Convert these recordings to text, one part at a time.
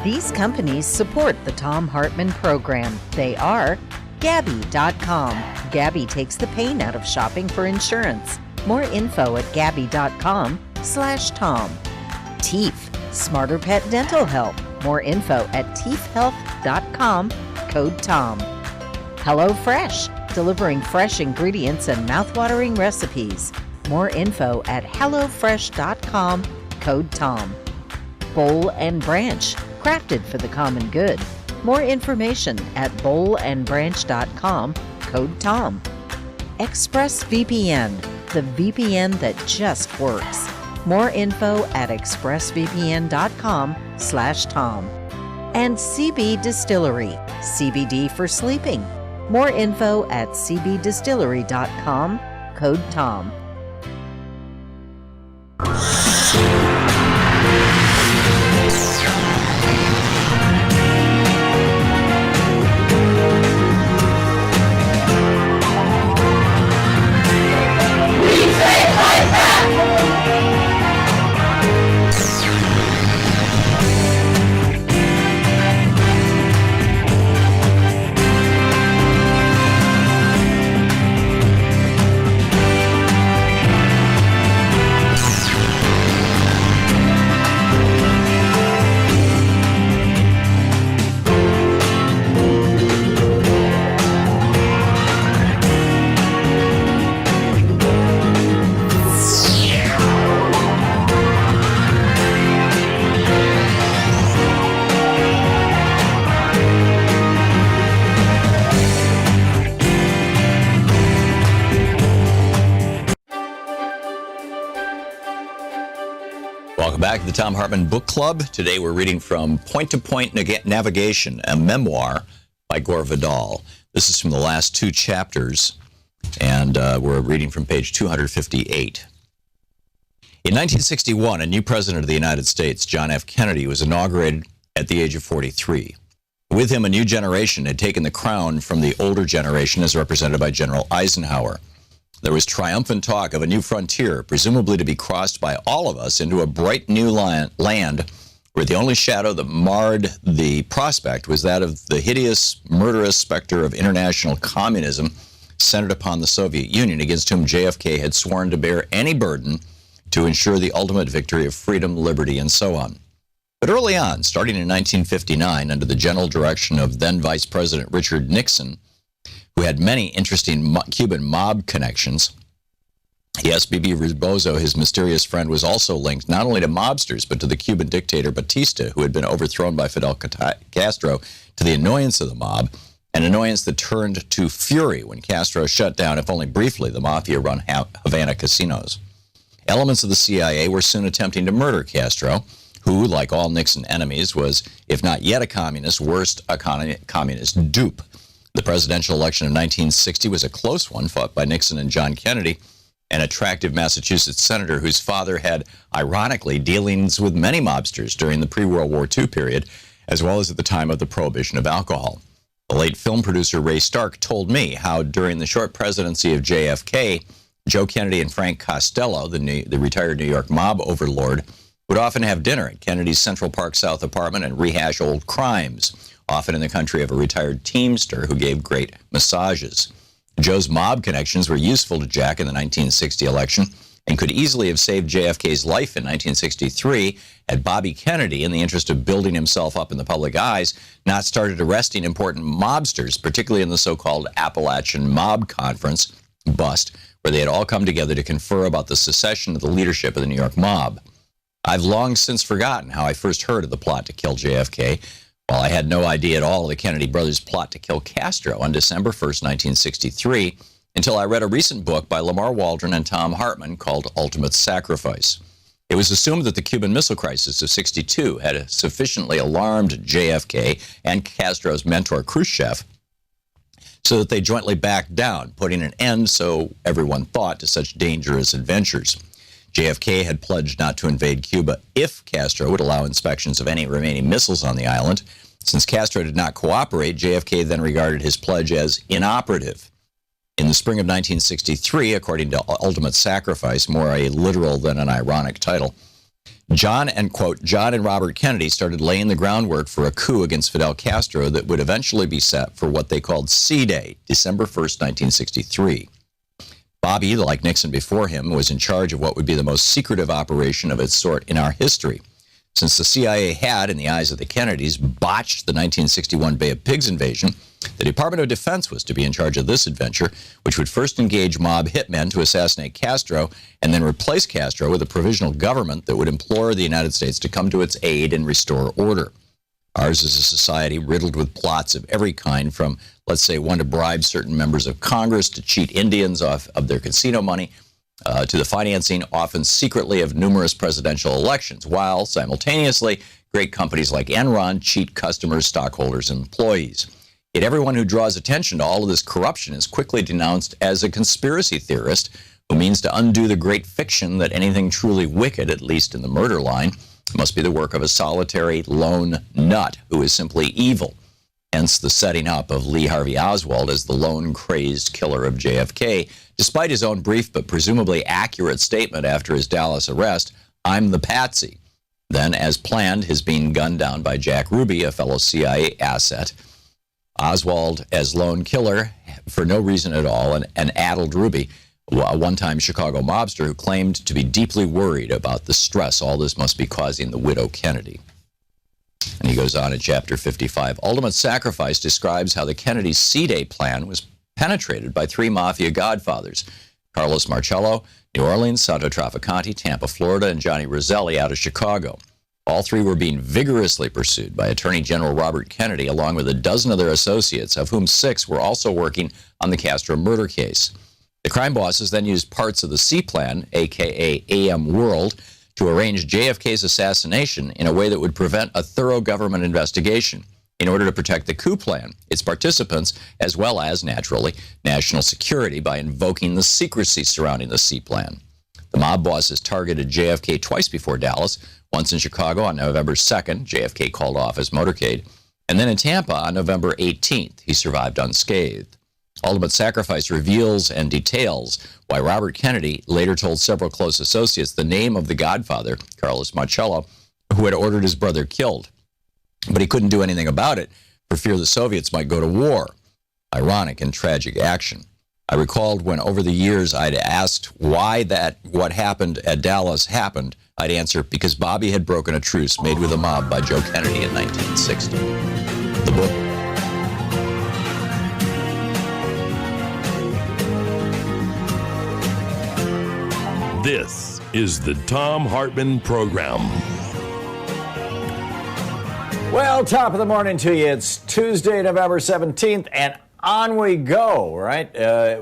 These companies support the Thom Hartmann Program. They are Gabi.com. Gabi takes the pain out of shopping for insurance. More info at Gabi.com/Tom. Teeth, Smarter Pet Dental Help. More info at teethhealth.com, code TOM. HelloFresh, delivering fresh ingredients and mouthwatering recipes. More info at hellofresh.com, code TOM. Bowl and Branch, crafted for the common good. More information at bowlandbranch.com, code TOM. ExpressVPN, the VPN that just works. More info at expressvpn.com/Tom. And CB Distillery, CBD for sleeping. More info at cbdistillery.com, code TOM. Welcome back to the Thom Hartmann Book Club. Today we're reading from Point to Point Navigation, a memoir by Gore Vidal. This is from the last two chapters, and we're reading from page 258. In 1961, a new president of the United States, John F. Kennedy, was inaugurated at the age of 43. With him, a new generation had taken the crown from the older generation as represented by General Eisenhower. There was triumphant talk of a new frontier, presumably to be crossed by all of us into a bright new land where the only shadow that marred the prospect was that of the hideous, murderous specter of international communism centered upon the Soviet Union, against whom JFK had sworn to bear any burden to ensure the ultimate victory of freedom, liberty, and so on. But early on, starting in 1959, under the general direction of then Vice President Richard Nixon, who had many interesting Cuban mob connections. Yes, Bibi Rebozo, his mysterious friend, was also linked not only to mobsters, but to the Cuban dictator Batista, who had been overthrown by Fidel Castro, to the annoyance of the mob, an annoyance that turned to fury when Castro shut down, if only briefly, the mafia-run Havana casinos. Elements of the CIA were soon attempting to murder Castro, who, like all Nixon enemies, was, if not yet a communist, worst, a communist dupe. The presidential election of 1960 was a close one, fought by Nixon and John Kennedy, an attractive Massachusetts senator whose father had, ironically, dealings with many mobsters during the pre-World War II period, as well as at the time of the prohibition of alcohol. The late film producer Ray Stark told me how, during the short presidency of JFK, Joe Kennedy and Frank Costello, the retired New York mob overlord, would often have dinner at Kennedy's Central Park South apartment and rehash old crimes, often in the country of a retired teamster who gave great massages. Joe's mob connections were useful to Jack in the 1960 election and could easily have saved JFK's life in 1963 had Bobby Kennedy, in the interest of building himself up in the public eyes, not started arresting important mobsters, particularly in the so-called Appalachian Mob Conference, bust, where they had all come together to confer about the secession of the leadership of the New York mob. I've long since forgotten how I first heard of the plot to kill JFK, while I had no idea at all of the Kennedy brothers' plot to kill Castro on December 1st, 1963, until I read a recent book by Lamar Waldron and Thom Hartmann called Ultimate Sacrifice. It was assumed that the Cuban Missile Crisis of '62 had sufficiently alarmed JFK and Castro's mentor Khrushchev so that they jointly backed down, putting an end, so everyone thought, to such dangerous adventures. JFK had pledged not to invade Cuba if Castro would allow inspections of any remaining missiles on the island. Since Castro did not cooperate, JFK then regarded his pledge as inoperative. In the spring of 1963, according to Ultimate Sacrifice, more a literal than an ironic title, John and Robert Kennedy started laying the groundwork for a coup against Fidel Castro that would eventually be set for what they called C-Day, December 1st, 1963. Bobby, like Nixon before him, was in charge of what would be the most secretive operation of its sort in our history. Since the CIA had, in the eyes of the Kennedys, botched the 1961 Bay of Pigs invasion, the Department of Defense was to be in charge of this adventure, which would first engage mob hitmen to assassinate Castro and then replace Castro with a provisional government that would implore the United States to come to its aid and restore order. Ours is a society riddled with plots of every kind, from, let's say, one to bribe certain members of Congress to cheat Indians of their casino money, to the financing, often secretly, of numerous presidential elections, while simultaneously great companies like Enron cheat customers, stockholders, and employees. Yet everyone who draws attention to all of this corruption is quickly denounced as a conspiracy theorist who means to undo the great fiction that anything truly wicked, at least in the murder line, must be the work of a solitary lone nut who is simply evil. Hence the setting up of Lee Harvey Oswald as the lone crazed killer of JFK, despite his own brief but presumably accurate statement after his Dallas arrest, "I'm the patsy." Then, as planned, his being gunned down by Jack Ruby, a fellow CIA asset. Oswald as lone killer for no reason at all, and addled Ruby, a one-time Chicago mobster who claimed to be deeply worried about the stress all this must be causing the widow Kennedy. And he goes on in chapter 55. Ultimate Sacrifice describes how the Kennedy's C-Day plan was penetrated by three mafia godfathers, Carlos Marcello, New Orleans, Santo Trafficante, Tampa, Florida, and Johnny Roselli out of Chicago. All three were being vigorously pursued by Attorney General Robert Kennedy, along with a dozen of their associates, of whom 6 were also working on the Castro murder case. The crime bosses then used parts of the C-Plan, a.k.a. AM World, to arrange JFK's assassination in a way that would prevent a thorough government investigation in order to protect the coup plan, its participants, as well as, naturally, national security by invoking the secrecy surrounding the C-Plan. The mob bosses targeted JFK twice before Dallas, once in Chicago on November 2nd, JFK called off his motorcade, and then in Tampa on November 18th. He survived unscathed. Ultimate Sacrifice reveals and details why Robert Kennedy later told several close associates the name of the godfather, Carlos Marcello, who had ordered his brother killed. But he couldn't do anything about it for fear the Soviets might go to war. Ironic and tragic action. I recalled when over the years I'd asked why what happened at Dallas happened, I'd answer, because Bobby had broken a truce made with the mob by Joe Kennedy in 1960. The book. This is the Thom Hartmann Program. Well, top of the morning to you. It's Tuesday, November 17th, and on we go, right?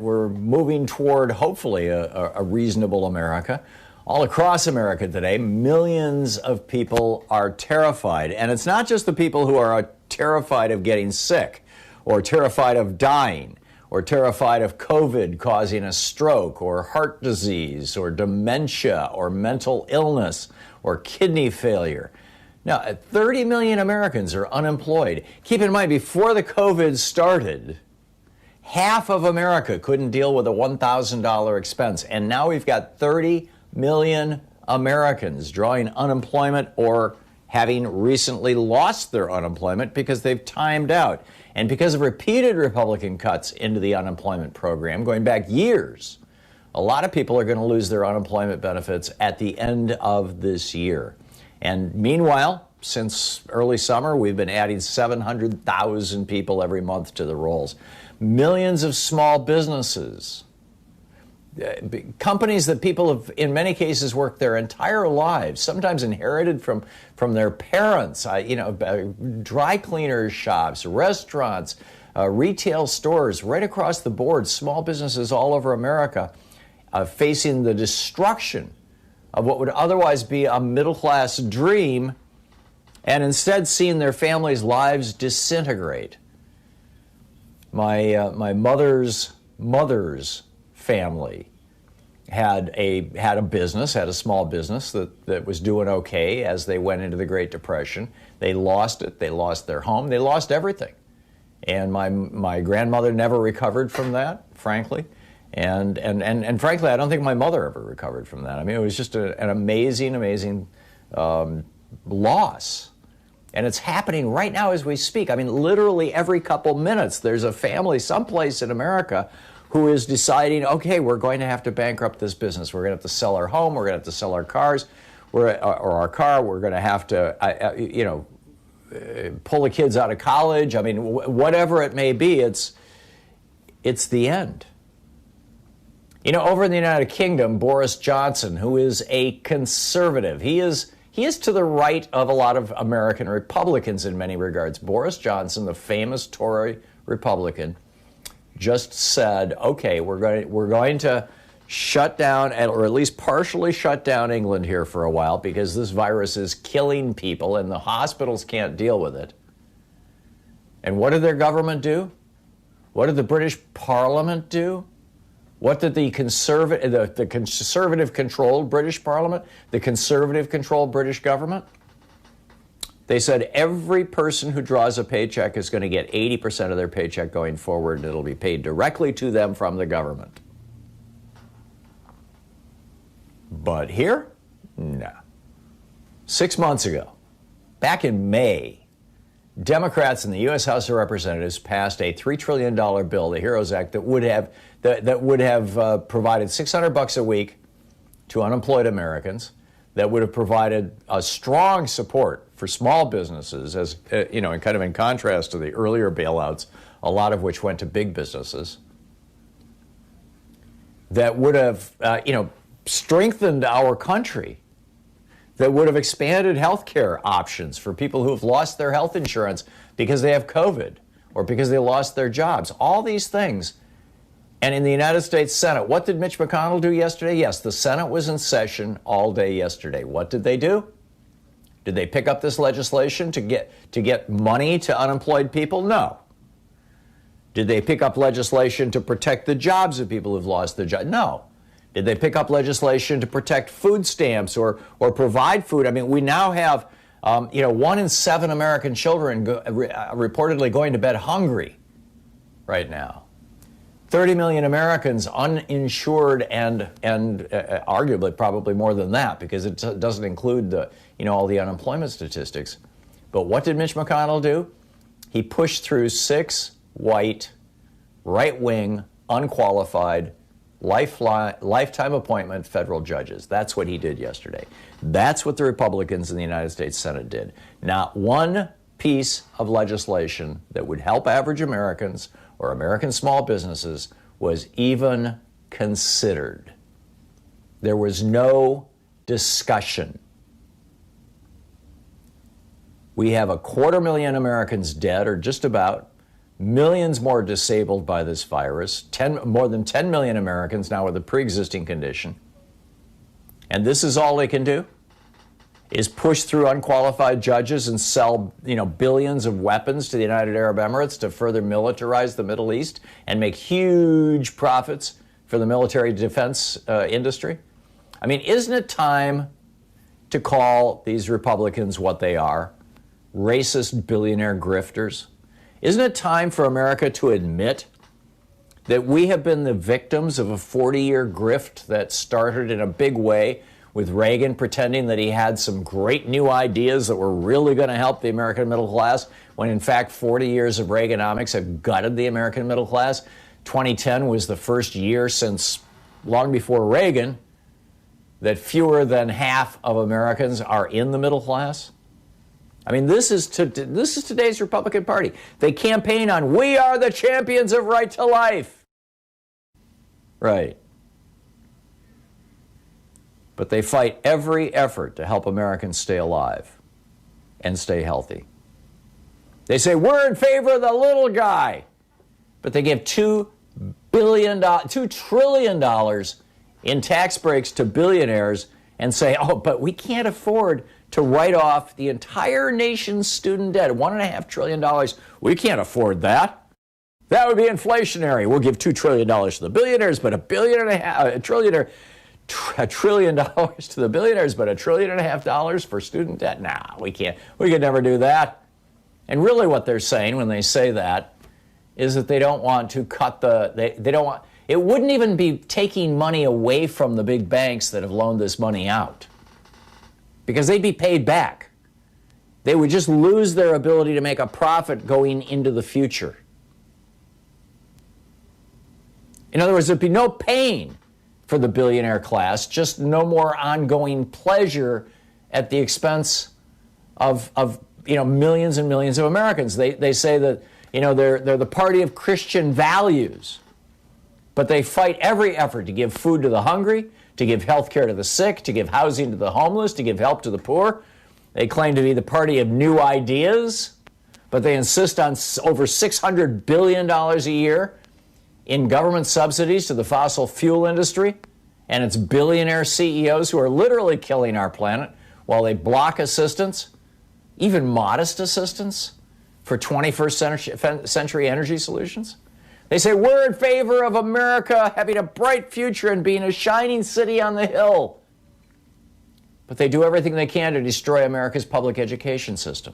We're moving toward, hopefully, a reasonable America. All across America today, millions of people are terrified. And it's not just the people who are terrified of getting sick, or terrified of dying, or terrified of COVID causing a stroke, or heart disease, or dementia, or mental illness, or kidney failure. Now, 30 million Americans are unemployed. Keep in mind, before the COVID started, half of America couldn't deal with a $1,000 expense. And now we've got 30 million Americans drawing unemployment or having recently lost their unemployment because they've timed out. And because of repeated Republican cuts into the unemployment program, going back years, a lot of people are going to lose their unemployment benefits at the end of this year. And meanwhile, since early summer, we've been adding 700,000 people every month to the rolls. Millions of small businesses, companies that people have, in many cases, worked their entire lives, sometimes inherited from their parents, dry cleaners shops, restaurants, retail stores, right across the board, small businesses all over America facing the destruction of what would otherwise be a middle-class dream, and instead seeing their families' lives disintegrate. My mother's family had a business, had a small business that was doing okay as they went into the Great Depression. They lost it. They lost their home. They lost everything. And my grandmother never recovered from that, frankly. And frankly, I don't think my mother ever recovered from that. I mean, it was just an amazing loss. And it's happening right now as we speak. I mean, literally every couple minutes, there's a family someplace in America who is deciding, okay, we're going to have to bankrupt this business. We're going to have to sell our home. We're going to have to sell our cars or our car. We're going to have to, pull the kids out of college. I mean, whatever it may be, it's the end. Over in the United Kingdom, Boris Johnson, who is a conservative, he is to the right of a lot of American Republicans in many regards. Boris Johnson, the famous Tory Republican, just said, okay, we're going to shut down, or at least partially shut down England here for a while because this virus is killing people and the hospitals can't deal with it. And what did their government do? What did the British Parliament do? What did the conservative-controlled British Parliament, the conservative-controlled British government? They said every person who draws a paycheck is going to get 80% of their paycheck going forward, and it'll be paid directly to them from the government. But here, no. 6 months ago, back in May, Democrats in the U.S. House of Representatives passed a $3 trillion bill, the HEROES Act, that would have provided $600 a week to unemployed Americans, that would have provided a strong support for small businesses, as and kind of in contrast to the earlier bailouts, a lot of which went to big businesses, that would have strengthened our country, that would have expanded health care options for people who have lost their health insurance because they have COVID or because they lost their jobs. All these things. And in the United States Senate, what did Mitch McConnell do yesterday? Yes, the Senate was in session all day yesterday. What did they do? Did they pick up this legislation to get money to unemployed people? No. Did they pick up legislation to protect the jobs of people who've lost their jobs? No. Did they pick up legislation to protect food stamps or provide food? I mean, we now have, 1 in 7 American children reportedly going to bed hungry right now. 30 million Americans uninsured and arguably probably more than that because it doesn't include all the unemployment statistics. But what did Mitch McConnell do? He pushed through 6 white, right-wing, unqualified, lifetime appointment federal judges. That's what he did yesterday. That's what the Republicans in the United States Senate did. Not one piece of legislation that would help average Americans or American small businesses was even considered. There was no discussion. We have 250,000 Americans dead, or just about, millions more disabled by this virus, more than 10 million Americans now with a pre-existing condition. And this is all they can do, is push through unqualified judges and sell, billions of weapons to the United Arab Emirates to further militarize the Middle East and make huge profits for the military defense industry. I mean, isn't it time to call these Republicans what they are? Racist billionaire grifters. Isn't it time for America to admit that we have been the victims of a 40-year grift that started in a big way with Reagan pretending that he had some great new ideas that were really going to help the American middle class, when in fact 40 years of Reaganomics have gutted the American middle class? 2010 was the first year since long before Reagan that fewer than half of Americans are in the middle class. I mean, this is today's Republican Party. They campaign on, we are the champions of right to life. Right. But they fight every effort to help Americans stay alive and stay healthy. They say, we're in favor of the little guy. But they give $2 trillion in tax breaks to billionaires and say, oh, but we can't afford to write off the entire nation's student debt, $1.5 trillion. We can't afford that. That would be inflationary. We'll give $2 trillion to the billionaires, but $1 trillion to the billionaires, but $1.5 trillion for student debt. Nah, we can't. We could never do that. And really what they're saying when they say that is that they don't want to cut they don't want, it wouldn't even be taking money away from the big banks that have loaned this money out. because they'd be paid back. They would just lose their ability to make a profit going into the future. In other words, there'd be no pain for the billionaire class, just no more ongoing pleasure at the expense of millions and millions of Americans. They say that they're the party of Christian values, but they fight every effort to give food to the hungry, to give health care to the sick, to give housing to the homeless, to give help to the poor. They claim to be the party of new ideas, but they insist on over $600 billion a year in government subsidies to the fossil fuel industry and its billionaire CEOs who are literally killing our planet while they block assistance, even modest assistance, for 21st century energy solutions. They say we're in favor of America having a bright future and being a shining city on the hill. But they do everything they can to destroy America's public education system.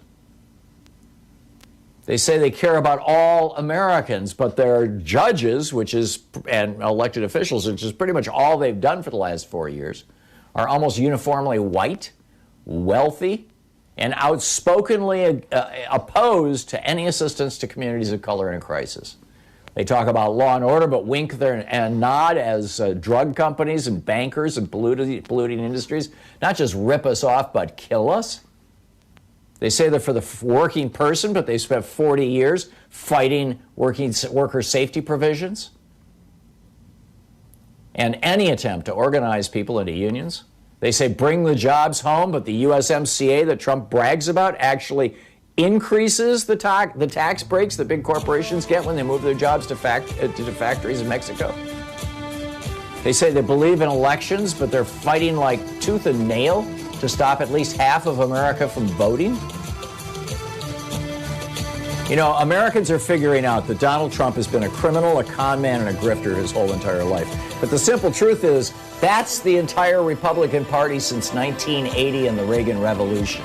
They say they care about all Americans, but their judges, and elected officials, which is pretty much all they've done for the last 4 years, are almost uniformly white, wealthy, and outspokenly opposed to any assistance to communities of color in a crisis. They talk about law and order, but wink and nod as drug companies and bankers and polluting industries not just rip us off, but kill us. They say they're for the working person, but they spent 40 years fighting worker safety provisions and any attempt to organize people into unions. They say bring the jobs home, but the USMCA that Trump brags about actually increases the tax breaks that big corporations get when they move their jobs to factories in Mexico. They say they believe in elections, but they're fighting like tooth and nail to stop at least half of America from voting. Americans are figuring out that Donald Trump has been a criminal, a con man, and a grifter his whole entire life. But the simple truth is, that's the entire Republican Party since 1980 and the Reagan Revolution.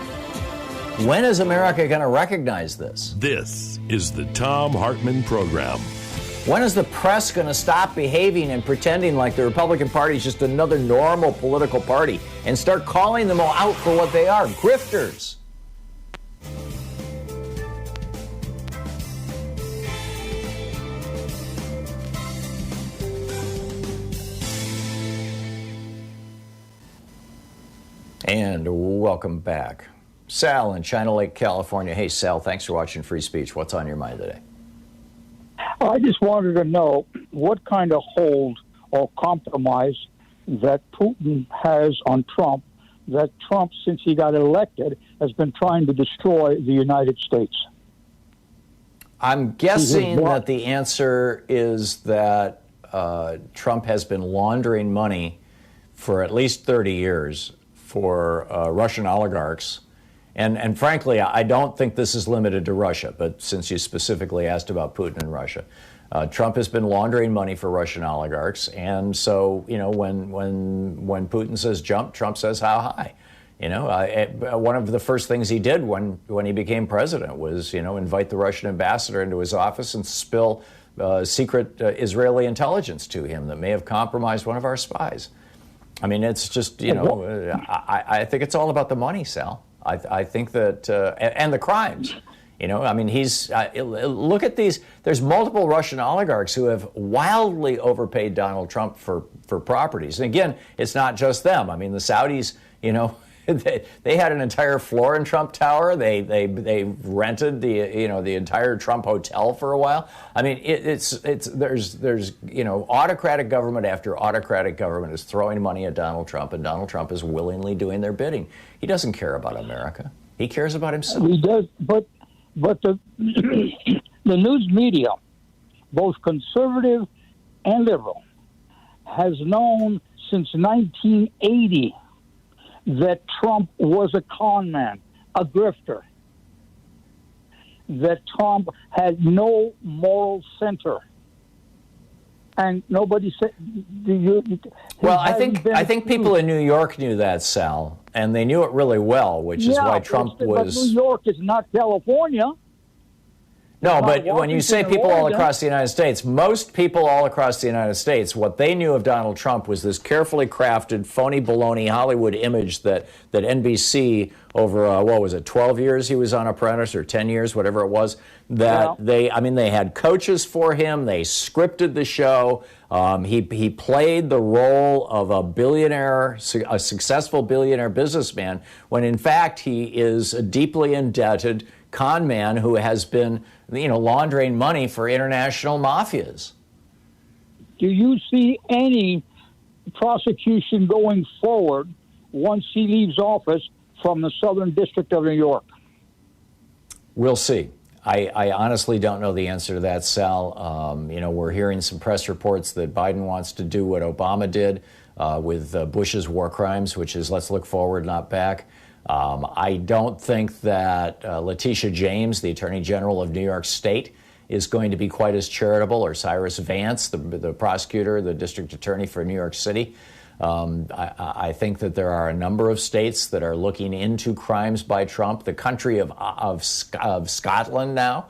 When is America going to recognize this? This is the Thom Hartmann Program. When is the press going to stop behaving and pretending like the Republican Party is just another normal political party and start calling them all out for what they are, grifters? And welcome back. Sal in China Lake, California. Hey, Sal, thanks for watching Free Speech. What's on your mind today? I just wanted to know what kind of hold or compromise that Putin has on Trump, that Trump, since he got elected, has been trying to destroy the United States. I'm guessing that the answer is that Trump has been laundering money for at least 30 years for Russian oligarchs. And frankly, I don't think this is limited to Russia, but since you specifically asked about Putin and Russia, Trump has been laundering money for Russian oligarchs. And so, when Putin says jump, Trump says how high. One of the first things he did when he became president was, invite the Russian ambassador into his office and spill secret Israeli intelligence to him that may have compromised one of our spies. I mean, it's just, I think it's all about the money, Sal. I think that, and the crimes, look at these. There's multiple Russian oligarchs who have wildly overpaid Donald Trump for properties. And again, it's not just them. I mean, the Saudis, they had an entire floor in Trump Tower. They rented the entire Trump hotel for a while. I mean, there's autocratic government after autocratic government is throwing money at Donald Trump, and Donald Trump is willingly doing their bidding. He doesn't care about America. He cares about himself. He does, but the the news media, both conservative and liberal, has known since 1980 that Trump was a con man, a grifter, that Trump had no moral center, and nobody said. Well, I think people in New York knew that, Sal, and they knew it really well, which is why Trump was. But New York is not California. No, About but when you say Washington and people all Oregon, across the United States, most people all across the United States, what they knew of Donald Trump was this carefully crafted, phony baloney Hollywood image that NBC over, 12 years he was on Apprentice, or 10 years, whatever it was, that they had coaches for him, they scripted the show, he played the role of a billionaire, a successful billionaire businessman, when in fact he is a deeply indebted con man who has been, laundering money for international mafias. do you see any prosecution going forward once he leaves office from the Southern District of New York? We'll see. I honestly don't know the answer to that, Sal. We're hearing some press reports that Biden wants to do what Obama did with Bush's war crimes, which is let's look forward, not back. I don't think that Letitia James, the Attorney General of New York State, is going to be quite as charitable, or Cyrus Vance, the prosecutor, the district attorney for New York City. I think that there are a number of states that are looking into crimes by Trump. The country of Scotland now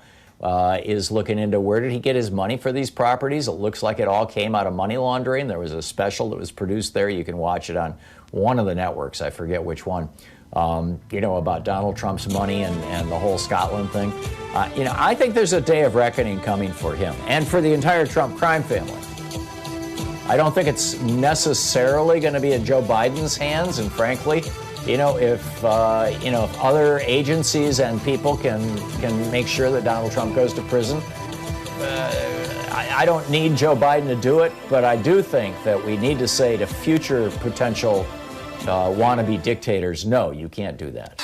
is looking into where did he get his money for these properties. It looks like it all came out of money laundering. There was a special that was produced there. You can watch it on one of the networks. I forget which one. About Donald Trump's money and the whole Scotland thing. I think there's a day of reckoning coming for him and for the entire Trump crime family. I don't think it's necessarily going to be in Joe Biden's hands, and frankly, if other agencies and people can make sure that Donald Trump goes to prison, I don't need Joe Biden to do it, but I do think that we need to say to future potential wannabe dictators, no, you can't do that.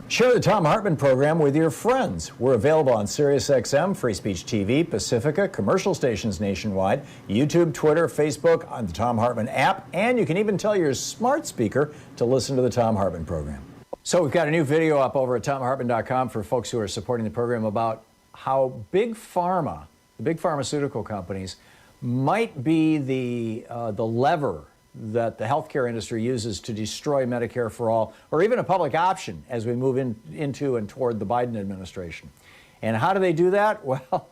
Share the Thom Hartmann Program with your friends. We're available on SiriusXM, Free Speech TV, Pacifica, commercial stations nationwide, YouTube, Twitter, Facebook, on the Thom Hartmann app, and you can even tell your smart speaker to listen to the Thom Hartmann Program. So we've got a new video up over at ThomHartmann.com for folks who are supporting the program about how big pharma, the big pharmaceutical companies, might be the lever that the healthcare industry uses to destroy Medicare for all, or even a public option as we move into and toward the Biden administration. And how do they do that? Well,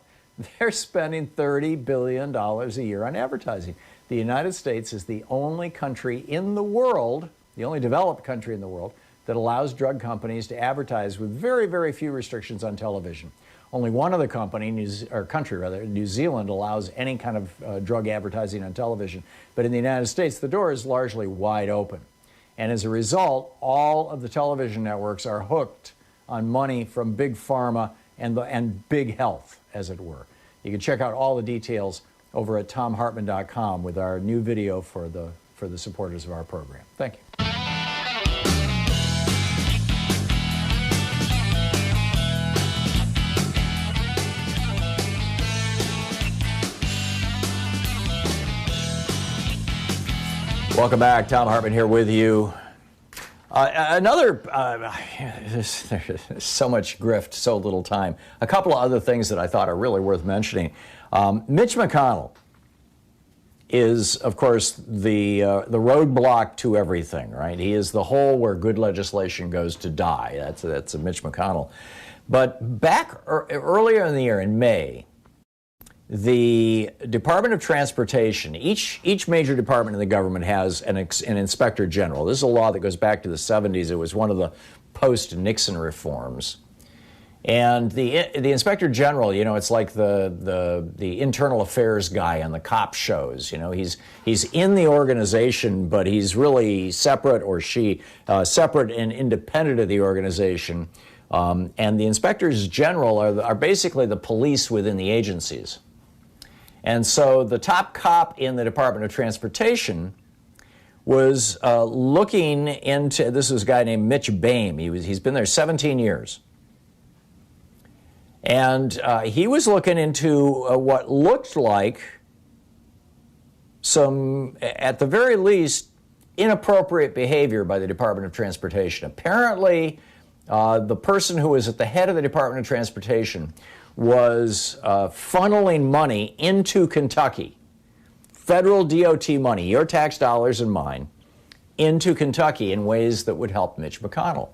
they're spending $30 billion a year on advertising. The United States is the only country in the world, the only developed country in the world, that allows drug companies to advertise with very, very few restrictions on television. Only one other country, New Zealand, allows any kind of drug advertising on television. But in the United States, the door is largely wide open. And as a result, all of the television networks are hooked on money from big pharma and big health, as it were. You can check out all the details over at ThomHartmann.com with our new video for the supporters of our program. Thank you. Welcome back. Thom Hartmann here with you. There's so much grift, so little time. A couple of other things that I thought are really worth mentioning. Mitch McConnell is, of course, the roadblock to everything, right? He is the hole where good legislation goes to die. That's a Mitch McConnell. But back earlier in the year, in May, the Department of Transportation, each major department in the government has an inspector general. This is a law that goes back to the 70s. It was one of the post-Nixon reforms. And the inspector general, it's like the internal affairs guy on the cop shows. He's in the organization, but he's really separate, or she separate and independent of the organization. And the inspectors general are basically the police within the agencies. And so the top cop in the Department of Transportation was looking into, this was a guy named Mitch Boehm. He's been there 17 years. And he was looking into what looked like some, at the very least, inappropriate behavior by the Department of Transportation. Apparently, the person who was at the head of the Department of Transportation was funneling money into Kentucky federal DOT money, your tax dollars and mine, into Kentucky in ways that would help Mitch McConnell.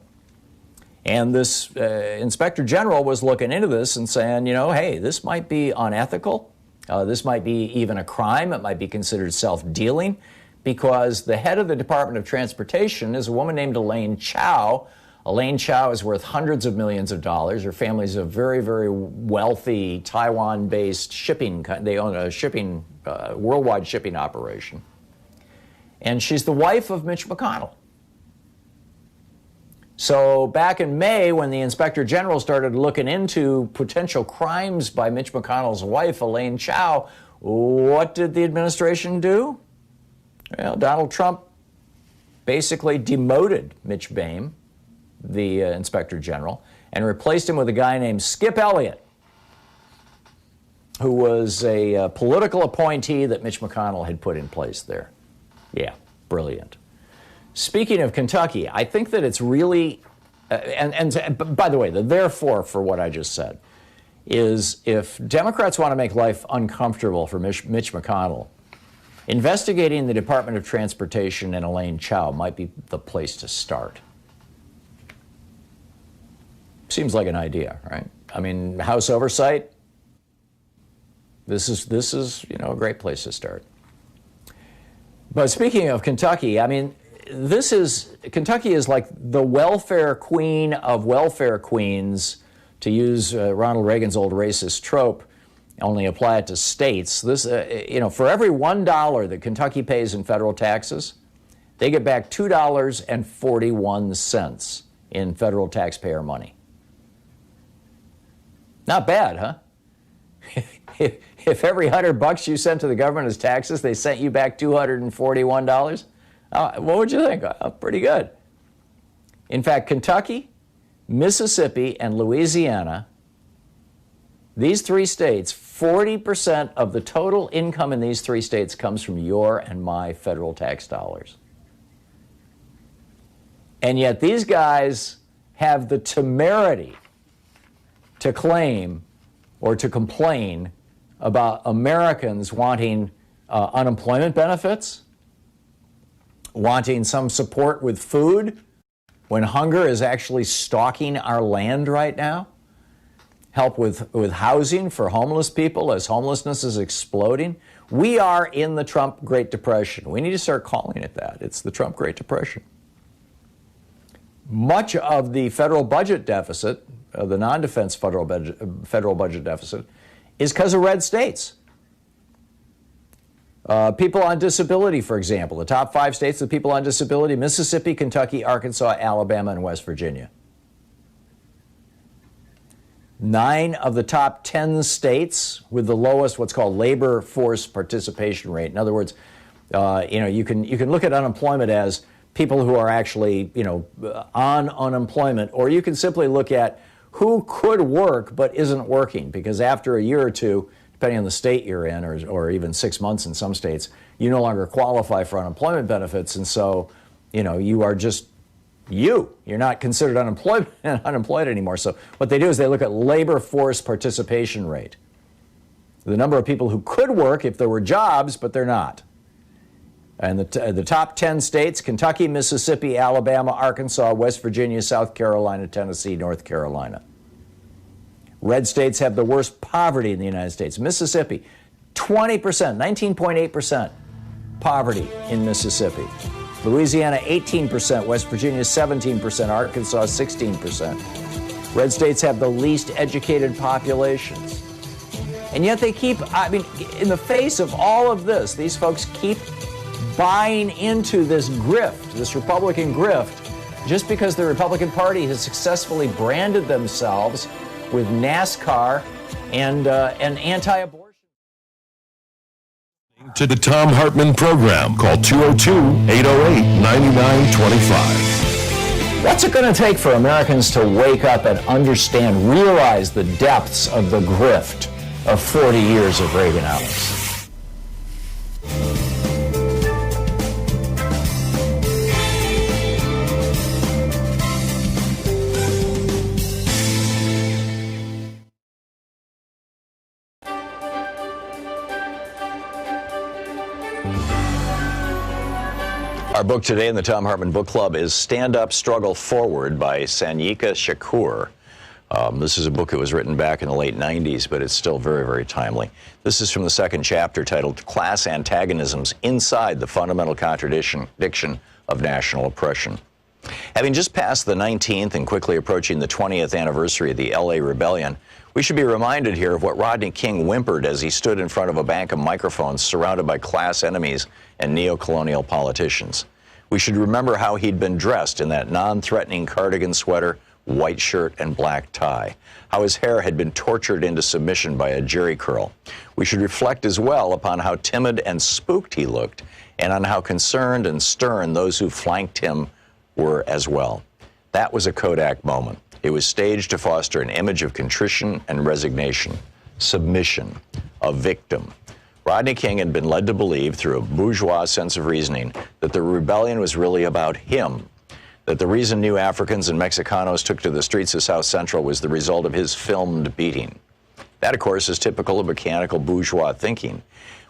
And this inspector general was looking into this and saying, you know, hey, this might be unethical. This might be even a crime. It might be considered self-dealing, because the head of the Department of Transportation is a woman named Elaine Chao. Elaine Chao is worth hundreds of millions of dollars. Her family's a very, very wealthy Taiwan-based shipping. They own a shipping, worldwide shipping operation. And she's the wife of Mitch McConnell. So back in May, when the Inspector General started looking into potential crimes by Mitch McConnell's wife, Elaine Chao, what did the administration do? Well, Donald Trump basically demoted Mitch Boehm, the Inspector General, and replaced him with a guy named Skip Elliott, who was a political appointee that Mitch McConnell had put in place there. Yeah, brilliant. Speaking of Kentucky, I think that it's really, and by the way, the therefore for what I just said is, if Democrats want to make life uncomfortable for Mitch McConnell, investigating the Department of Transportation and Elaine Chao might be the place to start. Seems like an idea, right? I mean, House oversight, this is you know, a great place to start. But speaking of Kentucky, I mean, Kentucky is like the welfare queen of welfare queens, to use Ronald Reagan's old racist trope, only apply it to states. This, you know, for every $1 that Kentucky pays in federal taxes, they get back $2.41 in federal taxpayer money. Not bad, huh? If every $100 you sent to the government as taxes, they sent you back $241, what would you think? Pretty good. In fact, Kentucky, Mississippi, and Louisiana, these three states, 40% of the total income in these three states comes from your and my federal tax dollars. And yet these guys have the temerity to claim or to complain about Americans wanting unemployment benefits, wanting some support with food when hunger is actually stalking our land right now, help with housing for homeless people as homelessness is exploding. We are in the Trump Great Depression. We need to start calling it that. It's the Trump Great Depression. Much of the federal budget deficit, the non-defense federal budget deficit, is because of red states. People on disability, for example, the top 5 states of people on disability: Mississippi, Kentucky, Arkansas, Alabama, and West Virginia. 9 of the top 10 states with the lowest what's called labor force participation rate. In other words, you know, you can look at unemployment as people who are actually, you know, on unemployment, or you can simply look at who could work but isn't working, because after a year or two, depending on the state you're in, or even 6 months in some states, you no longer qualify for unemployment benefits, and so, you know, you are just you're not considered unemployed anymore. So what they do is they look at labor force participation rate, the number of people who could work if there were jobs, but they're not. And the top 10 states: Kentucky, Mississippi, Alabama, Arkansas, West Virginia, South Carolina, Tennessee, North Carolina. Red states have the worst poverty in the United States. Mississippi, 20%, 19.8% poverty in Mississippi. Louisiana, 18%. West Virginia, 17%. Arkansas, 16%. Red states have the least educated populations. And yet they keep, I mean, in the face of all of this, these folks keep buying into this grift, this Republican grift, just because the Republican Party has successfully branded themselves with NASCAR and anti-abortion. To the Thom Hartmann Program. Call 202-808-9925. What's it going to take for Americans to wake up and understand, realize the depths of the grift of 40 years of Reaganomics? Our book today in the Thom Hartmann Book Club is Stand Up, Struggle Forward by Sanyika Shakur. This is a book that was written back in the late 90s, but it's still very, very timely. This is from the second chapter titled Class Antagonisms Inside the Fundamental Contradiction of National Oppression. Having just passed the 19th and quickly approaching the 20th anniversary of the LA Rebellion, we should be reminded here of what Rodney King whimpered as he stood in front of a bank of microphones surrounded by class enemies and neo-colonial politicians. We should remember how he'd been dressed in that non-threatening cardigan sweater, white shirt, and black tie, how his hair had been tortured into submission by a jerry curl. We should reflect as well upon how timid and spooked he looked, and on how concerned and stern those who flanked him were as well. That was a Kodak moment. It was staged to foster an image of contrition and resignation, submission, a victim. Rodney King had been led to believe, through a bourgeois sense of reasoning, that the rebellion was really about him, that the reason new Africans and Mexicanos took to the streets of South Central was the result of his filmed beating. That, of course, is typical of mechanical bourgeois thinking.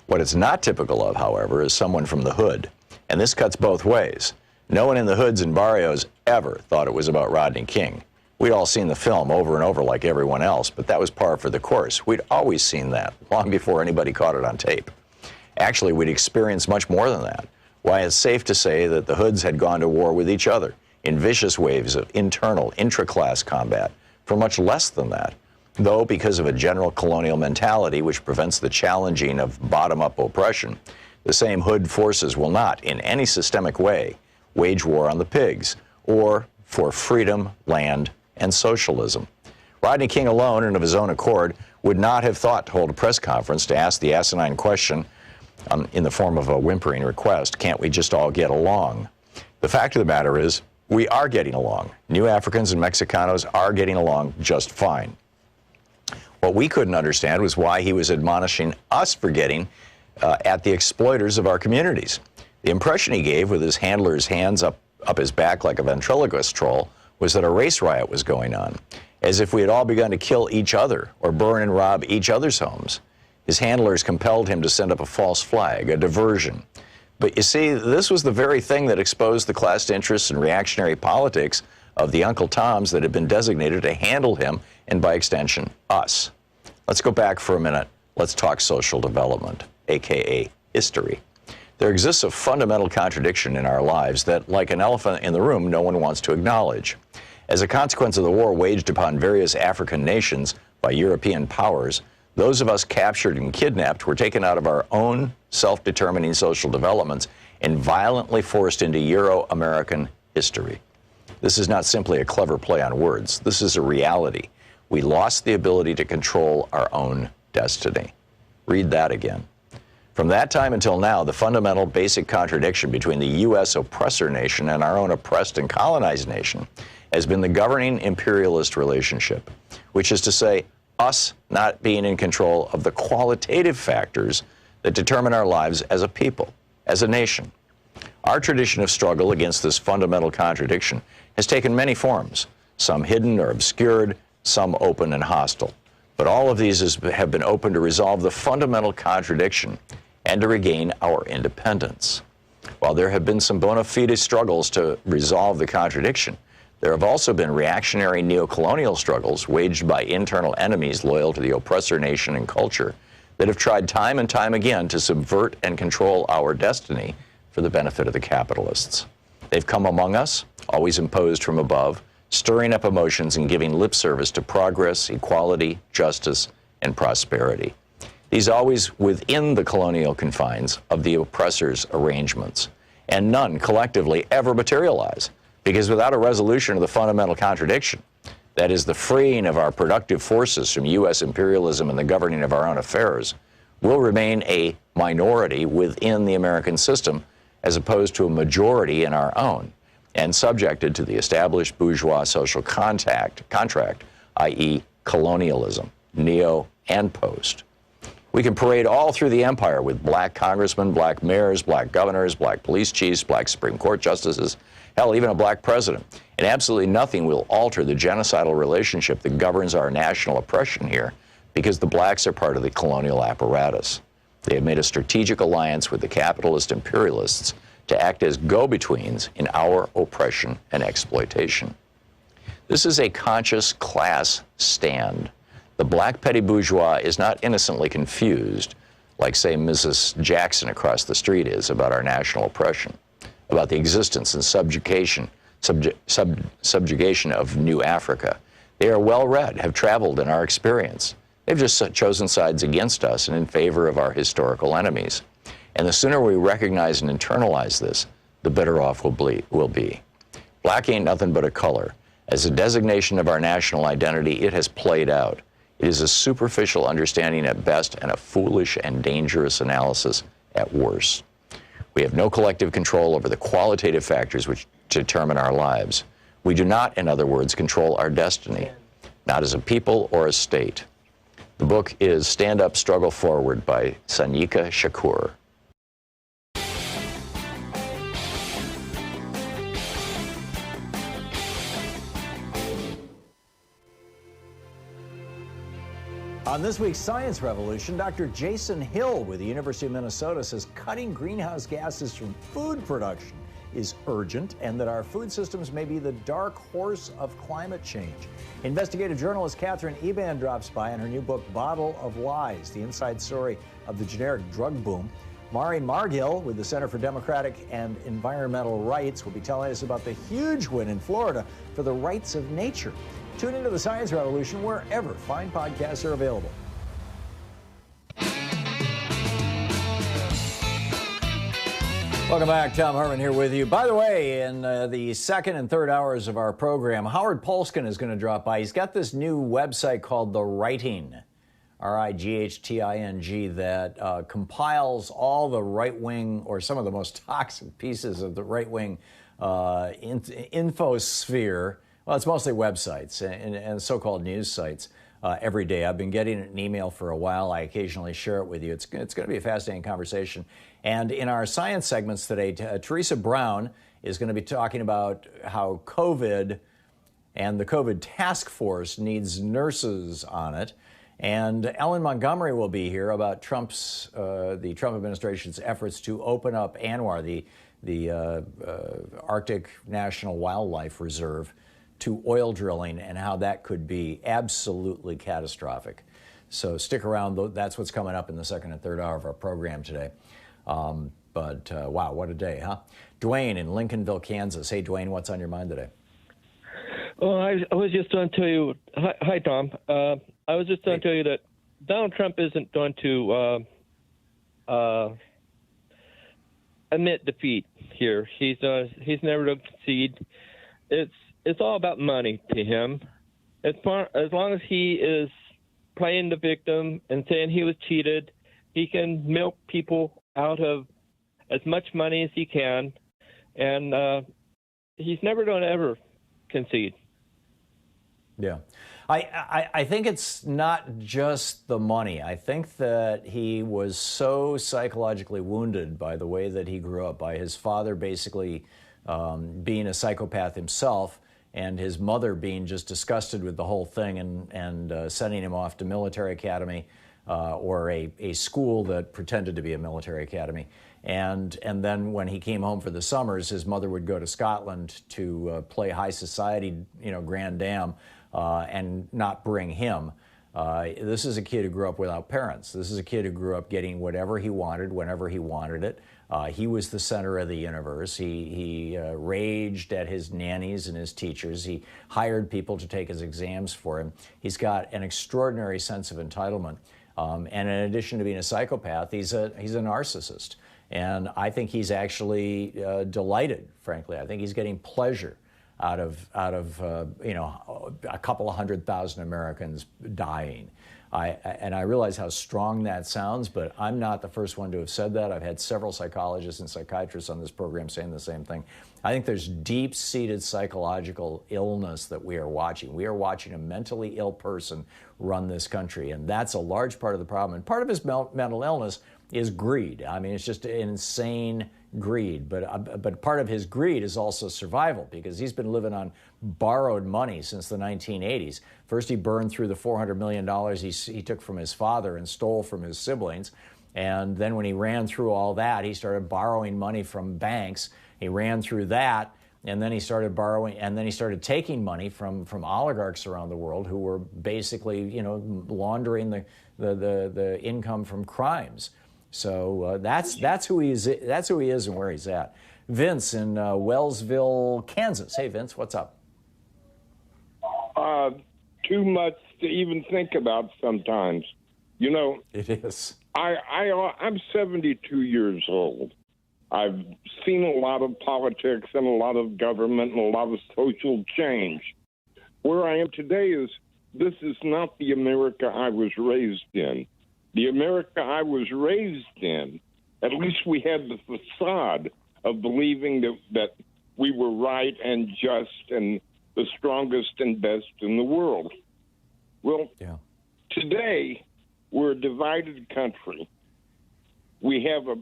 What it's not typical of, however, is someone from the hood. And this cuts both ways. No one in the hoods and barrios ever thought it was about Rodney King. We'd all seen the film over and over like everyone else, but that was par for the course. We'd always seen that, long before anybody caught it on tape. Actually, we'd experienced much more than that. Why, it's safe to say that the hoods had gone to war with each other in vicious waves of internal, intra-class combat for much less than that, though because of a general colonial mentality which prevents the challenging of bottom-up oppression, the same hood forces will not, in any systemic way, wage war on the pigs, or for freedom, land, and socialism. Rodney King alone and of his own accord would not have thought to hold a press conference to ask the asinine question in the form of a whimpering request, can't we just all get along? The fact of the matter is, we are getting along. New Africans and Mexicanos are getting along just fine. What we couldn't understand was why he was admonishing us for getting at the exploiters of our communities. The impression he gave, with his handler's hands up his back like a ventriloquist troll, was that a race riot was going on, as if we had all begun to kill each other or burn and rob each other's homes. His handlers compelled him to send up a false flag, a diversion. But you see, this was the very thing that exposed the class interests and reactionary politics of the Uncle Toms that had been designated to handle him, and by extension, us. Let's go back for a minute. Let's talk social development, aka history. There exists a fundamental contradiction in our lives that, like an elephant in the room, no one wants to acknowledge. As a consequence of the war waged upon various African nations by European powers, those of us captured and kidnapped were taken out of our own self-determining social developments and violently forced into Euro-American history. This is not simply a clever play on words. This is a reality. We lost the ability to control our own destiny. Read that again. From that time until now, the fundamental basic contradiction between the U.S. oppressor nation and our own oppressed and colonized nation has been the governing imperialist relationship, which is to say, us not being in control of the qualitative factors that determine our lives as a people, as a nation. Our tradition of struggle against this fundamental contradiction has taken many forms, some hidden or obscured, some open and hostile. But all of these have been open to resolve the fundamental contradiction and to regain our independence. While there have been some bona fide struggles to resolve the contradiction, there have also been reactionary neocolonial struggles waged by internal enemies loyal to the oppressor nation and culture that have tried time and time again to subvert and control our destiny for the benefit of the capitalists. They've come among us, always imposed from above, stirring up emotions and giving lip service to progress, equality, justice, and prosperity. These always within the colonial confines of the oppressor's arrangements, and none collectively ever materialize, because without a resolution of the fundamental contradiction, that is the freeing of our productive forces from U.S. imperialism and the governing of our own affairs, we'll remain a minority within the American system as opposed to a majority in our own, and subjected to the established bourgeois social contract, i.e. colonialism, neo and post. We can parade all through the empire with black congressmen, black mayors, black governors, black police chiefs, black Supreme Court justices, hell, even a black president. And absolutely nothing will alter the genocidal relationship that governs our national oppression here, because the blacks are part of the colonial apparatus. They have made a strategic alliance with the capitalist imperialists to act as go-betweens in our oppression and exploitation. This is a conscious class stand. The black petty bourgeois is not innocently confused, like, say, Mrs. Jackson across the street is, about our national oppression, about the existence and subjugation of New Africa. They are well-read, have traveled in our experience. They've just chosen sides against us and in favor of our historical enemies. And the sooner we recognize and internalize this, the better off we'll be. Black ain't nothing but a color. As a designation of our national identity, it has played out. It is a superficial understanding at best and a foolish and dangerous analysis at worst. We have no collective control over the qualitative factors which determine our lives. We do not, in other words, control our destiny, not as a people or a state. The book is Stand Up, Struggle Forward by Sanyika Shakur. On this week's Science Revolution, Dr. Jason Hill with the University of Minnesota says cutting greenhouse gases from food production is urgent and that our food systems may be the dark horse of climate change. Investigative journalist Catherine Eban drops by in her new book, Bottle of Lies, the inside story of the generic drug boom. Mari Margil with the Center for Democratic and Environmental Rights will be telling us about the huge win in Florida for the rights of nature. Tune into the Science Revolution wherever fine podcasts are available. Welcome back. Thom Hartmann here with you. By the way, in the second and third hours of our program, Howard Polskin is going to drop by. He's got this new website called The Writing, RIGHTING, that compiles all the right-wing or some of the most toxic pieces of the right-wing infosphere. Well, it's mostly websites and so-called news sites every day. I've been getting an email for a while. I occasionally share it with you. It's going to be a fascinating conversation. And in our science segments today, Theresa Brown is going to be talking about how COVID and the COVID task force needs nurses on it. And Ellen Montgomery will be here about the Trump administration's efforts to open up ANWR, the Arctic National Wildlife Reserve, to oil drilling and how that could be absolutely catastrophic. So stick around. That's what's coming up in the second and third hour of our program today. Wow, what a day, huh? Dwayne in Lincolnville, Kansas. Hey, Dwayne, what's on your mind today? Well, I was just going to tell you, hi, Tom. I was just going to tell you that Donald Trump isn't going to admit defeat here. He's never going to concede. It's all about money to him. As long as he is playing the victim and saying he was cheated, he can milk people out of as much money as he can, and he's never going to ever concede. Yeah. I think it's not just the money. I think that he was so psychologically wounded by the way that he grew up, by his father basically being a psychopath himself, and his mother being just disgusted with the whole thing and sending him off to military academy or a school that pretended to be a military academy. And then when he came home for the summers, his mother would go to Scotland to play high society, grand dame, and not bring him. This is a kid who grew up without parents. This is a kid who grew up getting whatever he wanted, whenever he wanted it. He was the center of the universe. He raged at his nannies and his teachers. He hired people to take his exams for him. He's got an extraordinary sense of entitlement. And in addition to being a psychopath, he's a narcissist. And I think he's actually delighted, frankly. I think he's getting pleasure out of a couple of 100,000 Americans dying. And I realize how strong that sounds, but I'm not the first one to have said that. I've had several psychologists and psychiatrists on this program saying the same thing. I think there's deep-seated psychological illness that we are watching. We are watching a mentally ill person run this country, and that's a large part of the problem. And part of his mental illness is greed. I mean, it's just an insane greed. But part of his greed is also survival, because he's been living on borrowed money since the 1980s. First, he burned through the $400 million he took from his father and stole from his siblings. And then when he ran through all that, he started borrowing money from banks. He ran through that, and then he started borrowing, and then he started taking money from oligarchs around the world who were basically, laundering the income from crimes. So that's who he is. That's who he is and where he's at. Vince in Wellsville, Kansas. Hey, Vince, what's up? Too much to even think about sometimes. It is. I'm 72 years old. I've seen a lot of politics and a lot of government and a lot of social change. Where I am today is this is not the America I was raised in. The America I was raised in, at least we had the facade of believing that we were right and just and the strongest and best in the world. Well, today we're a divided country. We have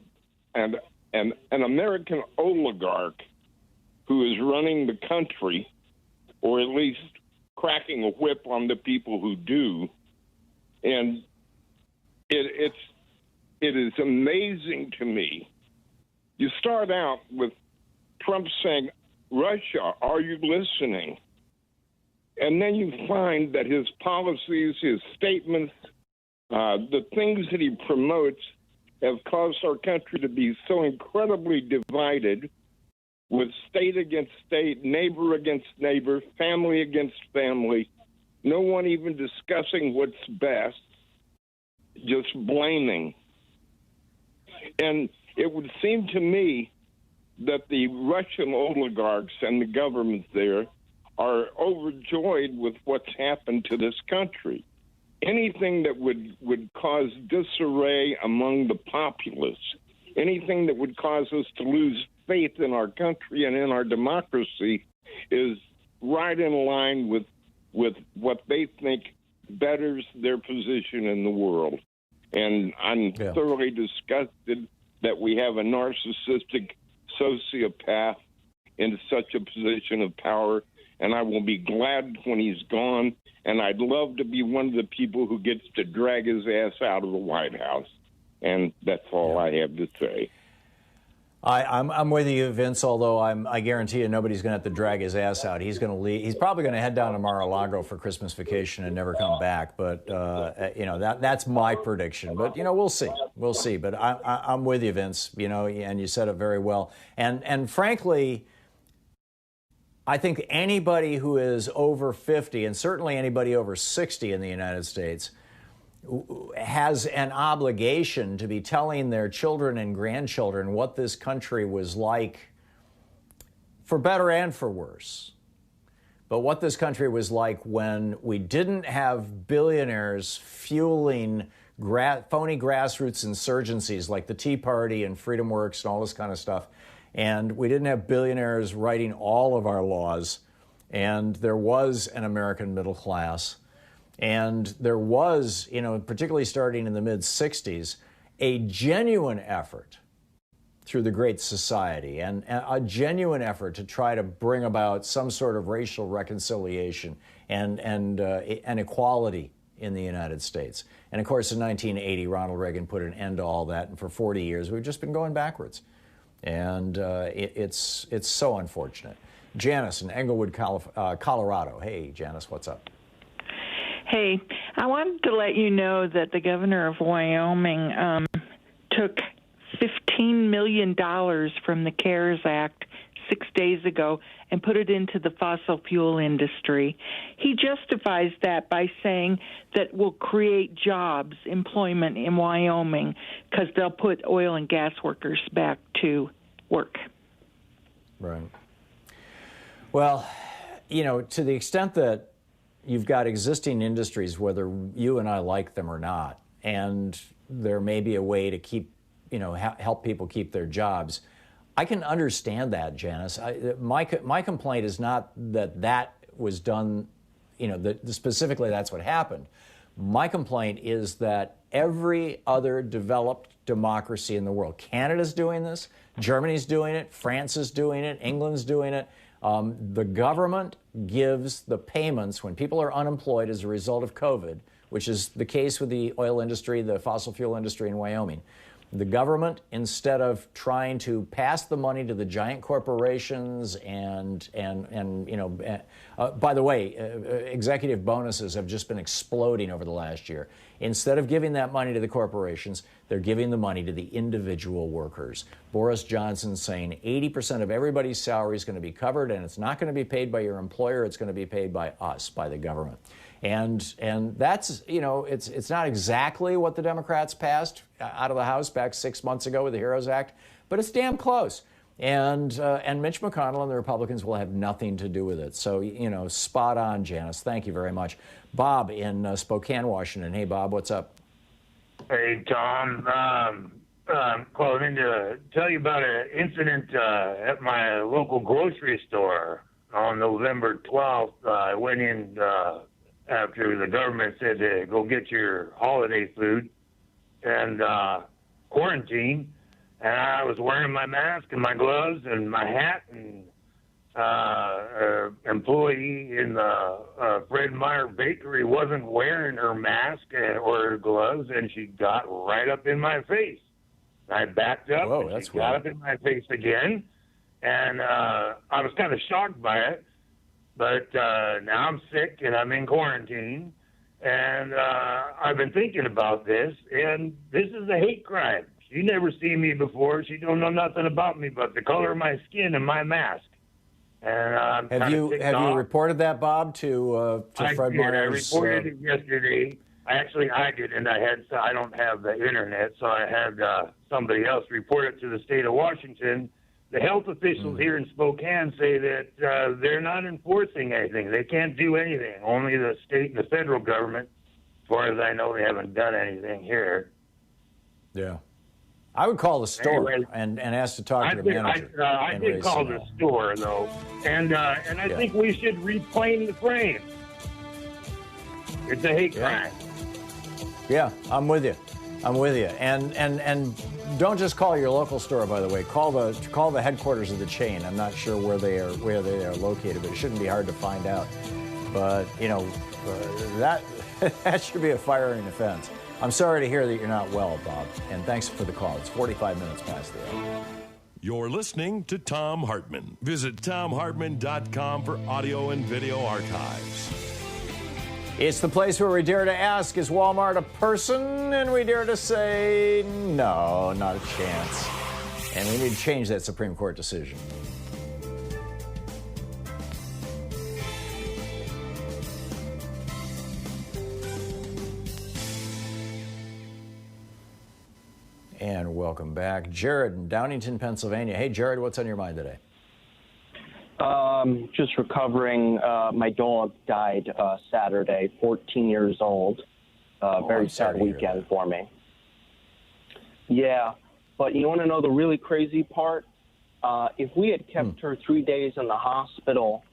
an American oligarch who is running the country, or at least cracking a whip on the people who do. And it is amazing to me. You start out with Trump saying, Russia, are you listening? And then you find that his policies, his statements, the things that he promotes have caused our country to be so incredibly divided, with state against state, neighbor against neighbor, family against family, no one even discussing what's best, just blaming. And it would seem to me that the Russian oligarchs and the government there are overjoyed with what's happened to this country. Anything that would cause disarray among the populace, anything that would cause us to lose faith in our country and in our democracy is right in line with what they think betters their position in the world. And I'm thoroughly disgusted that we have a narcissistic sociopath in such a position of power, and I will be glad when he's gone, and I'd love to be one of the people who gets to drag his ass out of the White House. And that's all I have to say. I'm with you, Vince, although I guarantee you nobody's going to have to drag his ass out. He's going to leave. He's probably going to head down to Mar-a-Lago for Christmas vacation and never come back. But, that's my prediction. But, we'll see. We'll see. But I'm with you, Vince, and you said it very well. And frankly, I think anybody who is over 50, and certainly anybody over 60 in the United States, has an obligation to be telling their children and grandchildren what this country was like, for better and for worse. But what this country was like when we didn't have billionaires fueling phony grassroots insurgencies like the Tea Party and Freedom Works and all this kind of stuff. And we didn't have billionaires writing all of our laws. And there was an American middle class. And there was, particularly starting in the mid-'60s, a genuine effort through the Great Society and a genuine effort to try to bring about some sort of racial reconciliation and equality in the United States. And of course, in 1980, Ronald Reagan put an end to all that. And for 40 years, we've just been going backwards. And it's so unfortunate. Janice in Englewood, Colorado. Hey, Janice, what's up? Hey, I wanted to let you know that the governor of Wyoming took $15 million from the CARES Act 6 days ago and put it into the fossil fuel industry. He justifies that by saying that will create jobs, employment in Wyoming, because they'll put oil and gas workers back to work. Right. Well, to the extent that you've got existing industries, whether you and I like them or not, and there may be a way to keep, help people keep their jobs. I can understand that, Janice. My complaint is not that was done, specifically that's what happened. My complaint is that every other developed democracy in the world, Canada's doing this, Germany's doing it, France is doing it, England's doing it. The government gives the payments when people are unemployed as a result of COVID, which is the case with the oil industry, the fossil fuel industry in Wyoming. The government, instead of trying to pass the money to the giant corporations and by the way, executive bonuses have just been exploding over the last year. Instead of giving that money to the corporations, they're giving the money to the individual workers. Boris Johnson's saying 80% of everybody's salary is going to be covered, and it's not going to be paid by your employer. It's going to be paid by us, by the government. And that's, it's not exactly what the Democrats passed out of the House back 6 months ago with the HEROES Act, but it's damn close. And Mitch McConnell and the Republicans will have nothing to do with it. So, spot on, Janice. Thank you very much. Bob in Spokane, Washington. Hey, Bob, what's up? Hey, Tom. I'm calling in to tell you about an incident at my local grocery store on November 12th. I went in after the government said to go get your holiday food and quarantine. And I was wearing my mask and my gloves and my hat, and employee in the Fred Meyer bakery wasn't wearing her mask or her gloves, and she got right up in my face. I backed up, and she got up in my face again, and I was kind of shocked by it. But now I'm sick, and I'm in quarantine, and I've been thinking about this, and this is a hate crime. She never seen me before. She don't know nothing about me but the color of my skin and my mask. And have you reported that, Bob, to Fred Meyer's? I reported it yesterday. Actually, I did, and I don't have the internet, so I had somebody else report it to the state of Washington. The health officials here in Spokane say that they're not enforcing anything. They can't do anything. Only the state and the federal government. As far as I know, they haven't done anything here. Yeah. I would call the store and ask to talk to the manager. I did call the store, though, and I think we should reclaim the frame. It's a hate crime. Yeah, I'm with you. And don't just call your local store, by the way. Call the headquarters of the chain. I'm not sure where they are located, but it shouldn't be hard to find out. But that should be a firing offense. I'm sorry to hear that you're not well, Bob, and thanks for the call. It's 45 minutes past the hour. You're listening to Thom Hartmann. Visit thomhartmann.com for audio and video archives. It's the place where we dare to ask, is Walmart a person? And we dare to say, no, not a chance. And we need to change that Supreme Court decision. And welcome back. Jared in Downington, Pennsylvania. Hey, Jared, what's on your mind today? Just recovering. My dog died Saturday, 14 years old. Very sad weekend for me. Yeah, but you want to know the really crazy part? If we had kept her 3 days in the hospital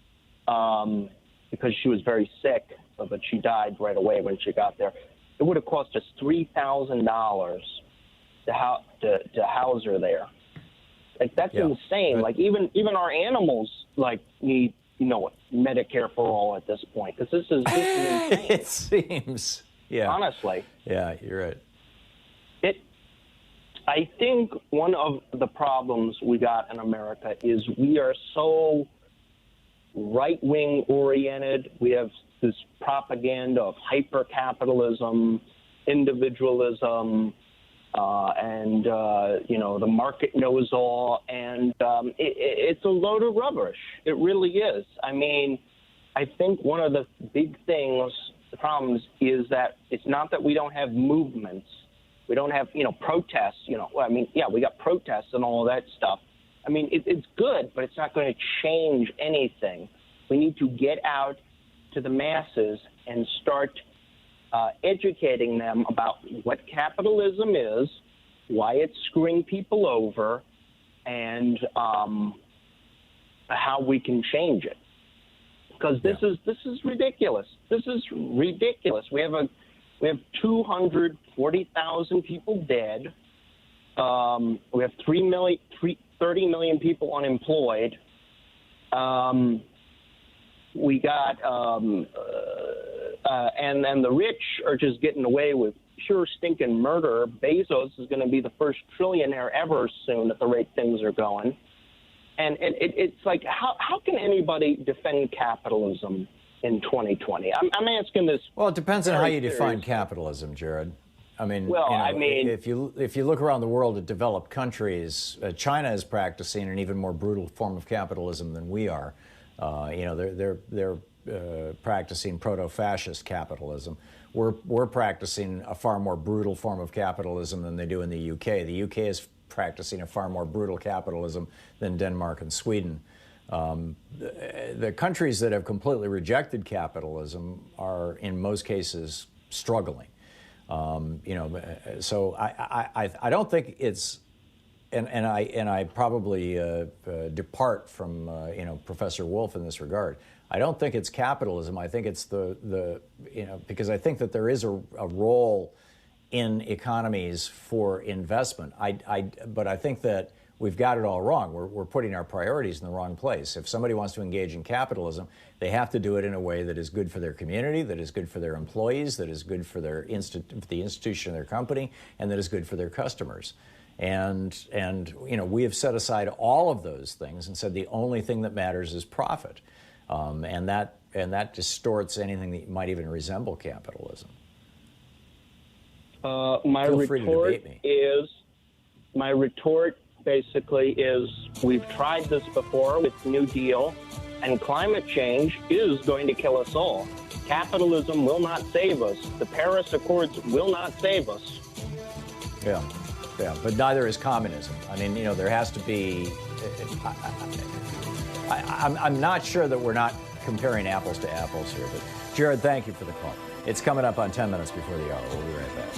because she was very sick, but she died right away when she got there, it would have cost us $3,000 to house her there. Like, that's insane. But, like, even our animals need Medicare for all at this point, because this is insane. It seems, honestly. Yeah, you're right. I think one of the problems we got in America is we are so right-wing oriented. We have this propaganda of hyper-capitalism, individualism, and the market knows all, and it's a load of rubbish. It really is. I mean, I think one of the big things, the problems, is that it's not that we don't have movements. We don't have, protests. We got protests and all of that stuff. I mean, it's good, but it's not going to change anything. We need to get out to the masses and start educating them about what capitalism is, why it's screwing people over, and how we can change it. Because this is ridiculous. This is ridiculous. We have 240,000 people dead. We have 30 million people unemployed. We got and the rich are just getting away with pure stinking murder. Bezos is going to be the first trillionaire ever soon at the rate things are going. And it's like, how can anybody defend capitalism in 2020? I'm asking this. Well, it depends on how you define capitalism, Jared. I mean, well, if you look around the world at developed countries, China is practicing an even more brutal form of capitalism than we are. They're practicing proto-fascist capitalism. We're practicing a far more brutal form of capitalism than they do in the UK. The UK is practicing a far more brutal capitalism than Denmark and Sweden. The countries that have completely rejected capitalism are, in most cases, struggling. So I don't think it's, and I probably depart from Professor Wolf in this regard. I don't think it's capitalism. I think it's because I think that there is a role in economies for investment. But I think that we've got it all wrong. We're putting our priorities in the wrong place. If somebody wants to engage in capitalism, they have to do it in a way that is good for their community, that is good for their employees, that is good for the institution of their company, and that is good for their customers. And we have set aside all of those things and said the only thing that matters is profit, and that distorts anything that might even resemble capitalism. My retort basically is we've tried this before with New Deal, and climate change is going to kill us all. Capitalism will not save us. The Paris Accords will not save us. Yeah, but neither is communism. I mean, there has to be. I'm not sure that we're not comparing apples to apples here, but Jared, thank you for the call. It's coming up on 10 minutes before the hour. We'll be right back.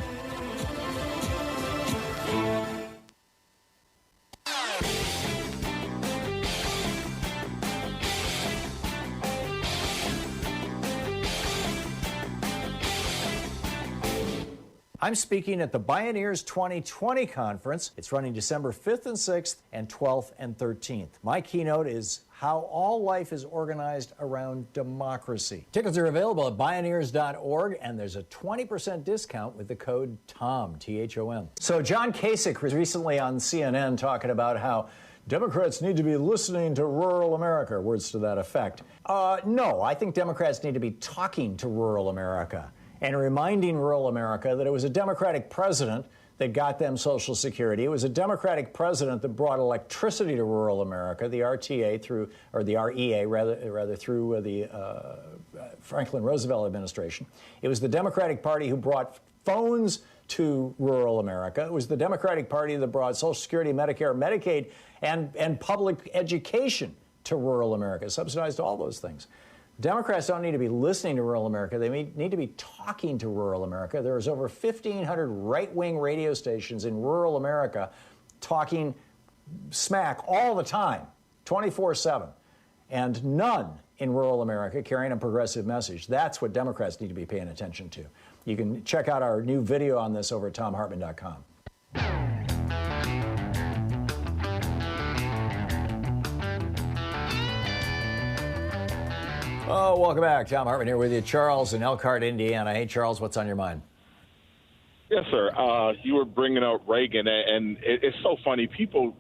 I'm speaking at the Billionaires 2020 conference. It's running December 5th and 6th and 12th and 13th. My keynote is how all life is organized around democracy. Tickets are available at Billionaires.org, and there's a 20% discount with the code TOM, T-H-O-M. So John Kasich was recently on CNN talking about how Democrats need to be listening to rural America, words to that effect. No, I think Democrats need to be talking to rural America and reminding rural America that it was a Democratic president that got them Social Security. It was a Democratic president that brought electricity to rural America, the RTA through, or the REA rather through the Franklin Roosevelt administration. It was the Democratic Party who brought phones to rural America. It was the Democratic Party that brought Social Security, Medicare, Medicaid, and public education to rural America, subsidized all those things. Democrats don't need to be listening to rural America. They need to be talking to rural America. There's over 1,500 right-wing radio stations in rural America talking smack all the time, 24/7, and none in rural America carrying a progressive message. That's what Democrats need to be paying attention to. You can check out our new video on this over at ThomHartmann.com. Oh, welcome back. Thom Hartmann here with you. Charles in Elkhart, Indiana. Hey, Charles, what's on your mind? Yes, sir. You were bringing up Reagan, and it's so funny. People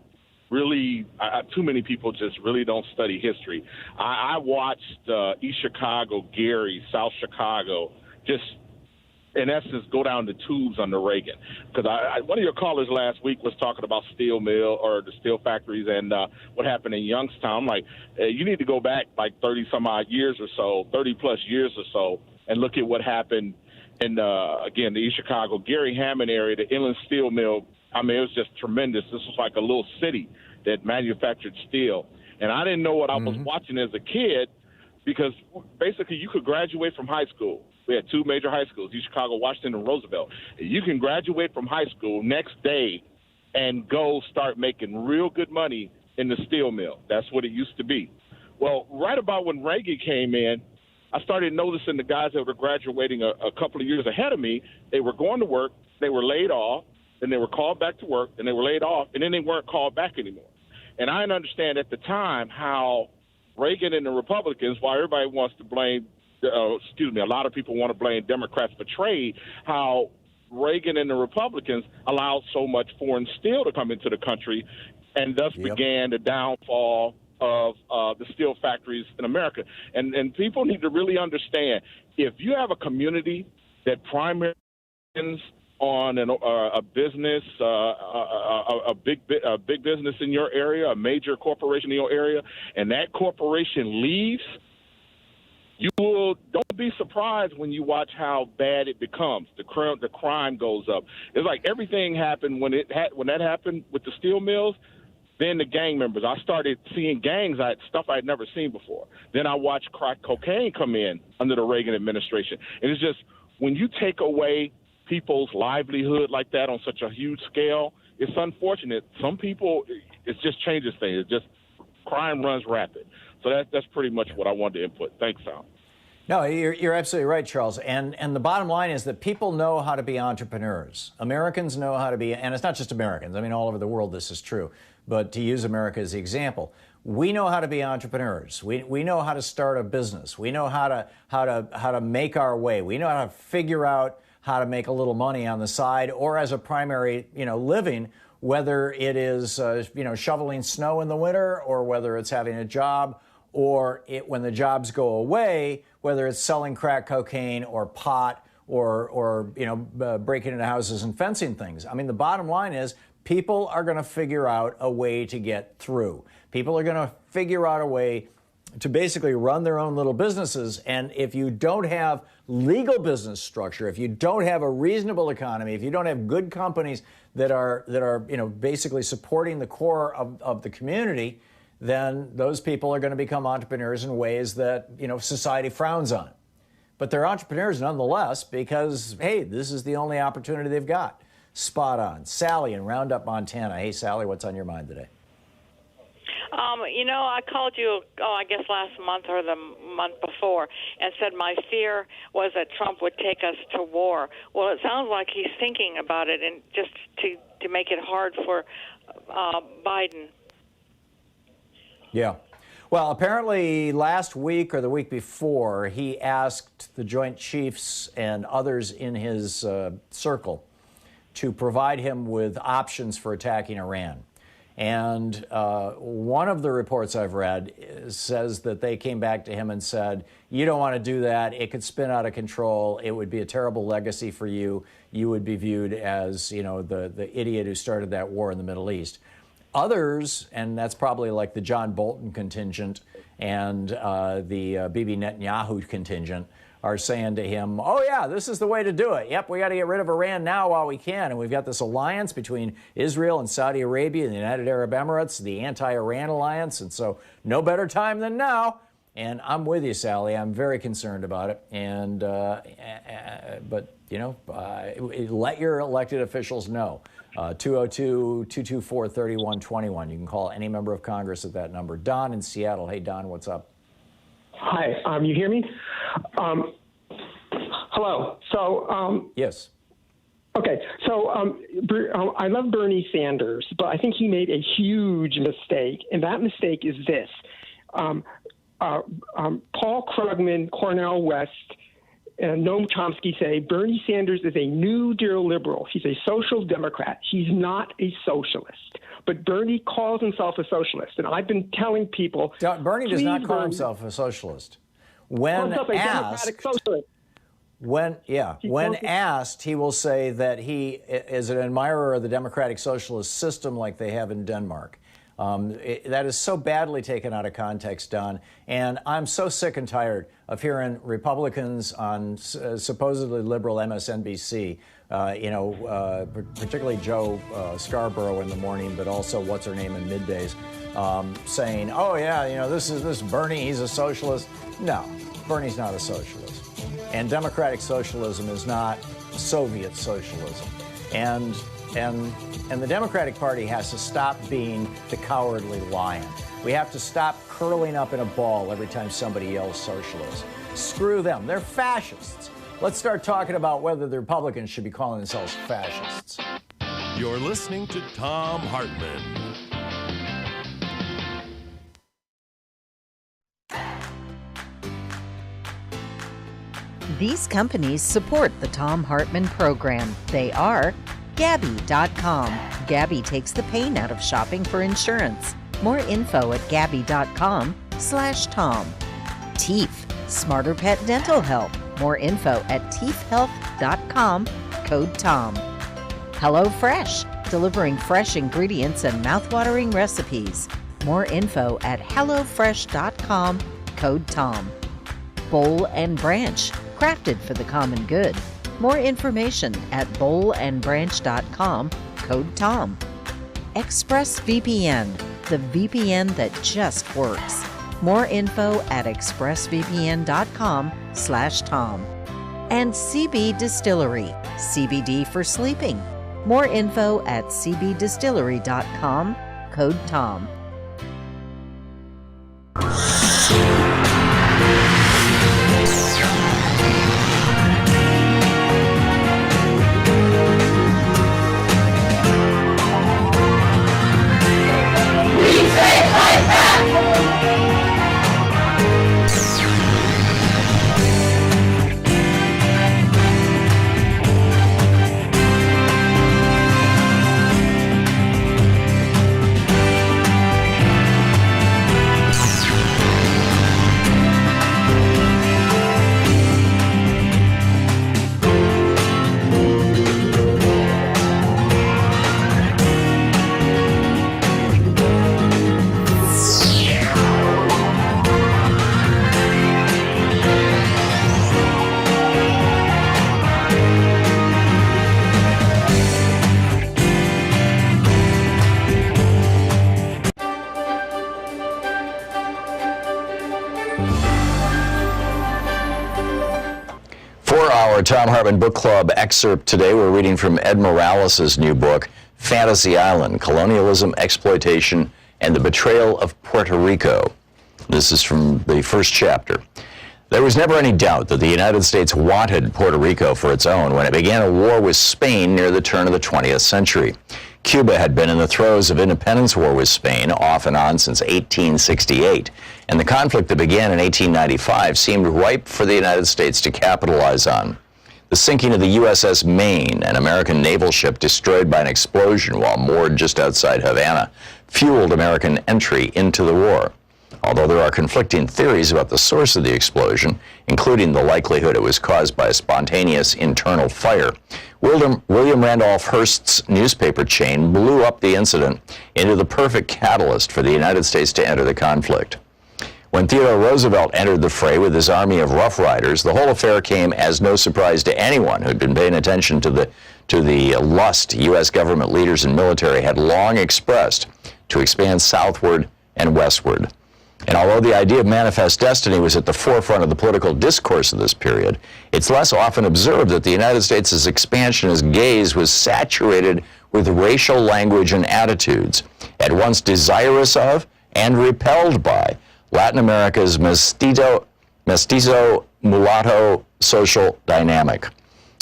really, too many people just really don't study history. I watched East Chicago, Gary, South Chicago, just in essence go down the tubes under Reagan. Because one of your callers last week was talking about steel mill or the steel factories and what happened in Youngstown. I'm like, you need to go back like 30 some odd years or so, 30 plus years or so, and look at what happened in, again, the East Chicago, Gary Hammond area, the Inland Steel Mill. I mean, it was just tremendous. This was like a little city that manufactured steel. And I didn't know what I was watching as a kid because basically you could graduate from high school. We had two major high schools, East Chicago, Washington, and Roosevelt. You can graduate from high school next day and go start making real good money in the steel mill. That's what it used to be. Well, right about when Reagan came in, I started noticing the guys that were graduating a couple of years ahead of me, they were going to work, they were laid off, then they were called back to work, and they were laid off, and then they weren't called back anymore. And I didn't understand at the time how Reagan and the Republicans, while everybody wants to blame a lot of people want to blame Democrats for trade, how Reagan and the Republicans allowed so much foreign steel to come into the country, and thus began the downfall of the steel factories in America. And people need to really understand, if you have a community that primarily depends on a business, a big business in your area, a major corporation in your area, and that corporation leaves, don't be surprised when you watch how bad it becomes. The crime goes up. It's like everything happened when that happened with the steel mills. Then the gang members. I started seeing gangs, stuff I'd never seen before. Then I watched crack cocaine come in under the Reagan administration. And it's just, when you take away people's livelihood like that on such a huge scale, it's unfortunate. Some people, it just changes things. It just, crime runs rapid. So that's pretty much what I wanted to input. Thanks, Tom. No, you're absolutely right, Charles. And the bottom line is that people know how to be entrepreneurs. Americans know how to be, and it's not just Americans. I mean, all over the world this is true. But to use America as the example, we know how to be entrepreneurs. We know how to start a business. We know how to make our way. We know how to figure out how to make a little money on the side or as a primary, living, whether it is shoveling snow in the winter or whether it's having a job, or when the jobs go away, whether it's selling crack cocaine or pot or breaking into houses and fencing things. I mean, the bottom line is people are going to figure out a way to get through. People are going to figure out a way to basically run their own little businesses. And if you don't have legal business structure, if you don't have a reasonable economy, if you don't have good companies that are basically supporting the core of the community, then those people are going to become entrepreneurs in ways that, society frowns on. But they're entrepreneurs nonetheless because, hey, this is the only opportunity they've got. Spot on. Sally in Roundup, Montana. Hey, Sally, what's on your mind today? I called you, I guess last month or the month before, and said my fear was that Trump would take us to war. Well, it sounds like he's thinking about it, and just to make it hard for Biden. Yeah. Well, apparently last week or the week before, he asked the Joint Chiefs and others in his circle to provide him with options for attacking Iran. And one of the reports I've read says that they came back to him and said, you don't want to do that. It could spin out of control. It would be a terrible legacy for you. You would be viewed as, the idiot who started that war in the Middle East. Others, and that's probably like the John Bolton contingent and the Bibi Netanyahu contingent, are saying to him, oh, yeah, this is the way to do it. Yep, we got to get rid of Iran now while we can. And we've got this alliance between Israel and Saudi Arabia and the United Arab Emirates, the anti-Iran alliance. And so no better time than now. And I'm with you, Sally. I'm very concerned about it. And but, let your elected officials know. 202-224-3121. You can call any member of Congress at that number. Don in Seattle. Hey, Don, what's up? Hi, you hear me? Hello. So, yes. Okay. So, I love Bernie Sanders, but I think he made a huge mistake, and that mistake is this: Paul Krugman, Cornel West, and Noam Chomsky say Bernie Sanders is a New Deal liberal. He's a social democrat. He's not a socialist. But Bernie calls himself a socialist. And I've been telling people... Bernie does not call himself a socialist. When asked, he will say that he is an admirer of the democratic socialist system like they have in Denmark. That is so badly taken out of context, Don. And I'm so sick and tired of hearing Republicans on supposedly liberal MSNBC, particularly Joe Scarborough in the morning, but also what's her name in middays, saying, oh, yeah, this Bernie, he's a socialist. No, Bernie's not a socialist. And democratic socialism is not Soviet socialism. And the Democratic Party has to stop being the cowardly lion. We have to stop curling up in a ball every time somebody yells socialist. Screw them. They're fascists. Let's start talking about whether the Republicans should be calling themselves fascists. You're listening to Thom Hartmann. These companies support the Thom Hartmann Program. They are Gabi.com. Gabi takes the pain out of shopping for insurance. More info at Gabi.com/Tom. Teeth, Smarter Pet Dental Help. More info at teethhealth.com, code TOM. HelloFresh, delivering fresh ingredients and mouthwatering recipes. More info at hellofresh.com, code TOM. Bowl and Branch, crafted for the common good. More information at bowlandbranch.com, code TOM. ExpressVPN, the VPN that just works. More info at expressvpn.com/Tom. And CB Distillery, CBD for sleeping. More info at cbdistillery.com, code TOM. Our Thom Hartmann Book Club excerpt today, we're reading from Ed Morales' new book, Fantasy Island, Colonialism, Exploitation, and the Betrayal of Puerto Rico. This is from the first chapter. There was never any doubt that the United States wanted Puerto Rico for its own when it began a war with Spain near the turn of the 20th century. Cuba had been in the throes of independence war with Spain off and on since 1868, and the conflict that began in 1895 seemed ripe for the United States to capitalize on. The sinking of the USS Maine, an American naval ship destroyed by an explosion while moored just outside Havana, fueled American entry into the war. Although there are conflicting theories about the source of the explosion, including the likelihood it was caused by a spontaneous internal fire, William Randolph Hearst's newspaper chain blew up the incident into the perfect catalyst for the United States to enter the conflict. When Theodore Roosevelt entered the fray with his army of Rough Riders, the whole affair came as no surprise to anyone who'd been paying attention to the lust U.S. government leaders and military had long expressed to expand southward and westward. And although the idea of manifest destiny was at the forefront of the political discourse of this period, it's less often observed that the United States' expansionist gaze was saturated with racial language and attitudes, at once desirous of and repelled by Latin America's mestizo mulatto social dynamic.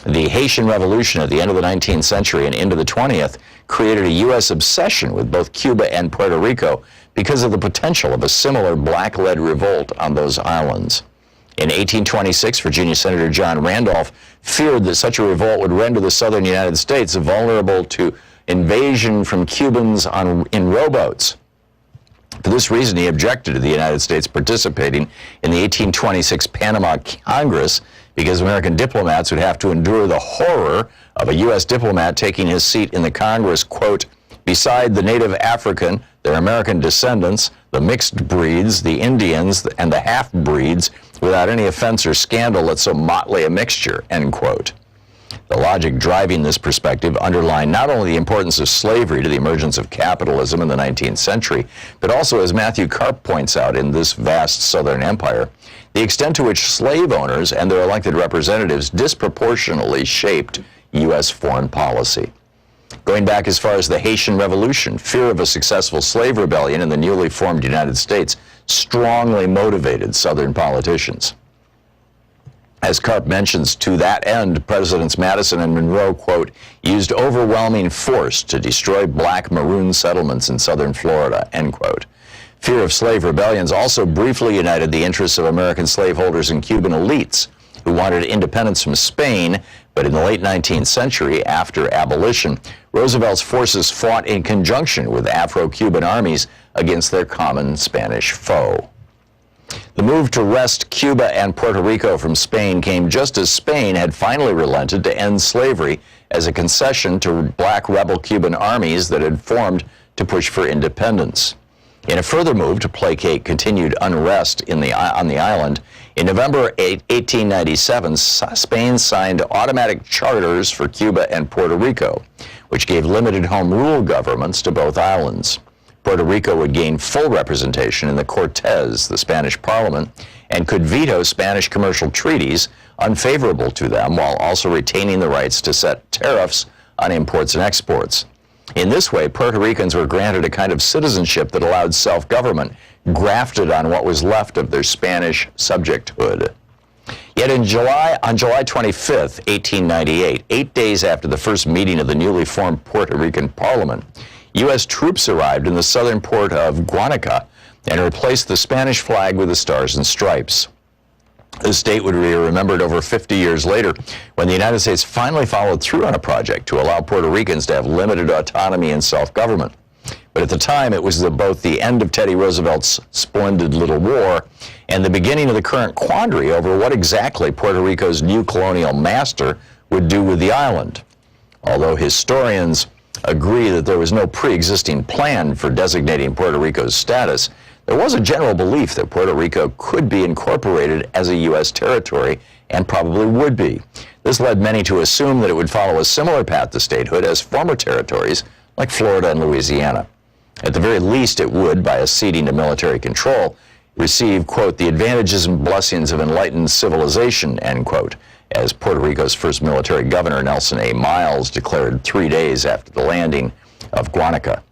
The Haitian Revolution at the end of the 19th century and into the 20th created a U.S. obsession with both Cuba and Puerto Rico because of the potential of a similar black-led revolt on those islands. In 1826, Virginia Senator John Randolph feared that such a revolt would render the southern United States vulnerable to invasion from Cubans in rowboats. For this reason, he objected to the United States participating in the 1826 Panama Congress because American diplomats would have to endure the horror of a U.S. diplomat taking his seat in the Congress, quote, beside the native African, their American descendants, the mixed breeds, the Indians, and the half-breeds, without any offense or scandal at so motley a mixture, end quote. The logic driving this perspective underlined not only the importance of slavery to the emergence of capitalism in the 19th century, but also, as Matthew Karp points out in this vast southern empire, the extent to which slave owners and their elected representatives disproportionately shaped U.S. foreign policy. Going back as far as the Haitian Revolution, fear of a successful slave rebellion in the newly formed United States strongly motivated Southern politicians. As Karp mentions, to that end, Presidents Madison and Monroe, quote, used overwhelming force to destroy black maroon settlements in southern Florida, end quote. Fear of slave rebellions also briefly united the interests of American slaveholders and Cuban elites, who wanted independence from Spain, but in the late 19th century, after abolition, Roosevelt's forces fought in conjunction with Afro-Cuban armies against their common Spanish foe. The move to wrest Cuba and Puerto Rico from Spain came just as Spain had finally relented to end slavery as a concession to black rebel Cuban armies that had formed to push for independence. In a further move to placate continued unrest on the island, in November 1897, Spain signed automatic charters for Cuba and Puerto Rico, which gave limited home rule governments to both islands. Puerto Rico would gain full representation in the Cortes, the Spanish parliament, and could veto Spanish commercial treaties unfavorable to them while also retaining the rights to set tariffs on imports and exports. In this way, Puerto Ricans were granted a kind of citizenship that allowed self-government, grafted on what was left of their Spanish subjecthood. Yet on July 25th, 1898, 8 days after the first meeting of the newly formed Puerto Rican Parliament, U.S. troops arrived in the southern port of Guanica and replaced the Spanish flag with the stars and stripes. This date would be remembered over 50 years later when the United States finally followed through on a project to allow Puerto Ricans to have limited autonomy and self-government. But at the time, it was both the end of Teddy Roosevelt's splendid little war and the beginning of the current quandary over what exactly Puerto Rico's new colonial master would do with the island. Although historians agree that there was no pre-existing plan for designating Puerto Rico's status, there was a general belief that Puerto Rico could be incorporated as a U.S. territory and probably would be. This led many to assume that it would follow a similar path to statehood as former territories like Florida and Louisiana. At the very least, it would, by acceding to military control, receive, quote, the advantages and blessings of enlightened civilization, end quote, as Puerto Rico's first military governor, Nelson A. Miles, declared 3 days after the landing of Guanica.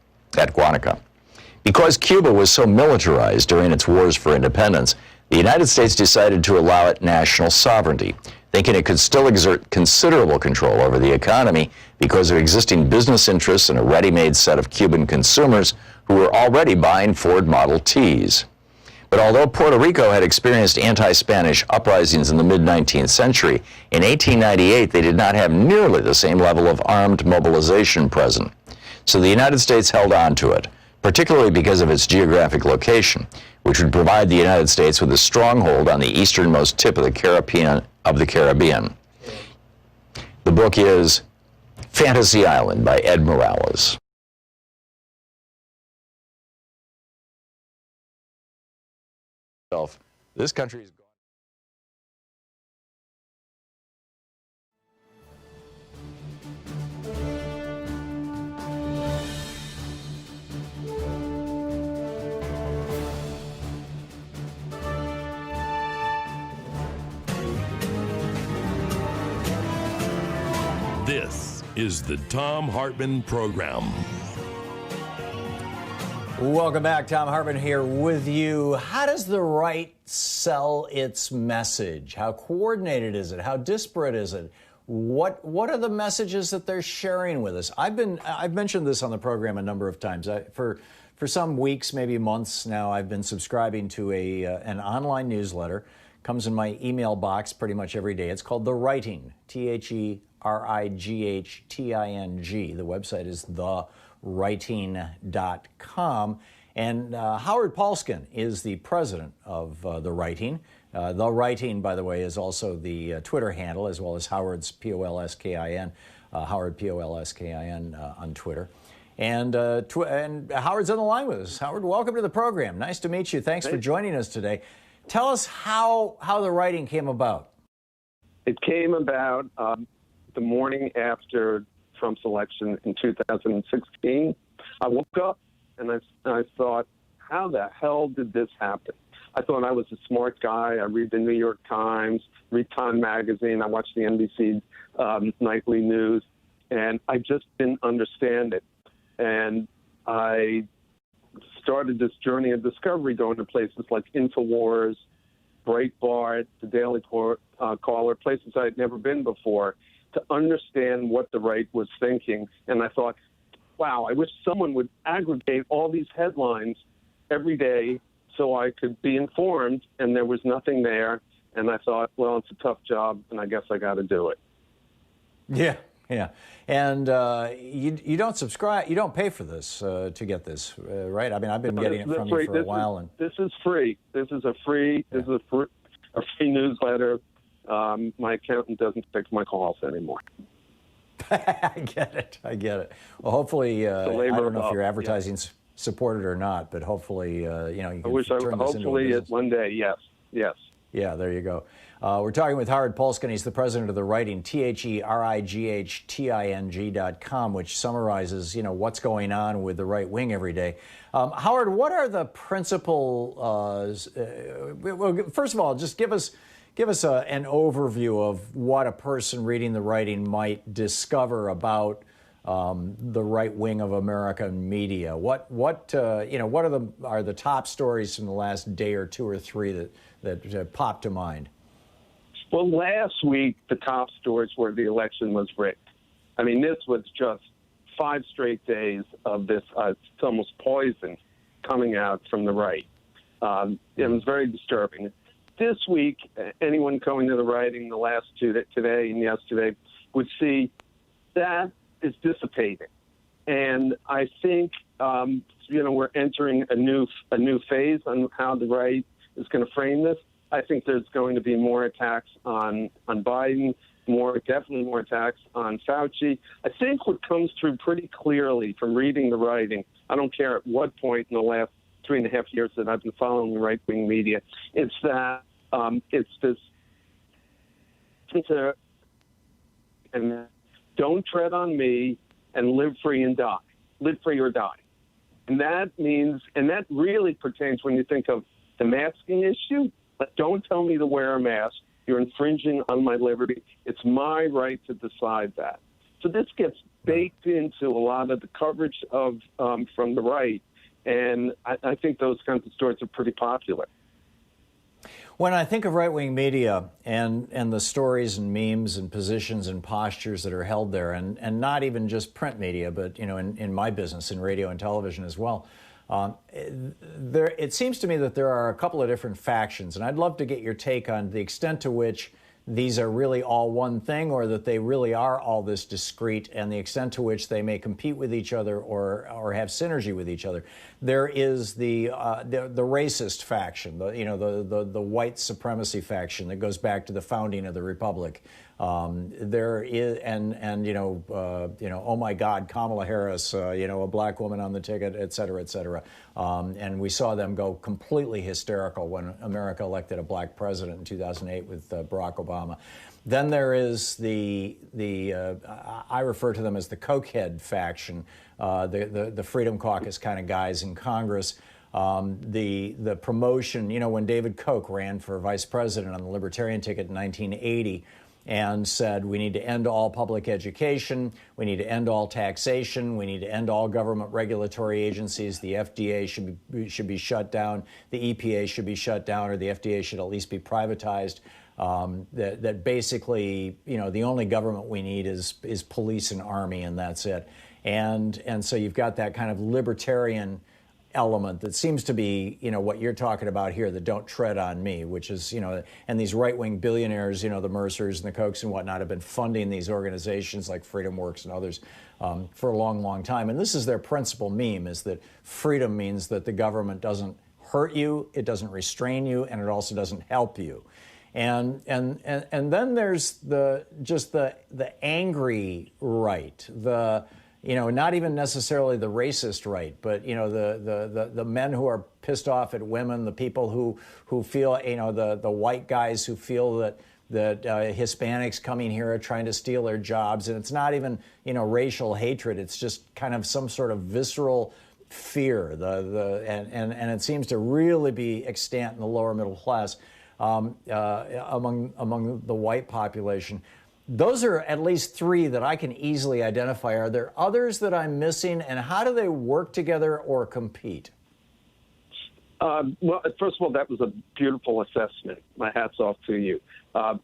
Because Cuba was so militarized during its wars for independence, the United States decided to allow it national sovereignty, thinking it could still exert considerable control over the economy because of existing business interests and a ready-made set of Cuban consumers who were already buying Ford Model Ts. But although Puerto Rico had experienced anti-Spanish uprisings in the mid-19th century, in 1898 they did not have nearly the same level of armed mobilization present. So the United States held on to it, particularly because of its geographic location, which would provide the United States with a stronghold on the easternmost tip of the Caribbean. The book is Fantasy Island by Ed Morales. This country is This is the Thom Hartmann Program. Welcome back. Thom Hartmann here with you. How does the right sell its message? How coordinated is it? How disparate is it? What are the messages that they're sharing with us? I've mentioned this on the program a number of times. For some weeks, maybe months now, I've been subscribing to an online newsletter. Comes in my email box pretty much every day. It's called The Writing, THERIGHTING. The website is thewriting.com. And Howard Polskin is the president of The Writing. The Writing, by the way, is also the Twitter handle, as well as Howard's Polskin, Howard Polskin on Twitter. And Howard's on the line with us. Howard, welcome to the program. Nice to meet you. Thanks for joining us today. Tell us how The Writing came about. It came about the morning after Trump's election in 2016. I woke up and I thought, how the hell did this happen? I thought I was a smart guy. I read the New York Times, read Time Magazine. I watch the NBC nightly news, and I just didn't understand it. And I started this journey of discovery, going to places like InfoWars, Breitbart, the Daily Caller, places I had never been before, to understand what the right was thinking. And I thought, wow, I wish someone would aggregate all these headlines every day so I could be informed, and there was nothing there. And I thought, well, it's a tough job, and I guess I got to do it. Yeah, yeah. And you don't subscribe, you don't pay for this to get this, right? I mean, I've been getting it from you for a while. And this is free. This is a free newsletter. My accountant doesn't take my calls anymore. I get it. Well, hopefully, I don't know if your advertising's supported or not, but hopefully, you can turn this into a business. Hopefully, one day, yes. Yeah, there you go. We're talking with Howard Polskin. He's the president of the Writing, THERIGHTING.com, which summarizes, what's going on with the right wing every day. Howard, what are the principal? Well, first of all, just give us an overview of what a person reading the Writing might discover about the right wing of American media. What are the top stories from the last day or two or three that pop to mind? Well, last week, the top stories were the election was rigged. I mean, this was just 5 straight days of this, it's almost poison coming out from the right. It was very disturbing. This week, anyone going to the Writing the last 2, today and yesterday, would see that is dissipating. And I think, we're entering a new phase on how the right is going to frame this. I think there's going to be more attacks on Biden, definitely more attacks on Fauci. I think what comes through pretty clearly from reading the Writing, I don't care at what point in the last 3.5 years that I've been following the right-wing media, it's that it's this and don't tread on me and live free or die. And that means, and that really pertains when you think of the masking issue. But don't tell me to wear a mask. You're infringing on my liberty. It's my right to decide that. So this gets baked into a lot of the coverage of from the right, and I think those kinds of stories are pretty popular. When I think of right-wing media and the stories and memes and positions and postures that are held there, and not even just print media, but in my business, in radio and television as well, it seems to me that there are a couple of different factions, and I'd love to get your take on the extent to which these are really all one thing, or that they really are all this discrete, and the extent to which they may compete with each other or have synergy with each other. There is the racist faction, the white supremacy faction that goes back to the founding of the republic. There is, oh my God, Kamala Harris, a black woman on the ticket, et cetera, et cetera. And we saw them go completely hysterical when America elected a black president in 2008 with Barack Obama. Then there is I refer to them as the cokehead faction, the Freedom Caucus kind of guys in Congress. The promotion, when David Koch ran for vice president on the Libertarian ticket in 1980, and said we need to end all public education, we need to end all taxation, we need to end all government regulatory agencies, the FDA should be shut down, the EPA should be shut down, or the FDA should at least be privatized. That basically, the only government we need is police and army, and that's it. And so you've got that kind of libertarian element that seems to be, what you're talking about here, the don't tread on me, which is, and these right-wing billionaires, the Mercers and the Kochs and whatnot have been funding these organizations like Freedom Works and others for a long, long time. And this is their principal meme, is that freedom means that the government doesn't hurt you, it doesn't restrain you, and it also doesn't help you. And then there's the angry right, not even necessarily the racist right, but the men who are pissed off at women, the people who feel, the white guys who feel that Hispanics coming here are trying to steal their jobs, and it's not even racial hatred, it's just kind of some sort of visceral fear. And it seems to really be extant in the lower middle class among the white population. Those are at least 3 that I can easily identify. Are there others that I'm missing, and how do they work together or compete? Well, first of all, that was a beautiful assessment. My hat's off to you. I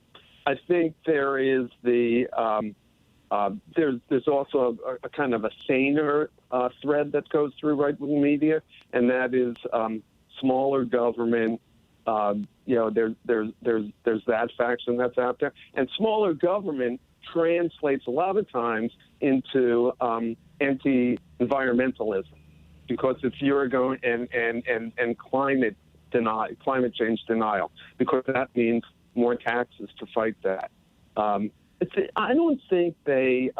think there is there's also a kind of a saner thread that goes through right-wing media, and that is smaller government, there's that faction that's out there, and smaller government translates a lot of times into anti-environmentalism, because if you're going and climate change denial, because that means more taxes to fight that. I don't think they.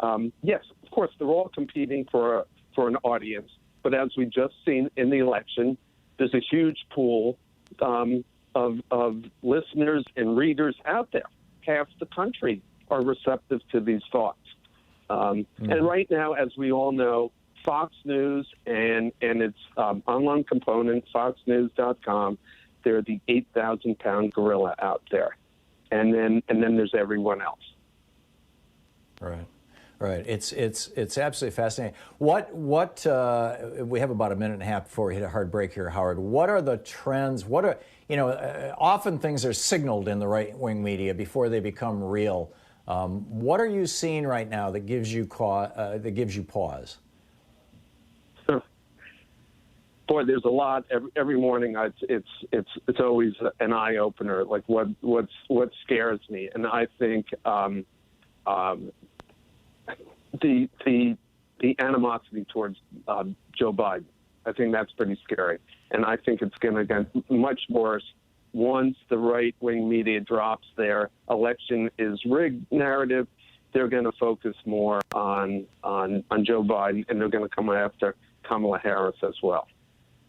Yes, of course, they're all competing for an audience, but as we just seen in the election, there's a huge pool of listeners and readers out there. Half the country are receptive to these thoughts. And right now, as we all know, Fox News and its online component, foxnews.com, they're the 8,000-pound gorilla out there. And then there's everyone else. Right. It's absolutely fascinating. What we have about a minute and a half before we hit a hard break here, Howard. What are the trends? What are, often things are signaled in the right-wing media before they become real. What are you seeing right now that gives you pause? Boy, there's a lot. Every morning, it's always an eye opener. Like what scares me, and I think the animosity towards Joe Biden. I think that's pretty scary, and I think it's going to get much worse once the right-wing media drops their election is rigged narrative. They're going to focus more on Joe Biden, and they're going to come after Kamala Harris as well.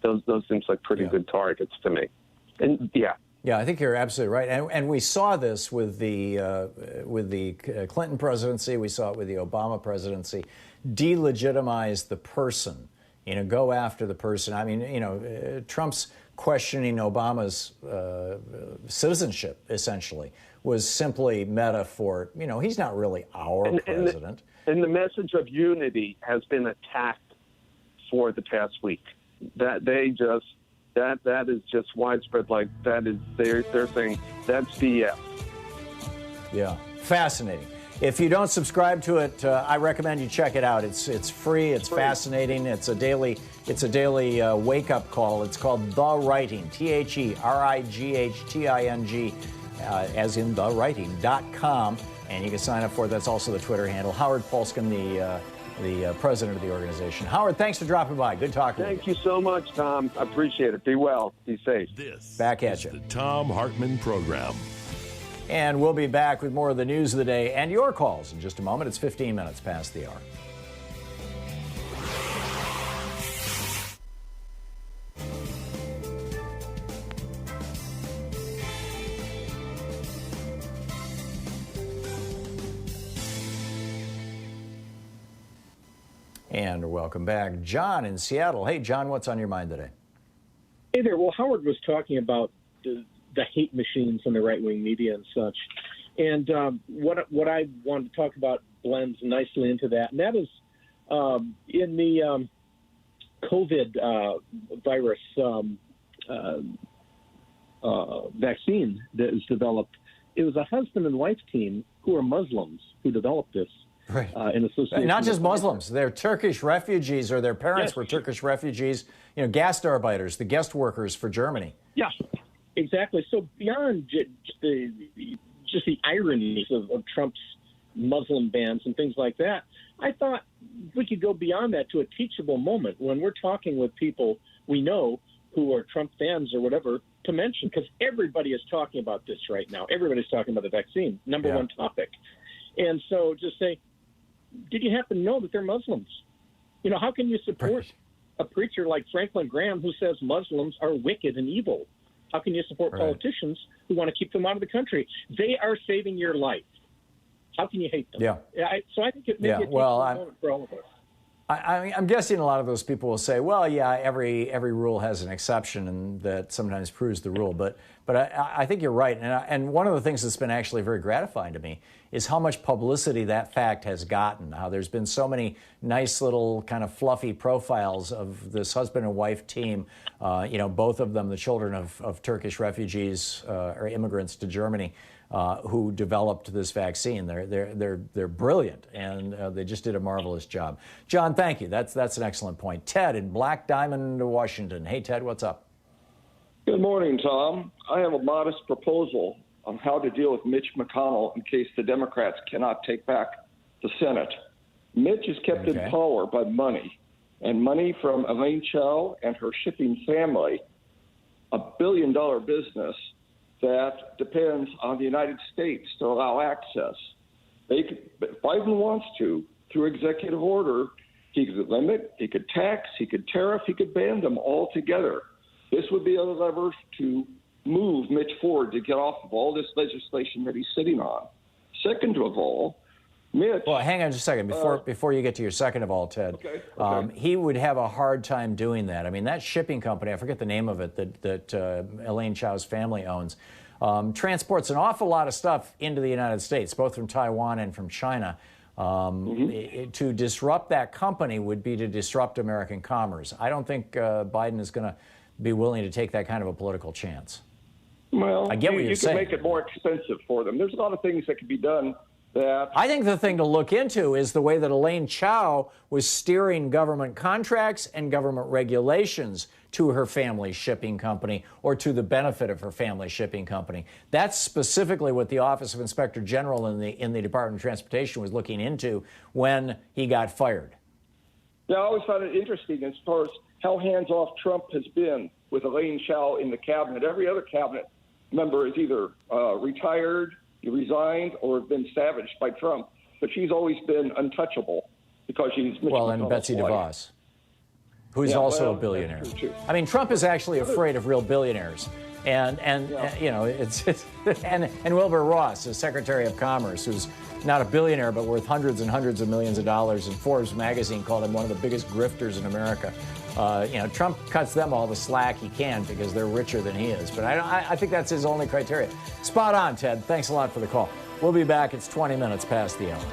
Those seems like pretty good targets to me. And yeah, I think you're absolutely right. And we saw this with the Clinton presidency. We saw it with the Obama presidency. Delegitimize the person. Go after the person. I mean, Trump's questioning Obama's citizenship, essentially, was simply meta for, he's not really our president. And the message of unity has been attacked for the past week. That is just widespread. Like that is they're saying that's BS. Yeah, fascinating. If you don't subscribe to it, I recommend you check it out. It's free. It's fascinating. It's a daily wake up call. It's called The Writing. TheRightting, as in thewriting.com, and you can sign up for it. That's also the Twitter handle. Howard Polskin, the president of the organization. Howard, thanks for dropping by. Good talking. Thank you so much, Tom. I appreciate it. Be well. Be safe. This back at you. The Thom Hartmann Program. And we'll be back with more of the news of the day and your calls in just a moment. It's 15 minutes past the hour. And welcome back. John in Seattle. Hey, John, what's on your mind today? Hey there. Well, Howard was talking about the hate machines in the right-wing media and such. And what I wanted to talk about blends nicely into that, and that is in the COVID virus vaccine that was developed, it was a husband and wife team who are Muslims who developed this. Right. In association not just Muslims. They're Turkish refugees, or their parents were Turkish refugees, gastarbeiters, the guest workers for Germany. Yeah, exactly. So beyond just the ironies of Trump's Muslim bans and things like that, I thought we could go beyond that to a teachable moment when we're talking with people we know who are Trump fans or whatever, to mention, because everybody is talking about this right now. Everybody's talking about the vaccine, number one topic. And so just say, did you happen to know that they're Muslims? How can you support a preacher like Franklin Graham who says Muslims are wicked and evil? How can you support politicians who want to keep them out of the country? They are saving your life. How can you hate them? Yeah. So I think it may be a moment for all of us. I'm guessing a lot of those people will say, well, yeah, every rule has an exception, and that sometimes proves the rule. But I think you're right. And one of the things that's been actually very gratifying to me is how much publicity that fact has gotten. How there's been so many nice little kind of fluffy profiles of this husband and wife team, both of them the children of Turkish refugees or immigrants to Germany, who developed this vaccine. They're brilliant, and they just did a marvelous job. John, thank you. That's an excellent point. Ted in Black Diamond, Washington. Hey, Ted, what's up? Good morning, Tom. I have a modest proposal on how to deal with Mitch McConnell in case the Democrats cannot take back the Senate. Mitch is kept in power by money, and money from Elaine Chao and her shipping family, a billion-dollar business that depends on the United States to allow access. If Biden wants to, through executive order, he could limit, he could tax, he could tariff, he could ban them all together. This would be a lever to move Mitch forward to get off of all this legislation that he's sitting on. Second of all, Mitch... Well, hang on just a second. Before you get to your second of all, Ted, he would have a hard time doing that. I mean, that shipping company, I forget the name of it, that Elaine Chao's family owns, transports an awful lot of stuff into the United States, both from Taiwan and from China. To disrupt that company would be to disrupt American commerce. I don't think Biden is going to be willing to take that kind of a political chance. Well, I get what you're saying. You can make it more expensive for them. There's a lot of things that can be done that... I think the thing to look into is the way that Elaine Chao was steering government contracts and government regulations to her family shipping company or to the benefit of her family shipping company. That's specifically what the Office of Inspector General in the Department of Transportation was looking into when he got fired. Yeah, I always found it interesting as far as how hands-off Trump has been with Elaine Chao in the cabinet. Every other cabinet member is either retired, resigned, or have been savaged by Trump. But she's always been untouchable because she's Mitch McConnell's and Betsy wife. DeVos, who's also a billionaire. I mean, Trump is actually afraid of real billionaires. And you know, and Wilbur Ross, the Secretary of Commerce, who's not a billionaire but worth hundreds and hundreds of millions of dollars, and Forbes magazine called him one of the biggest grifters in America. You know, Trump cuts them all the slack he can because they're richer than he is. But I think that's his only criteria. Spot on, Ted. Thanks a lot for the call. We'll be back. It's 20 minutes past the hour.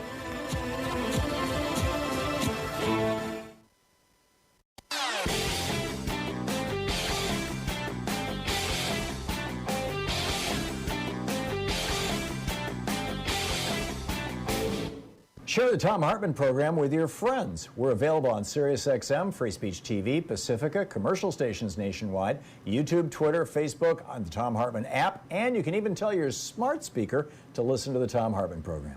Share the Thom Hartmann Program with your friends. We're available on SiriusXM, Free Speech TV, Pacifica, commercial stations nationwide, YouTube, Twitter, Facebook, on the Thom Hartmann app, and you can even tell your smart speaker to listen to the Thom Hartmann Program.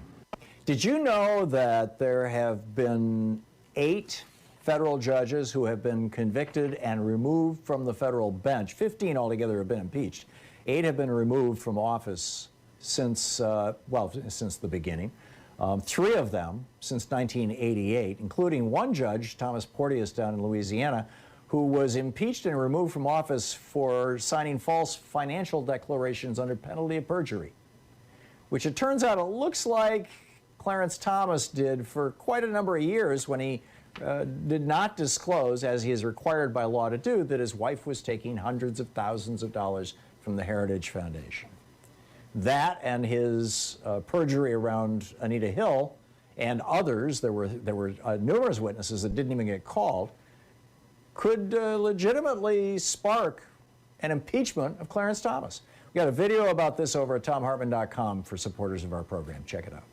Did you know that there have been 8 federal judges who have been convicted and removed from the federal bench? 15 altogether have been impeached. 8 have been removed from office since, since the beginning. 3 of them since 1988, including one judge, Thomas Porteous down in Louisiana, who was impeached and removed from office for signing false financial declarations under penalty of perjury, which it turns out it looks like Clarence Thomas did for quite a number of years when he did not disclose, as he is required by law to do, that his wife was taking hundreds of thousands of dollars from the Heritage Foundation. That and his perjury around Anita Hill and others, there were numerous witnesses that didn't even get called, could legitimately spark an impeachment of Clarence Thomas. We got a video about this over at ThomHartmann.com for supporters of our program. Check it out.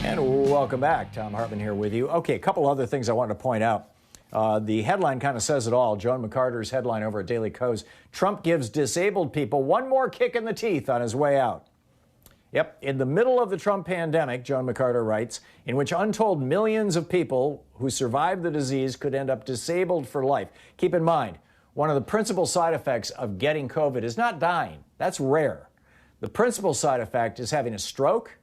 And welcome back. Thom Hartmann here with you. Okay, a couple other things I wanted to point out. The headline kind of says it all. Joan McCarter's headline over at Daily Kos. Trump gives disabled people one more kick in the teeth on his way out. Yep, in the middle of the Trump pandemic, Joan McCarter writes, in which untold millions of people who survived the disease could end up disabled for life. Keep in mind, one of the principal side effects of getting COVID is not dying. That's rare. The principal side effect is having a stroke,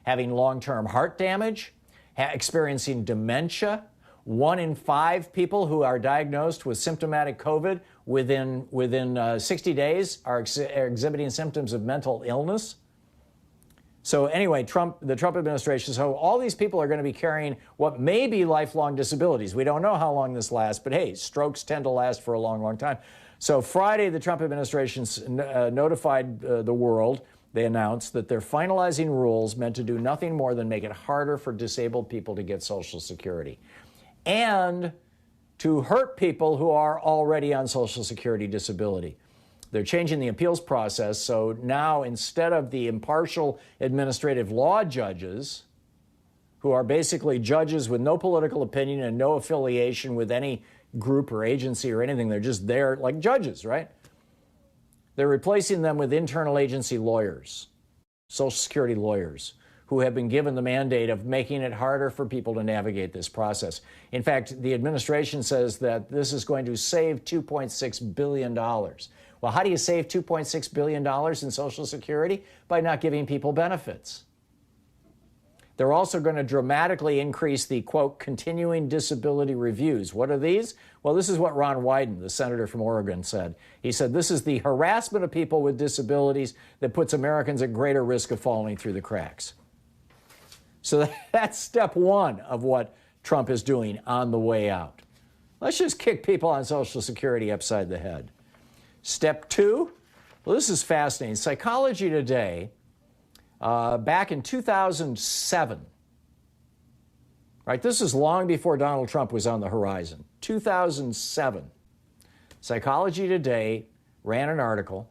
having long-term heart damage, experiencing dementia. 1 in 5 people who are diagnosed with symptomatic COVID within 60 days are exhibiting symptoms of mental illness. So anyway, the Trump administration, so all these people are going to be carrying what may be lifelong disabilities. We don't know how long this lasts, but hey, strokes tend to last for a long, long time. So Friday, the Trump administration notified the world. They announced that they're finalizing rules meant to do nothing more than make it harder for disabled people to get Social Security and to hurt people who are already on Social Security disability. They're changing the appeals process, so now instead of the impartial administrative law judges who are basically judges with no political opinion and no affiliation with any group or agency or anything. They're just there like judges, right? They're replacing them with internal agency lawyers, Social Security lawyers, who have been given the mandate of making it harder for people to navigate this process. In fact, the administration says that this is going to save $2.6 billion. Well, how do you save $2.6 billion in Social Security? By not giving people benefits. They're also going to dramatically increase the, quote, continuing disability reviews. What are these? Well, this is what Ron Wyden, the senator from Oregon, said. He said, this is the harassment of people with disabilities that puts Americans at greater risk of falling through the cracks. So that's step one of what Trump is doing on the way out. Let's just kick people on Social Security upside the head. Step two, well, this is fascinating. Psychology Today, back in 2007, right? This is long before Donald Trump was on the horizon. 2007, Psychology Today ran an article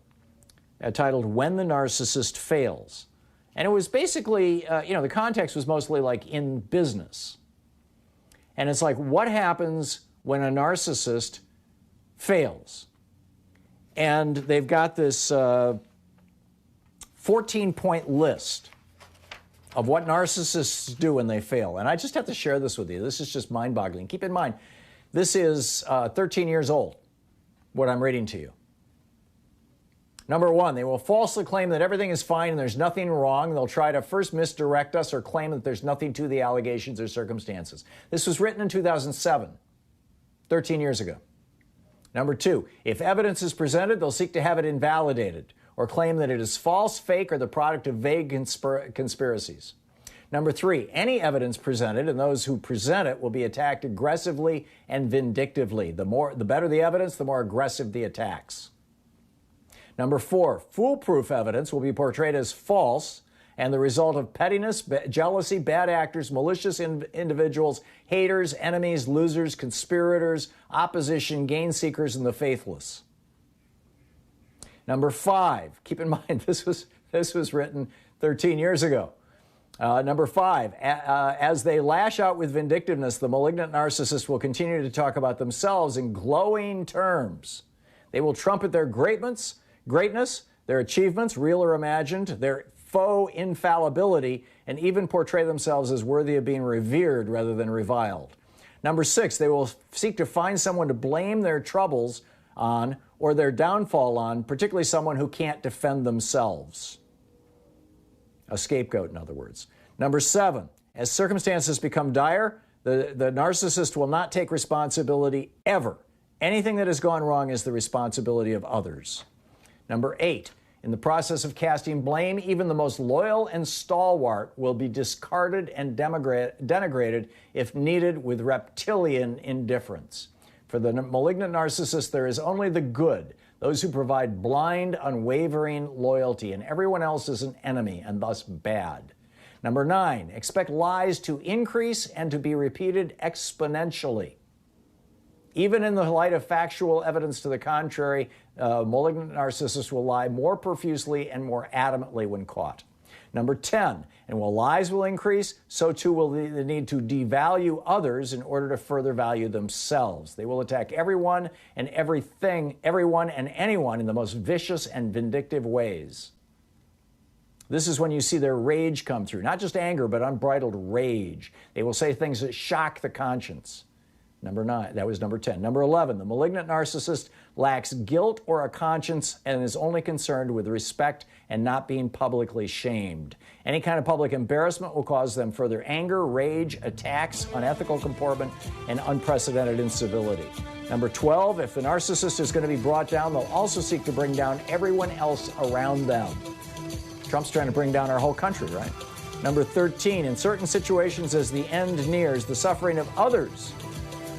titled "When the Narcissist Fails." And it was basically, the context was mostly like in business. And it's like, what happens when a narcissist fails? And they've got this 14-point list of what narcissists do when they fail. And I just have to share this with you. This is just mind-boggling. Keep in mind, this is 13 years old, what I'm reading to you. Number one, they will falsely claim that everything is fine and there's nothing wrong. They'll try to first misdirect us or claim that there's nothing to the allegations or circumstances. This was written in 2007, 13 years ago. Number two, if evidence is presented, they'll seek to have it invalidated or claim that it is false, fake, or the product of vague conspiracies. Number three, any evidence presented and those who present it will be attacked aggressively and vindictively. The better the evidence, the more aggressive the attacks. Number four, foolproof evidence will be portrayed as false and the result of pettiness, jealousy, bad actors, malicious individuals, haters, enemies, losers, conspirators, opposition, gain seekers, and the faithless. Number five, keep in mind this was written 13 years ago. Number five, as they lash out with vindictiveness, the malignant narcissist will continue to talk about themselves in glowing terms. They will trumpet their greatness, their achievements, real or imagined, their faux infallibility, and even portray themselves as worthy of being revered rather than reviled. Number six, they will seek to find someone to blame their troubles on or their downfall on, particularly someone who can't defend themselves. A scapegoat, in other words. Number seven, as circumstances become dire, the narcissist will not take responsibility ever. Anything that has gone wrong is the responsibility of others. Number eight, in the process of casting blame, even the most loyal and stalwart will be discarded and denigrated if needed with reptilian indifference. For the malignant narcissist, there is only the good, those who provide blind, unwavering loyalty, and everyone else is an enemy and thus bad. Number nine, expect lies to increase and to be repeated exponentially. Even in the light of factual evidence to the contrary, malignant narcissists will lie more profusely and more adamantly when caught. Number 10, and while lies will increase, so too will the need to devalue others in order to further value themselves. They will attack everyone and everyone and anyone in the most vicious and vindictive ways. This is when you see their rage come through, not just anger, but unbridled rage. They will say things that shock the conscience. Number 9, that was number 10. Number 11, the malignant narcissist lacks guilt or a conscience and is only concerned with respect and not being publicly shamed. Any kind of public embarrassment will cause them further anger, rage, attacks, unethical comportment, and unprecedented incivility. Number 12, if the narcissist is going to be brought down, they'll also seek to bring down everyone else around them. Trump's trying to bring down our whole country, right? Number 13, in certain situations as the end nears, the suffering of others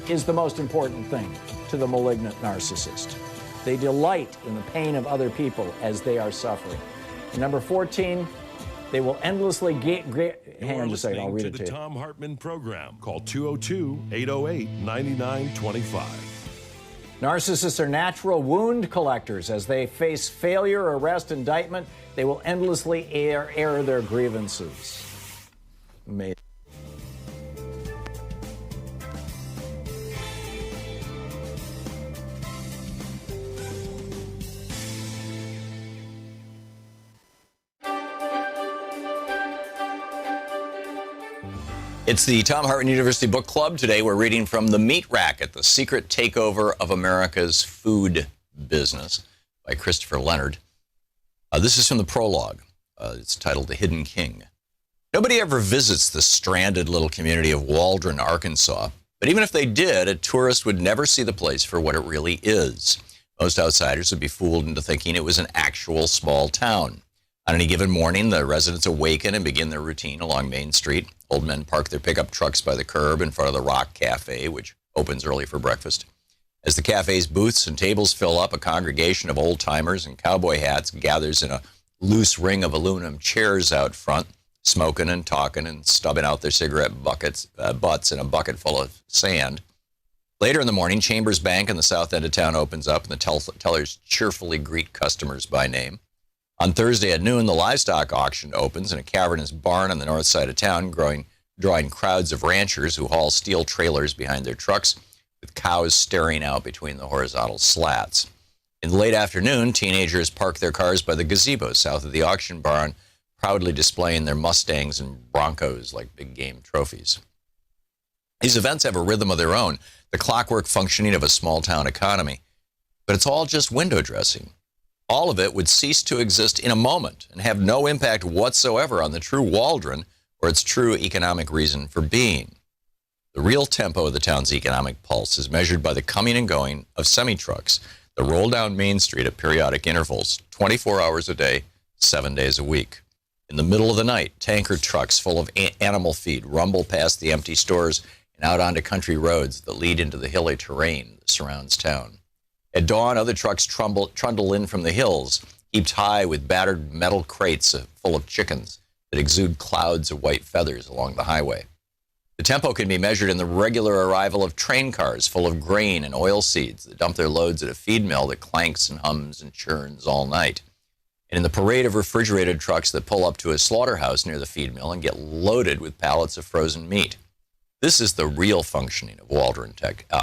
is the most important thing to the malignant narcissist. They delight in the pain of other people as they are suffering. And number 14, they will endlessly hang on just a second, I'll read it to you. The Thom Hartmann Program. Call 202-808-9925. Narcissists are natural wound collectors. As they face failure, arrest, indictment, they will endlessly air their grievances. Amazing. It's the Thom Hartmann University Book Club. Today we're reading from The Meat Racket, The Secret Takeover of America's Food Business by Christopher Leonard. This is from the prologue. It's titled The Hidden King. Nobody ever visits the stranded little community of Waldron, Arkansas. But even if they did, a tourist would never see the place for what it really is. Most outsiders would be fooled into thinking it was an actual small town. On any given morning, the residents awaken and begin their routine along Main Street. Old men park their pickup trucks by the curb in front of the Rock Cafe, which opens early for breakfast. As the cafe's booths and tables fill up, a congregation of old-timers in cowboy hats gathers in a loose ring of aluminum chairs out front, smoking and talking and stubbing out their cigarette butts in a bucket full of sand. Later in the morning, Chambers Bank in the south end of town opens up, and the tellers cheerfully greet customers by name. On Thursday at noon, the livestock auction opens in a cavernous barn on the north side of town, drawing crowds of ranchers who haul steel trailers behind their trucks, with cows staring out between the horizontal slats. In the late afternoon, teenagers park their cars by the gazebo south of the auction barn, proudly displaying their Mustangs and Broncos like big game trophies. These events have a rhythm of their own, the clockwork functioning of a small-town economy. But it's all just window dressing. All of it would cease to exist in a moment and have no impact whatsoever on the true Waldron or its true economic reason for being. The real tempo of the town's economic pulse is measured by the coming and going of semi-trucks that roll down Main Street at periodic intervals, 24 hours a day, 7 days a week. In the middle of the night, tanker trucks full of animal feed rumble past the empty stores and out onto country roads that lead into the hilly terrain that surrounds town. At dawn, other trucks trundle in from the hills, heaped high with battered metal crates full of chickens that exude clouds of white feathers along the highway. The tempo can be measured in the regular arrival of train cars full of grain and oil seeds that dump their loads at a feed mill that clanks and hums and churns all night. And in the parade of refrigerated trucks that pull up to a slaughterhouse near the feed mill and get loaded with pallets of frozen meat. This is the real functioning of Waldron,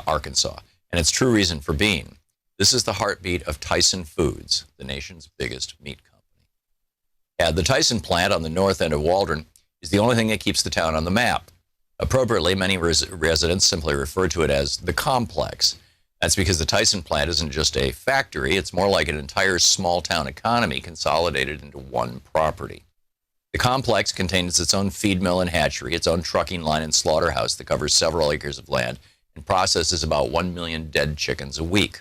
Arkansas, and its true reason for being. This is the heartbeat of Tyson Foods, the nation's biggest meat company. The Tyson plant on the north end of Waldron is the only thing that keeps the town on the map. Appropriately, many residents simply refer to it as the complex. That's because the Tyson plant isn't just a factory, it's more like an entire small-town economy consolidated into one property. The complex contains its own feed mill and hatchery, its own trucking line and slaughterhouse that covers several acres of land and processes about 1 million dead chickens a week.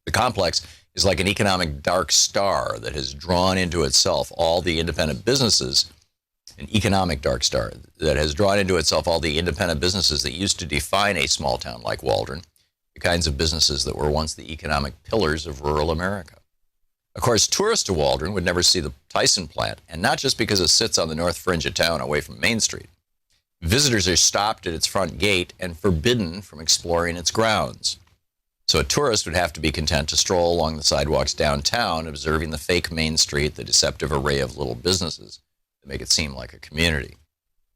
The complex is like an economic dark star that has drawn into itself all the independent businesses, an economic dark star that has drawn into itself all the independent businesses that used to define a small town like Waldron, the kinds of businesses that were once the economic pillars of rural America. Of course, tourists to Waldron would never see the Tyson plant, and not just because it sits on the north fringe of town away from Main Street. Visitors are stopped at its front gate and forbidden from exploring its grounds. So a tourist would have to be content to stroll along the sidewalks downtown, observing the fake Main Street, the deceptive array of little businesses that make it seem like a community.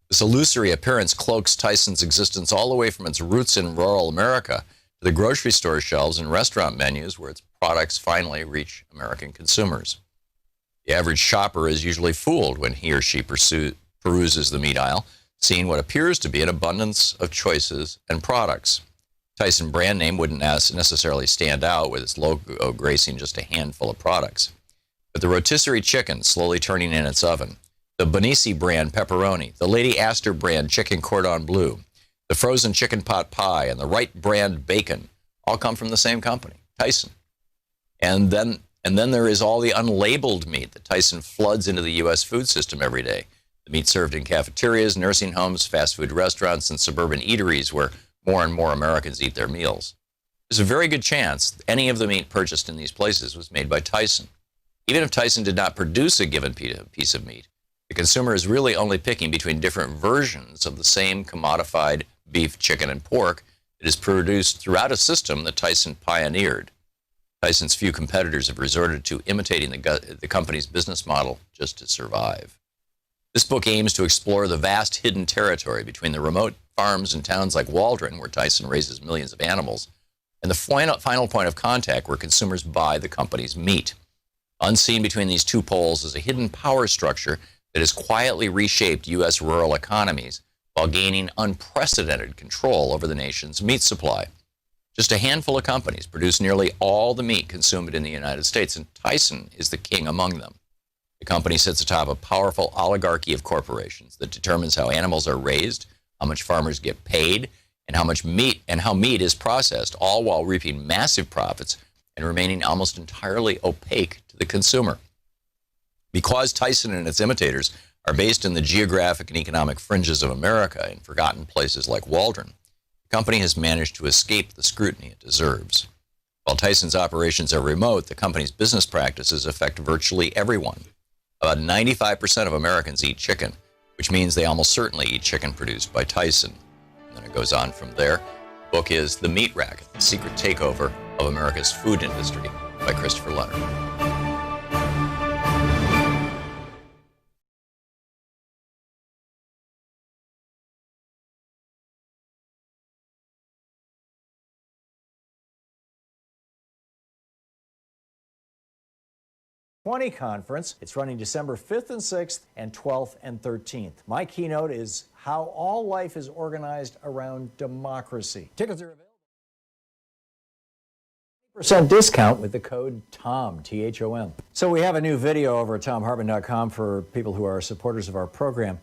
This illusory appearance cloaks Tyson's existence all the way from its roots in rural America to the grocery store shelves and restaurant menus where its products finally reach American consumers. The average shopper is usually fooled when he or she peruses the meat aisle, seeing what appears to be an abundance of choices and products. Tyson brand name wouldn't necessarily stand out with its logo gracing just a handful of products. But the rotisserie chicken slowly turning in its oven, the Bonisi brand pepperoni, the Lady Astor brand chicken cordon bleu, the frozen chicken pot pie, and the Wright brand bacon all come from the same company, Tyson. And then there is all the unlabeled meat that Tyson floods into the U.S. food system every day. The meat served in cafeterias, nursing homes, fast food restaurants, and suburban eateries where more and more Americans eat their meals. There's a very good chance any of the meat purchased in these places was made by Tyson. Even if Tyson did not produce a given piece of meat, the consumer is really only picking between different versions of the same commodified beef, chicken, and pork that is produced throughout a system that Tyson pioneered. Tyson's few competitors have resorted to imitating the company's business model just to survive. This book aims to explore the vast hidden territory between the remote farms and towns like Waldron, where Tyson raises millions of animals, and the final point of contact where consumers buy the company's meat. Unseen between these two poles is a hidden power structure that has quietly reshaped U.S. rural economies while gaining unprecedented control over the nation's meat supply. Just a handful of companies produce nearly all the meat consumed in the United States, and Tyson is the king among them. The company sits atop a powerful oligarchy of corporations that determines how animals are raised, how much farmers get paid, and how meat is processed, all while reaping massive profits and remaining almost entirely opaque to the consumer. Because Tyson and its imitators are based in the geographic and economic fringes of America in forgotten places like Waldron, the company has managed to escape the scrutiny it deserves. While Tyson's operations are remote, the company's business practices affect virtually everyone. About 95% of Americans eat chicken, which means they almost certainly eat chicken produced by Tyson. And then it goes on from there. The book is The Meat Racket, The Secret Takeover of America's Food Industry by Christopher Leonard. Conference. It's running December 5th and 6th and 12th and 13th. My keynote is how all life is organized around democracy. Tickets are available. % discount with the code TOM, T-H-O-M. So we have a new video over at ThomHartmann.com for people who are supporters of our program.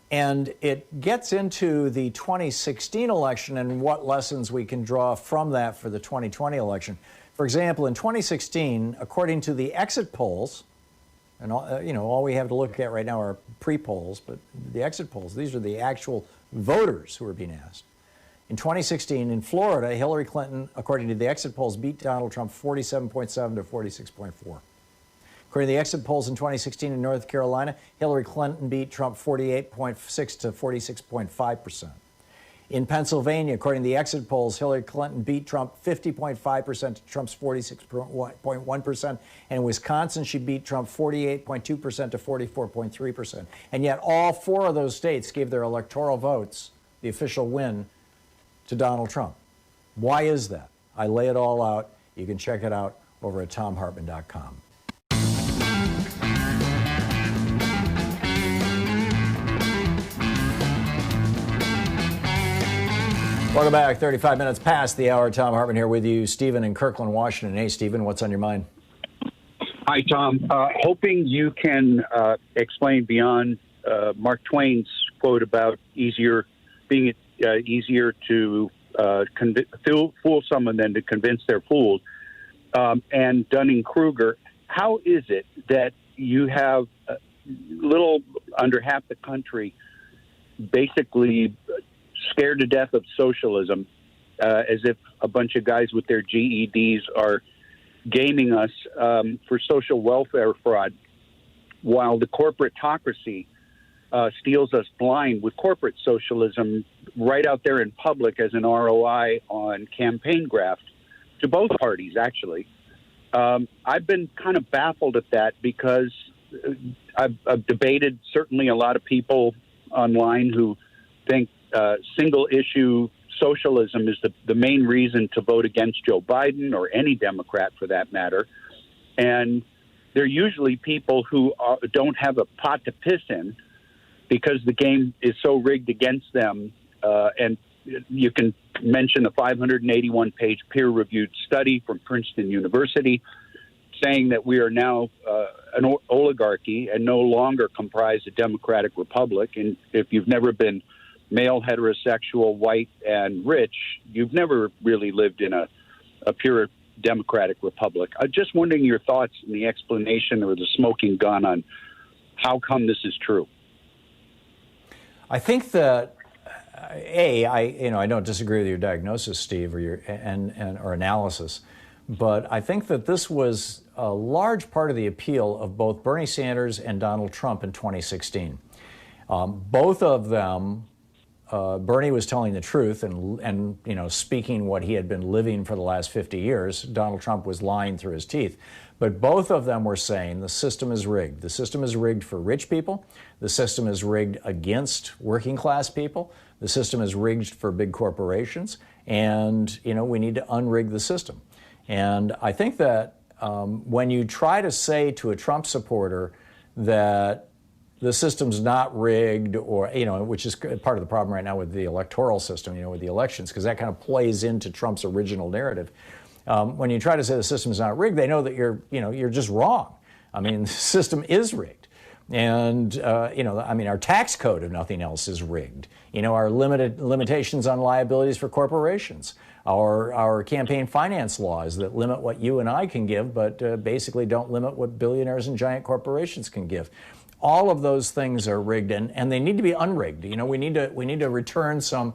And it gets into the 2016 election and what lessons we can draw from that for the 2020 election. For example, in 2016, according to the exit polls, and all we have to look at right now are pre-polls, but the exit polls, these are the actual voters who are being asked. In 2016, in Florida, Hillary Clinton, according to the exit polls, beat Donald Trump 47.7 to 46.4. According to the exit polls in 2016 in North Carolina, Hillary Clinton beat Trump 48.6 to 46.5%. In Pennsylvania, according to the exit polls, Hillary Clinton beat Trump 50.5% to Trump's 46.1%. And in Wisconsin, she beat Trump 48.2% to 44.3%. And yet all four of those states gave their electoral votes, the official win, to Donald Trump. Why is that? I lay it all out. You can check it out over at ThomHartmann.com. Welcome back. 35 minutes past the hour. Thom Hartmann here with you. Stephen in Kirkland, Washington. Hey, Stephen, what's on your mind? Hi, Tom. Hoping you can explain beyond Mark Twain's quote about being easier to fool someone than to convince they're fooled. And Dunning-Kruger, how is it that you have little under half the country basically scared to death of socialism, as if a bunch of guys with their GEDs are gaming us for social welfare fraud, while the corporatocracy steals us blind with corporate socialism right out there in public as an ROI on campaign graft to both parties, actually. I've been kind of baffled at that because I've debated certainly a lot of people online who think single-issue socialism is the main reason to vote against Joe Biden or any Democrat for that matter. And they're usually people who don't have a pot to piss in because the game is so rigged against them. And you can mention a 581-page peer-reviewed study from Princeton University saying that we are now an oligarchy and no longer comprise a democratic republic. And if you've never been male, heterosexual, white, and rich, you've never really lived in a pure democratic republic. I'm just wondering your thoughts and the explanation or the smoking gun on how come this is true. I think that I don't disagree with your diagnosis, Steve, or your or analysis, but I think that this was a large part of the appeal of both Bernie Sanders and Donald Trump in 2016. Both of them. Bernie was telling the truth and speaking what he had been living for the last 50 years. Donald Trump was lying through his teeth. But both of them were saying the system is rigged. The system is rigged for rich people. The system is rigged against working class people. The system is rigged for big corporations. And, we need to unrig the system. And I think that when you try to say to a Trump supporter that the system's not rigged, or, which is part of the problem right now with the electoral system, with the elections, because that kind of plays into Trump's original narrative. When you try to say the system's not rigged, they know that you're just wrong. I mean, the system is rigged. And, our tax code, if nothing else, is rigged. Our limitations on liabilities for corporations, our campaign finance laws that limit what you and I can give, but basically don't limit what billionaires and giant corporations can give. All of those things are rigged, and they need to be unrigged. We need to return some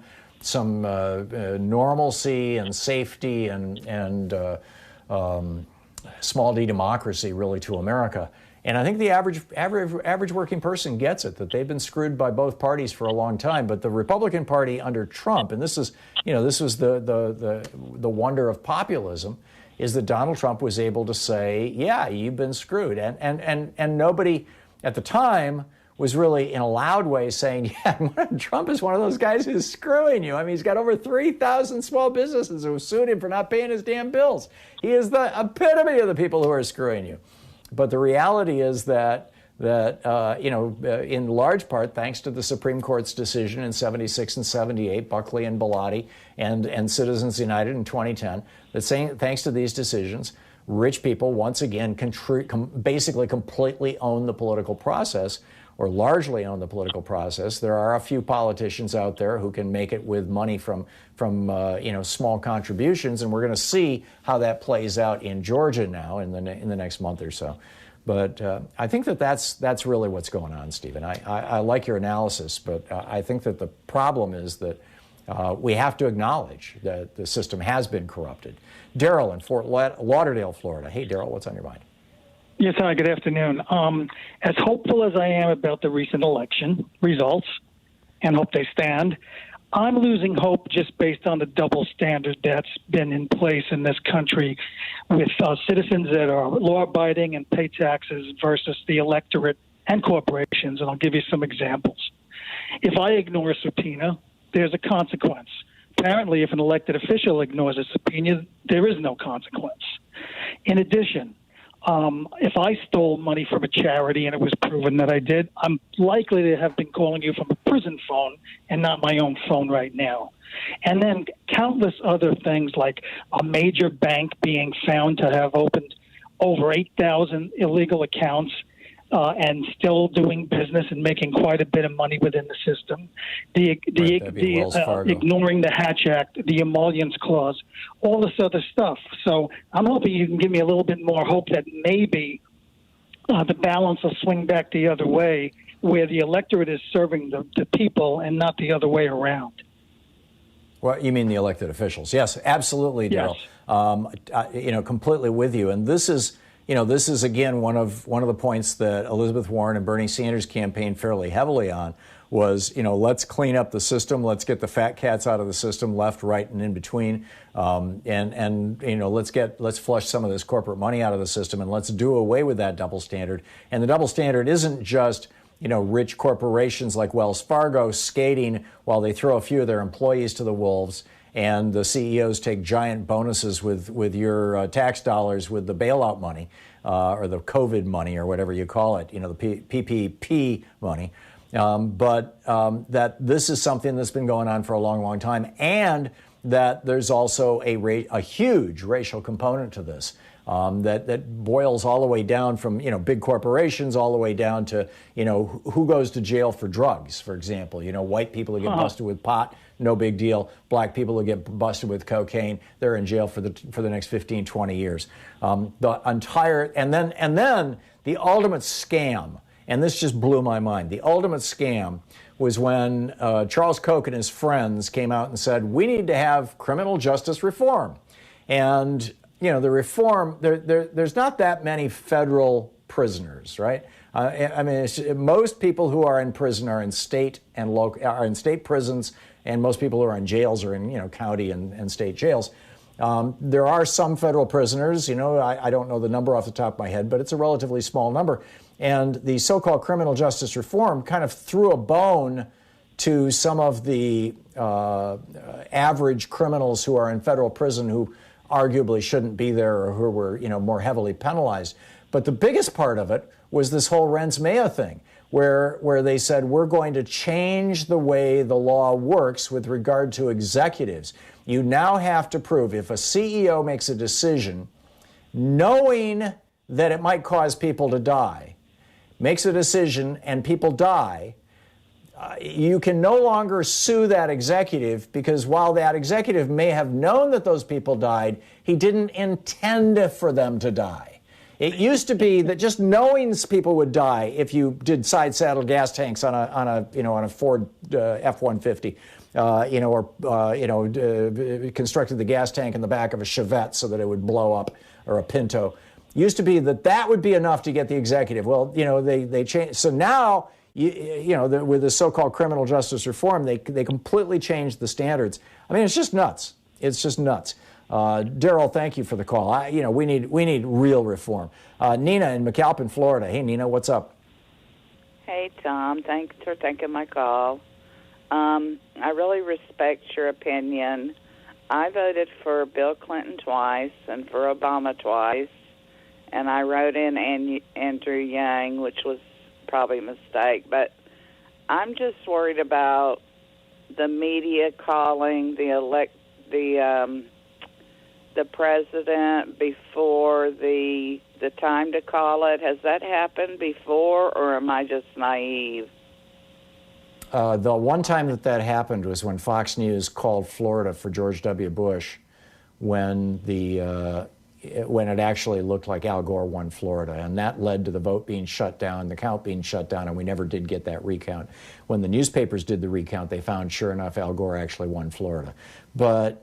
normalcy and safety and small d democracy, really, to America. And I think the average working person gets it, that they've been screwed by both parties for a long time. But the Republican Party under Trump, and this was the wonder of populism, is that Donald Trump was able to say, yeah, you've been screwed. And nobody at the time was really in a loud way saying, yeah, Trump is one of those guys who's screwing you. I mean, he's got over 3,000 small businesses who sued him for not paying his damn bills. He is the epitome of the people who are screwing you. But the reality is that in large part, thanks to the Supreme Court's decision in 76 and 78, Buckley and Bellotti and Citizens United in 2010, that thanks to these decisions, rich people once again basically completely own the political process, or largely own the political process. There are a few politicians out there who can make it with money from small contributions, and we're going to see how that plays out in Georgia now in the next month or so. But I think that's really what's going on, Stephen. I like your analysis, but I think that the problem is that we have to acknowledge that the system has been corrupted. Daryl in Fort Lauderdale, Florida. Hey, Daryl, what's on your mind? Yes, hi, good afternoon. As hopeful as I am about the recent election results, and hope they stand, I'm losing hope just based on the double standard that's been in place in this country with citizens that are law-abiding and pay taxes versus the electorate and corporations, and I'll give you some examples. If I ignore a subpoena, there's a consequence. Apparently, if an elected official ignores a subpoena, there is no consequence. In addition, if I stole money from a charity and it was proven that I did, I'm likely to have been calling you from a prison phone and not my own phone right now. And then countless other things, like a major bank being found to have opened over 8,000 illegal accounts and still doing business and making quite a bit of money within the system. Ignoring the Hatch Act, the emollients clause, all this other stuff. So I'm hoping you can give me a little bit more hope that maybe the balance will swing back the other way, where the electorate is serving the people and not the other way around. Well, you mean the elected officials? Yes, absolutely, Daryl. Yes. Completely with you. And this is again one of the points that Elizabeth Warren and Bernie Sanders campaigned fairly heavily on was, let's clean up the system, let's get the fat cats out of the system, left, right, and in between, let's flush some of this corporate money out of the system, and let's do away with that double standard. And the double standard isn't just rich corporations like Wells Fargo skating while they throw a few of their employees to the wolves, and the CEOs take giant bonuses with your tax dollars with the bailout money or the COVID money or whatever you call it, the PPP money. But that this is something that's been going on for a long, long time, and that there's also a huge racial component to this. That boils all the way down from, big corporations all the way down to, who goes to jail for drugs, for example. White people who get busted with pot, no big deal. Black people who get busted with cocaine, they're in jail for the next 15, 20 years. And then the ultimate scam, and this just blew my mind. The ultimate scam was when Charles Koch and his friends came out and said, we need to have criminal justice reform. And the reform, there's not that many federal prisoners, right? Most people who are in prison are in state and are in state prisons, and most people who are in jails are in county and state jails. There are some federal prisoners. I don't know the number off the top of my head, but it's a relatively small number. And the so-called criminal justice reform kind of threw a bone to some of the average criminals who are in federal prison who arguably shouldn't be there or who were more heavily penalized. But the biggest part of it was this whole Rents Mea thing, where they said, we're going to change the way the law works with regard to executives. You now have to prove, if a CEO makes a decision knowing that it might cause people to die, makes a decision and people die, you can no longer sue that executive, because while that executive may have known that those people died, he didn't intend for them to die. It used to be that just knowing people would die if you did side saddle gas tanks on a Ford F-150, constructed the gas tank in the back of a Chevette so that it would blow up, or a Pinto. Used to be that would be enough to get the executive. Well, they changed. So now, with the so-called criminal justice reform, they completely changed the standards. I mean, it's just nuts. It's just nuts. Daryl, thank you for the call. We need real reform. Nina in McAlpin, Florida. Hey, Nina, what's up? Hey, Tom. Thanks for taking my call. I really respect your opinion. I voted for Bill Clinton twice and for Obama twice, and I wrote in Andrew Yang, which was probably a mistake. But I'm just worried about the media calling the president before the time to call it. Has that happened before, or am I just naive? The one time that happened was when Fox News called Florida for George W. Bush, when it actually looked like Al Gore won Florida, and that led to the vote being shut down, the count being shut down, and we never did get that recount. When the newspapers did the recount, they found, sure enough, Al Gore actually won Florida. But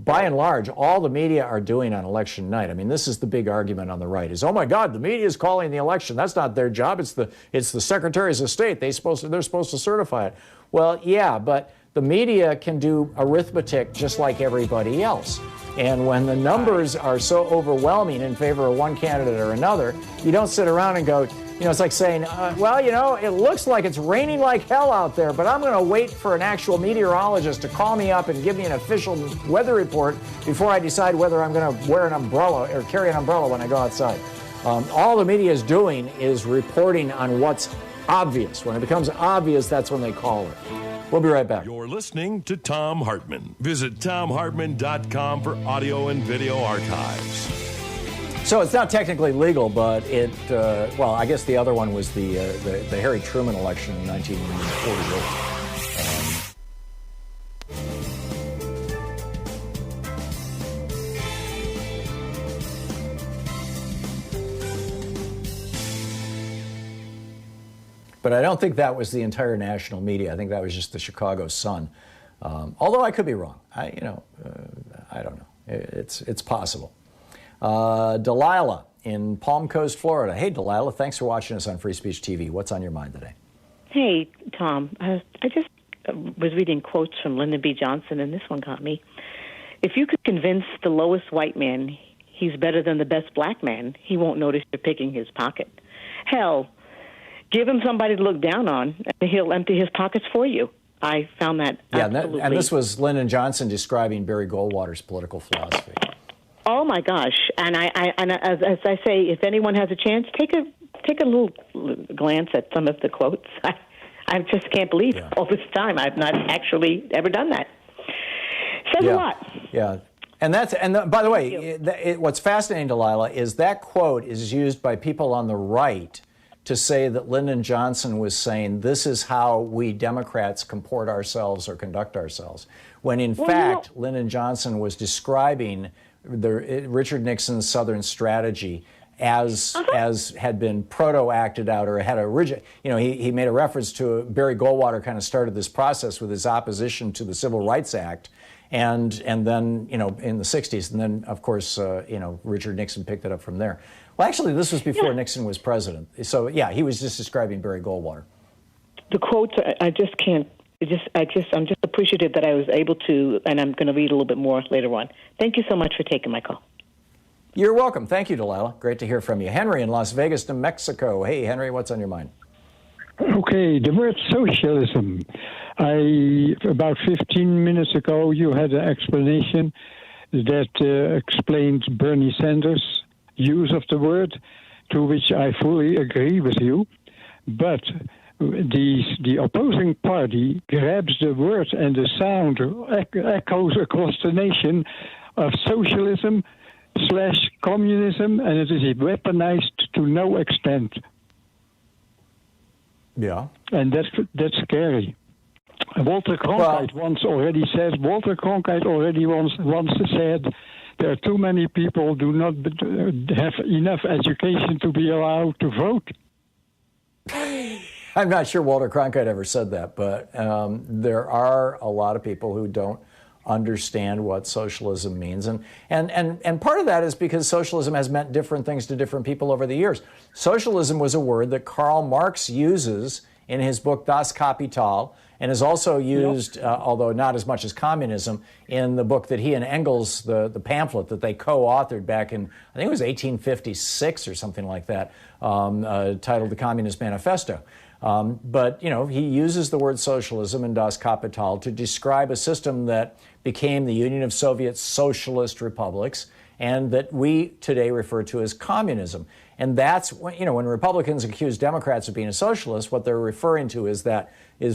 by and large, all the media are doing on election night, I mean, this is the big argument on the right, is, oh my God, the media is calling the election. That's not their job. It's the secretaries of state. They're supposed to certify it. Well, yeah, but the media can do arithmetic just like everybody else. And when the numbers are so overwhelming in favor of one candidate or another, you don't sit around and go, it's like saying, it looks like it's raining like hell out there, but I'm going to wait for an actual meteorologist to call me up and give me an official weather report before I decide whether I'm going to wear an umbrella or carry an umbrella when I go outside. All the media is doing is reporting on what's obvious. When it becomes obvious, that's when they call it. We'll be right back. You're listening to Thom Hartmann. Visit ThomHartmann.com for audio and video archives. So it's not technically legal, but I guess the other one was the Harry Truman election in 1948. But I don't think that was the entire national media. I think that was just the Chicago Sun. Although I could be wrong. I don't know. It's possible. Delilah in Palm Coast, Florida. Hey, Delilah, thanks for watching us on Free Speech TV. What's on your mind today? Hey, Tom. I just was reading quotes from Lyndon B. Johnson, and this one got me. If you could convince the lowest white man he's better than the best black man, he won't notice you're picking his pocket. Hell, give him somebody to look down on, and he'll empty his pockets for you. I found that absolutely... and this was Lyndon Johnson describing Barry Goldwater's political philosophy. Oh my gosh! And as I say, if anyone has a chance, take a little glance at some of the quotes. I just can't believe all this time I've not actually ever done that. Says a lot. Yeah. And by the way, what's fascinating, Delilah, is that quote is used by people on the right to say that Lyndon Johnson was saying this is how we Democrats comport ourselves or conduct ourselves, when in fact Lyndon Johnson was describing Richard Nixon's Southern strategy as had been proto-acted out, or had he made a reference to Barry Goldwater kind of started this process with his opposition to the Civil Rights Act, and then in the 60s, and then of course Richard Nixon picked it up from there. Well, actually, this was before Nixon was president. So, he was just describing Barry Goldwater. The quotes, I'm just appreciative that I was able to, and I'm going to read a little bit more later on. Thank you so much for taking my call. You're welcome. Thank you, Delilah. Great to hear from you. Henry in Las Vegas, New Mexico. Hey, Henry, what's on your mind? Okay, the word socialism. About 15 minutes ago, you had an explanation that explained Bernie Sanders' use of the word. to which I fully agree with you. But the opposing party grabs the word and the sound echoes across the nation of socialism/communism, and it is weaponized to no extent. Yeah. And that's scary. Walter Cronkite once said, there are too many people do not have enough education to be allowed to vote. I'm not sure Walter Cronkite ever said that, but there are a lot of people who don't understand what socialism means. And part of that is because socialism has meant different things to different people over the years. Socialism was a word that Karl Marx uses in his book Das Kapital, and is also used, although not as much as communism, in the book that he and Engels, the pamphlet that they co-authored back in, I think it was 1856 or something like that, titled The Communist Manifesto. But, he uses the word socialism in Das Kapital to describe a system that became the Union of Soviet Socialist Republics and that we today refer to as communism. And that's, when Republicans accuse Democrats of being a socialist, what they're referring to is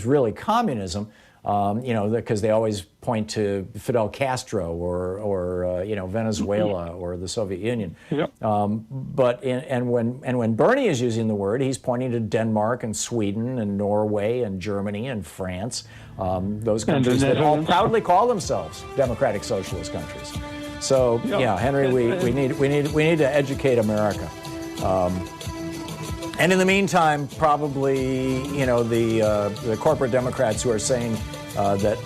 really communism, because they always point to Fidel Castro or Venezuela or the Soviet Union. Yep. But when Bernie is using the word, he's pointing to Denmark and Sweden and Norway and Germany and France, those countries that all proudly call themselves democratic socialist countries. So Henry, we need to educate America. And in the meantime, probably, the corporate Democrats who are saying that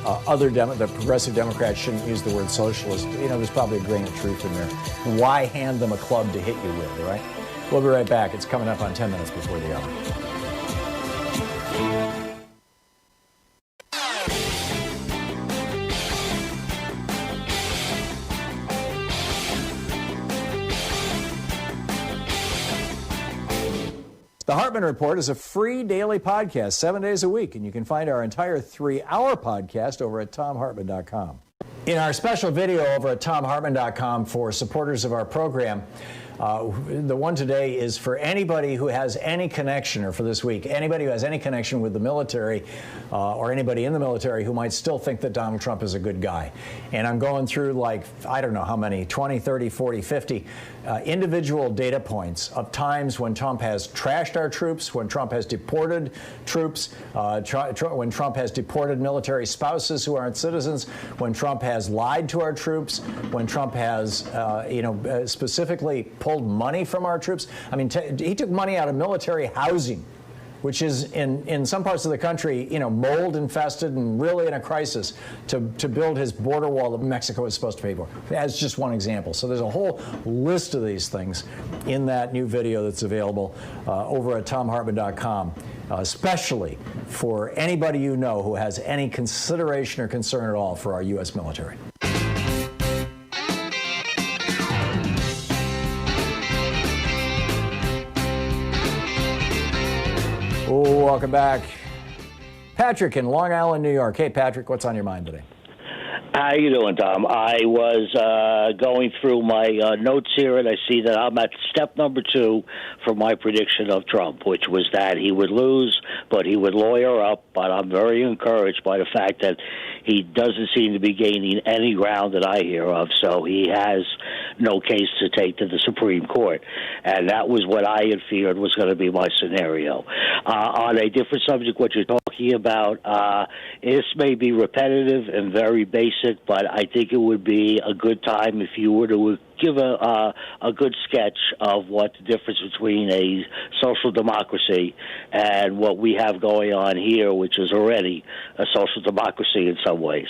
the progressive Democrats shouldn't use the word socialist, there's probably a grain of truth in there. Why hand them a club to hit you with, right? We'll be right back. It's coming up on 10 minutes before the hour. The Hartmann Report is a free daily podcast, 7 days a week, and you can find our entire 3-hour podcast over at thomhartmann.com. In our special video over at thomhartmann.com for supporters of our program, the one today is for anybody who has any connection, or for this week, anybody who has any connection with the military or anybody in the military who might still think that Donald Trump is a good guy. And I'm going through I don't know how many, 20, 30, 40, 50 individual data points of times when Trump has trashed our troops, when Trump has deported troops, when Trump has deported military spouses who aren't citizens, when Trump has lied to our troops, when Trump has, specifically pulled money from our troops. I mean, he took money out of military housing, which is in some parts of the country, mold infested and really in a crisis, to build his border wall that Mexico is supposed to pay for. As just one example. So there's a whole list of these things in that new video that's available over at thomhartmann.com, especially for anybody who has any consideration or concern at all for our U.S. military. Welcome back. Patrick in Long Island, New York. Hey, Patrick, what's on your mind today? How you doing, Tom? I was going through my notes here, and I see that I'm at step number 2 for my prediction of Trump, which was that he would lose, but he would lawyer up. But I'm very encouraged by the fact that he doesn't seem to be gaining any ground that I hear of, so he has no case to take to the Supreme Court. And that was what I had feared was going to be my scenario. On a different subject, what you're talking about, this may be repetitive and very basic, but I think it would be a good time if you were to give a good sketch of what the difference between a social democracy and what we have going on here, which is already a social democracy in some ways.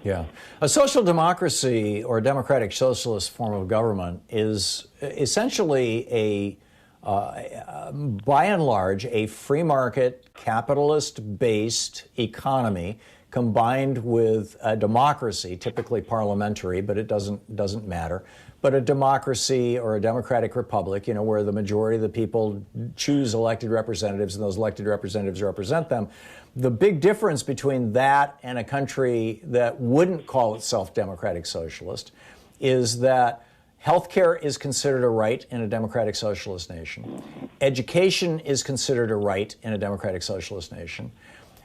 Yeah. A social democracy or a democratic socialist form of government is essentially by and large, a free market, capitalist-based economy combined with a democracy, typically parliamentary, but it doesn't matter, but a democracy or a democratic republic, where the majority of the people choose elected representatives and those elected representatives represent them. The big difference between that and a country that wouldn't call itself democratic socialist is that Healthcare is considered a right in a democratic socialist nation. Education is considered a right in a democratic socialist nation.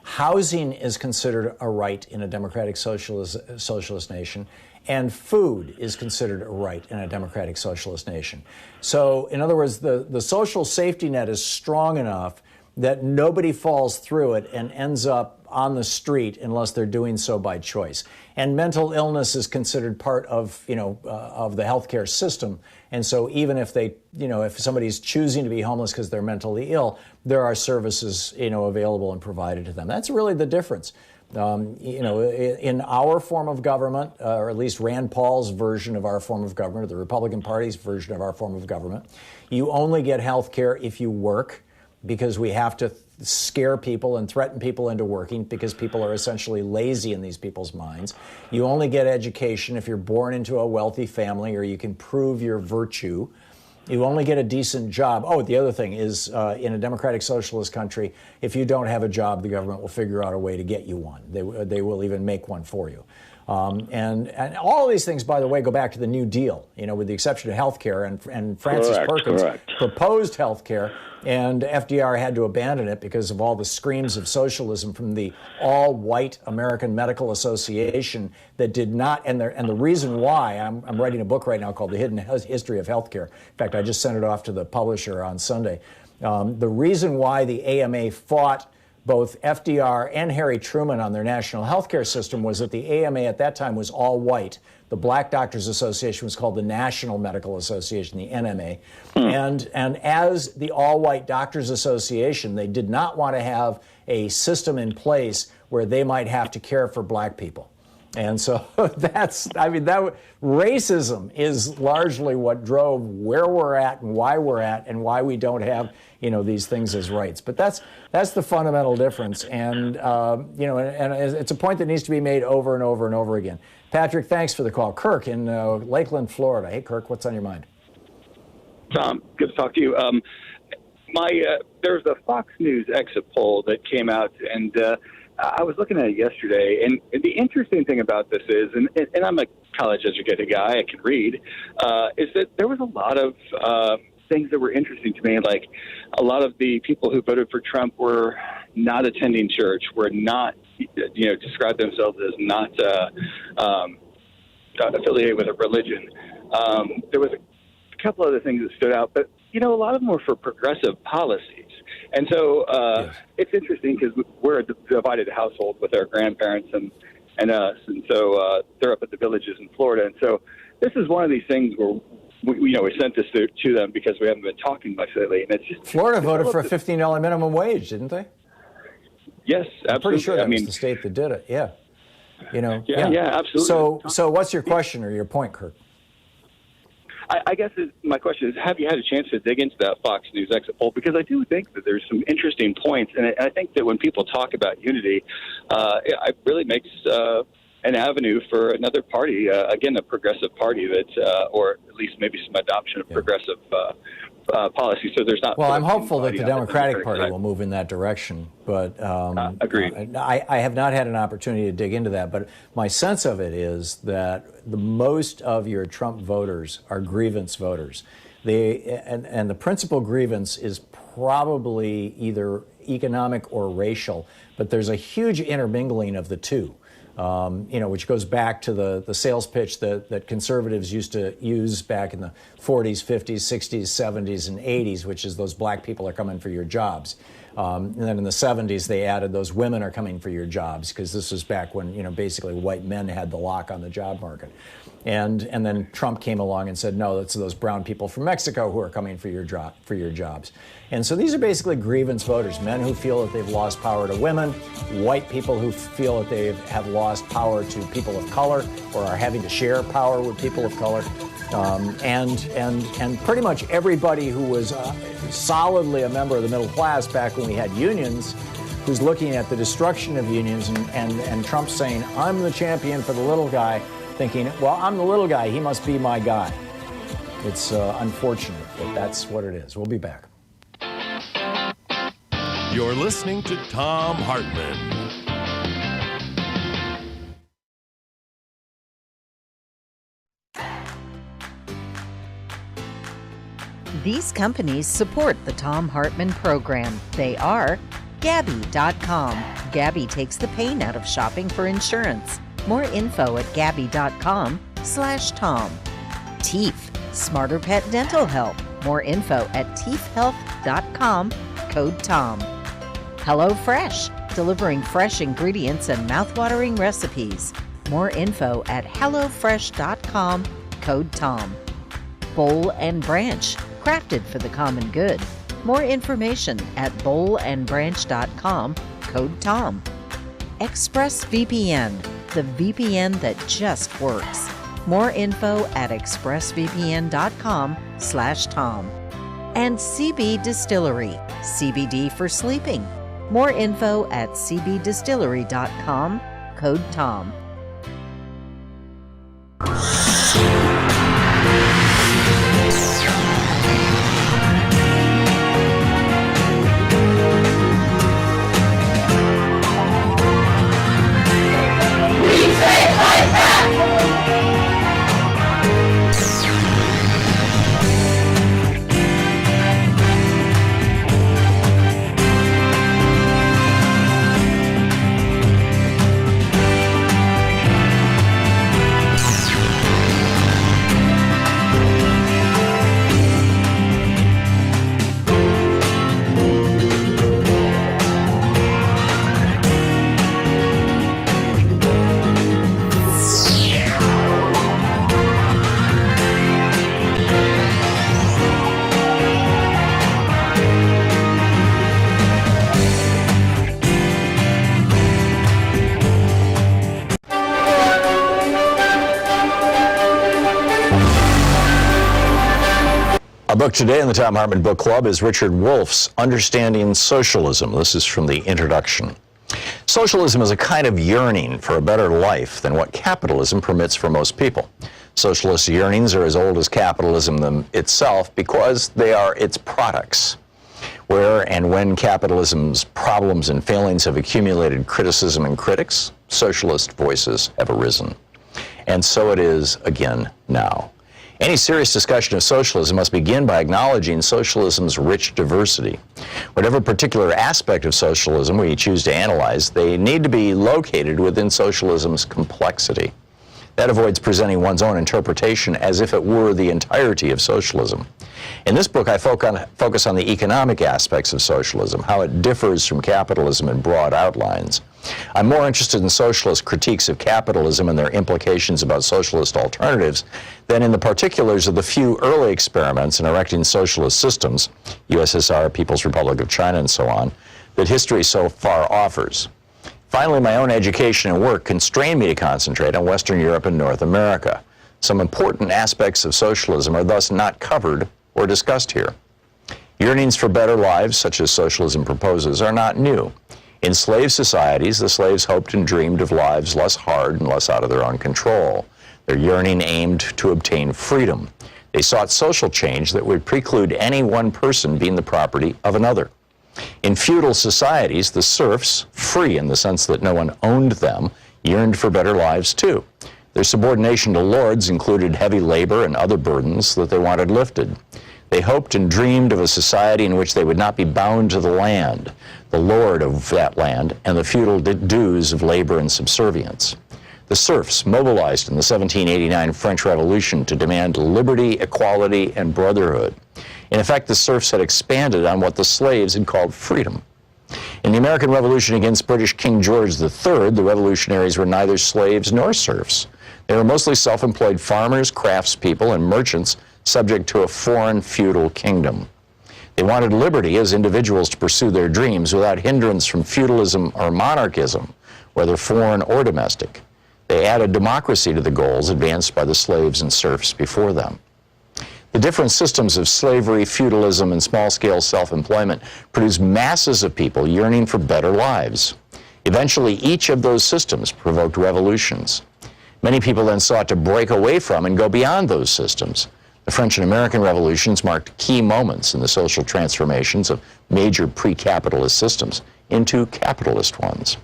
Housing is considered a right in a democratic socialist nation. And food is considered a right in a democratic socialist nation. So, in other words, the social safety net is strong enough that nobody falls through it and ends up on the street unless they're doing so by choice. And mental illness is considered part of, of the healthcare system. And so even if if somebody's choosing to be homeless because they're mentally ill, there are services, available and provided to them. That's really the difference. In our form of government, or at least Rand Paul's version of our form of government, or the Republican Party's version of our form of government, you only get health care if you work, because we have to scare people and threaten people into working because people are essentially lazy in these people's minds. You only get education if you're born into a wealthy family or you can prove your virtue. You only get a decent job. Oh, the other thing is, in a democratic socialist country, if you don't have a job, the government will figure out a way to get you one. They will even make one for you. And all of these things, by the way, go back to the New Deal, with the exception of health care. And Francis Perkins proposed health care, and FDR had to abandon it because of all the screams of socialism from the all-white American Medical Association that did not, and the reason why, I'm writing a book right now called The Hidden History of Healthcare. In fact, I just sent it off to the publisher on Sunday. The reason why the AMA fought both FDR and Harry Truman on their national health care system was that the AMA at that time was all white. The Black Doctors Association was called the National Medical Association, the NMA. And as the all-white Doctors Association, they did not want to have a system in place where they might have to care for black people. And so racism is largely what drove where we're at and why we don't have, these things as rights. But that's the fundamental difference. And, and it's a point that needs to be made over and over and over again. Patrick, thanks for the call. Kirk in Lakeland, Florida. Hey, Kirk, what's on your mind? Tom, good to talk to you. There was a Fox News exit poll that came out, and I was looking at it yesterday, and the interesting thing about this is, and I'm a college-educated guy, I can read, is that there was a lot of things that were interesting to me. Like, a lot of the people who voted for Trump were not attending church, were not, described themselves as not affiliated with a religion. There was a couple other things that stood out, but, a lot of them were for progressive policies. And so it's interesting because we're a divided household with our grandparents and us. And so they're up at the villages in Florida. And so this is one of these things where, we sent this to them because we haven't been talking much lately. And it's just Florida voted for a $15 minimum wage, didn't they? Yes, absolutely. I'm pretty sure that was the state that did it. Yeah. Yeah, absolutely. So what's your question or your point, Kirk? I guess my question is, have you had a chance to dig into that Fox News exit poll? Because I do think that there's some interesting points, and I think that when people talk about unity, it really makes an avenue for another party, again, a progressive party that, or at least maybe some adoption of progressive policy. So there's not. Well, I'm hopeful that the Democratic Party will move in that direction, but agreed. I have not had an opportunity to dig into that, but my sense of it is that the most of your Trump voters are grievance voters. And the principal grievance is probably either economic or racial, but there's a huge intermingling of the two. Which goes back to the sales pitch that conservatives used to use back in the 40s, 50s, 60s, 70s, and 80s, which is those black people are coming for your jobs. And then in the 70s, they added those women are coming for your jobs, because this was back when, basically white men had the lock on the job market. And then Trump came along and said, no, it's those brown people from Mexico who are coming for your jobs. And so these are basically grievance voters, men who feel that they've lost power to women, white people who feel that they have lost power to people of color or are having to share power with people of color. And pretty much everybody who was solidly a member of the middle class back when we had unions, who's looking at the destruction of unions and Trump saying, I'm the champion for the little guy, thinking, well, I'm the little guy, he must be my guy. It's unfortunate, but that's what it is. We'll be back. You're listening to Thom Hartmann. These companies support the Thom Hartmann Program. They are Gabi.com. Gabi takes the pain out of shopping for insurance. More info at Gabi.com/Tom. Teeth, Smarter Pet Dental Help. More info at teethhealth.com, code TOM. HelloFresh, delivering fresh ingredients and mouthwatering recipes. More info at hellofresh.com, code TOM. Bowl and Branch, crafted for the common good. More information at bowlandbranch.com, code TOM. ExpressVPN, the VPN that just works. More info at expressvpn.com/Tom. And CB Distillery, CBD for sleeping. More info at cbdistillery.com, code TOM. Our book today in the Thom Hartmann Book Club is Richard Wolff's Understanding Socialism. This is from the introduction. Socialism is a kind of yearning for a better life than what capitalism permits for most people. Socialist yearnings are as old as capitalism itself because they are its products. Where and when capitalism's problems and failings have accumulated criticism and critics, socialist voices have arisen. And so it is again now. Any serious discussion of socialism must begin by acknowledging socialism's rich diversity. Whatever particular aspect of socialism we choose to analyze, they need to be located within socialism's complexity. That avoids presenting one's own interpretation as if it were the entirety of socialism. In this book, I focus on the economic aspects of socialism, how it differs from capitalism in broad outlines. I'm more interested in socialist critiques of capitalism and their implications about socialist alternatives than in the particulars of the few early experiments in erecting socialist systems, USSR, People's Republic of China, and so on, that history so far offers. Finally, my own education and work constrain me to concentrate on Western Europe and North America. Some important aspects of socialism are thus not covered or discussed here. Yearnings for better lives, such as socialism proposes, are not new. In slave societies, the slaves hoped and dreamed of lives less hard and less out of their own control. Their yearning aimed to obtain freedom. They sought social change that would preclude any one person being the property of another. In feudal societies, the serfs, free in the sense that no one owned them, yearned for better lives too. Their subordination to lords included heavy labor and other burdens that they wanted lifted. They hoped and dreamed of a society in which they would not be bound to the land, the lord of that land, and the feudal dues of labor and subservience. The serfs mobilized in the 1789 French Revolution to demand liberty, equality, and brotherhood. In effect, the serfs had expanded on what the slaves had called freedom. In the American Revolution against British King George III, the revolutionaries were neither slaves nor serfs. They were mostly self-employed farmers, craftspeople, and merchants subject to a foreign feudal kingdom. They wanted liberty as individuals to pursue their dreams without hindrance from feudalism or monarchism, whether foreign or domestic. They added democracy to the goals advanced by the slaves and serfs before them. The different systems of slavery, feudalism, and small-scale self-employment produced masses of people yearning for better lives. Eventually, each of those systems provoked revolutions. Many people then sought to break away from and go beyond those systems. The French and American revolutions marked key moments in the social transformations of major pre-capitalist systems into capitalist ones.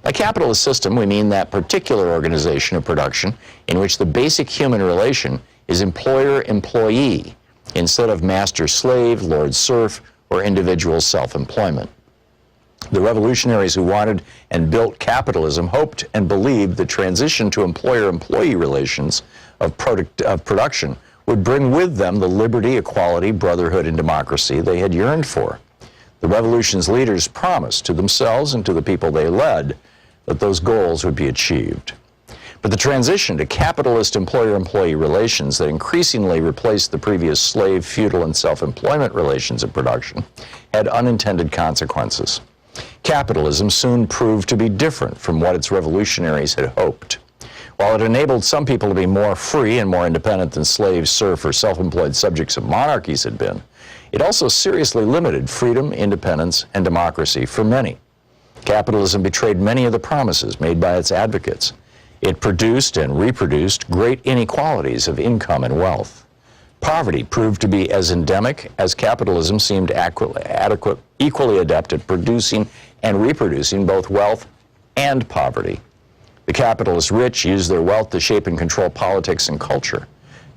By capitalist system, we mean that particular organization of production in which the basic human relation is employer-employee, instead of master-slave, lord-serf, or individual self-employment. The revolutionaries who wanted and built capitalism hoped and believed the transition to employer-employee relations of production would bring with them the liberty, equality, brotherhood, and democracy they had yearned for. The revolution's leaders promised to themselves and to the people they led that those goals would be achieved. But the transition to capitalist employer-employee relations that increasingly replaced the previous slave, feudal, and self-employment relations of production had unintended consequences. Capitalism soon proved to be different from what its revolutionaries had hoped. While it enabled some people to be more free and more independent than slaves, serf, or self-employed subjects of monarchies had been, it also seriously limited freedom, independence, and democracy for many. Capitalism betrayed many of the promises made by its advocates. It produced and reproduced great inequalities of income and wealth. Poverty proved to be as endemic as capitalism seemed equally adept at producing and reproducing both wealth and poverty. The capitalist rich used their wealth to shape and control politics and culture.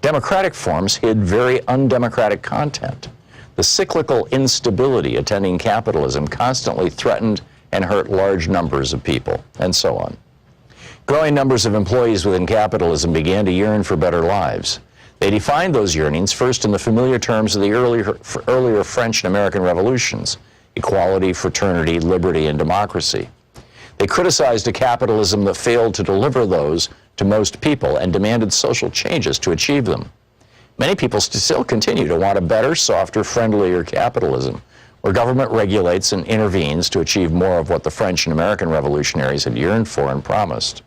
Democratic forms hid very undemocratic content. The cyclical instability attending capitalism constantly threatened and hurt large numbers of people, and so on. Growing numbers of employees within capitalism began to yearn for better lives. They defined those yearnings first in the familiar terms of the earlier French and American revolutions: equality, fraternity, liberty, and democracy. They criticized a capitalism that failed to deliver those to most people and demanded social changes to achieve them. Many people still continue to want a better, softer, friendlier capitalism, where government regulates and intervenes to achieve more of what the French and American revolutionaries had yearned for and promised.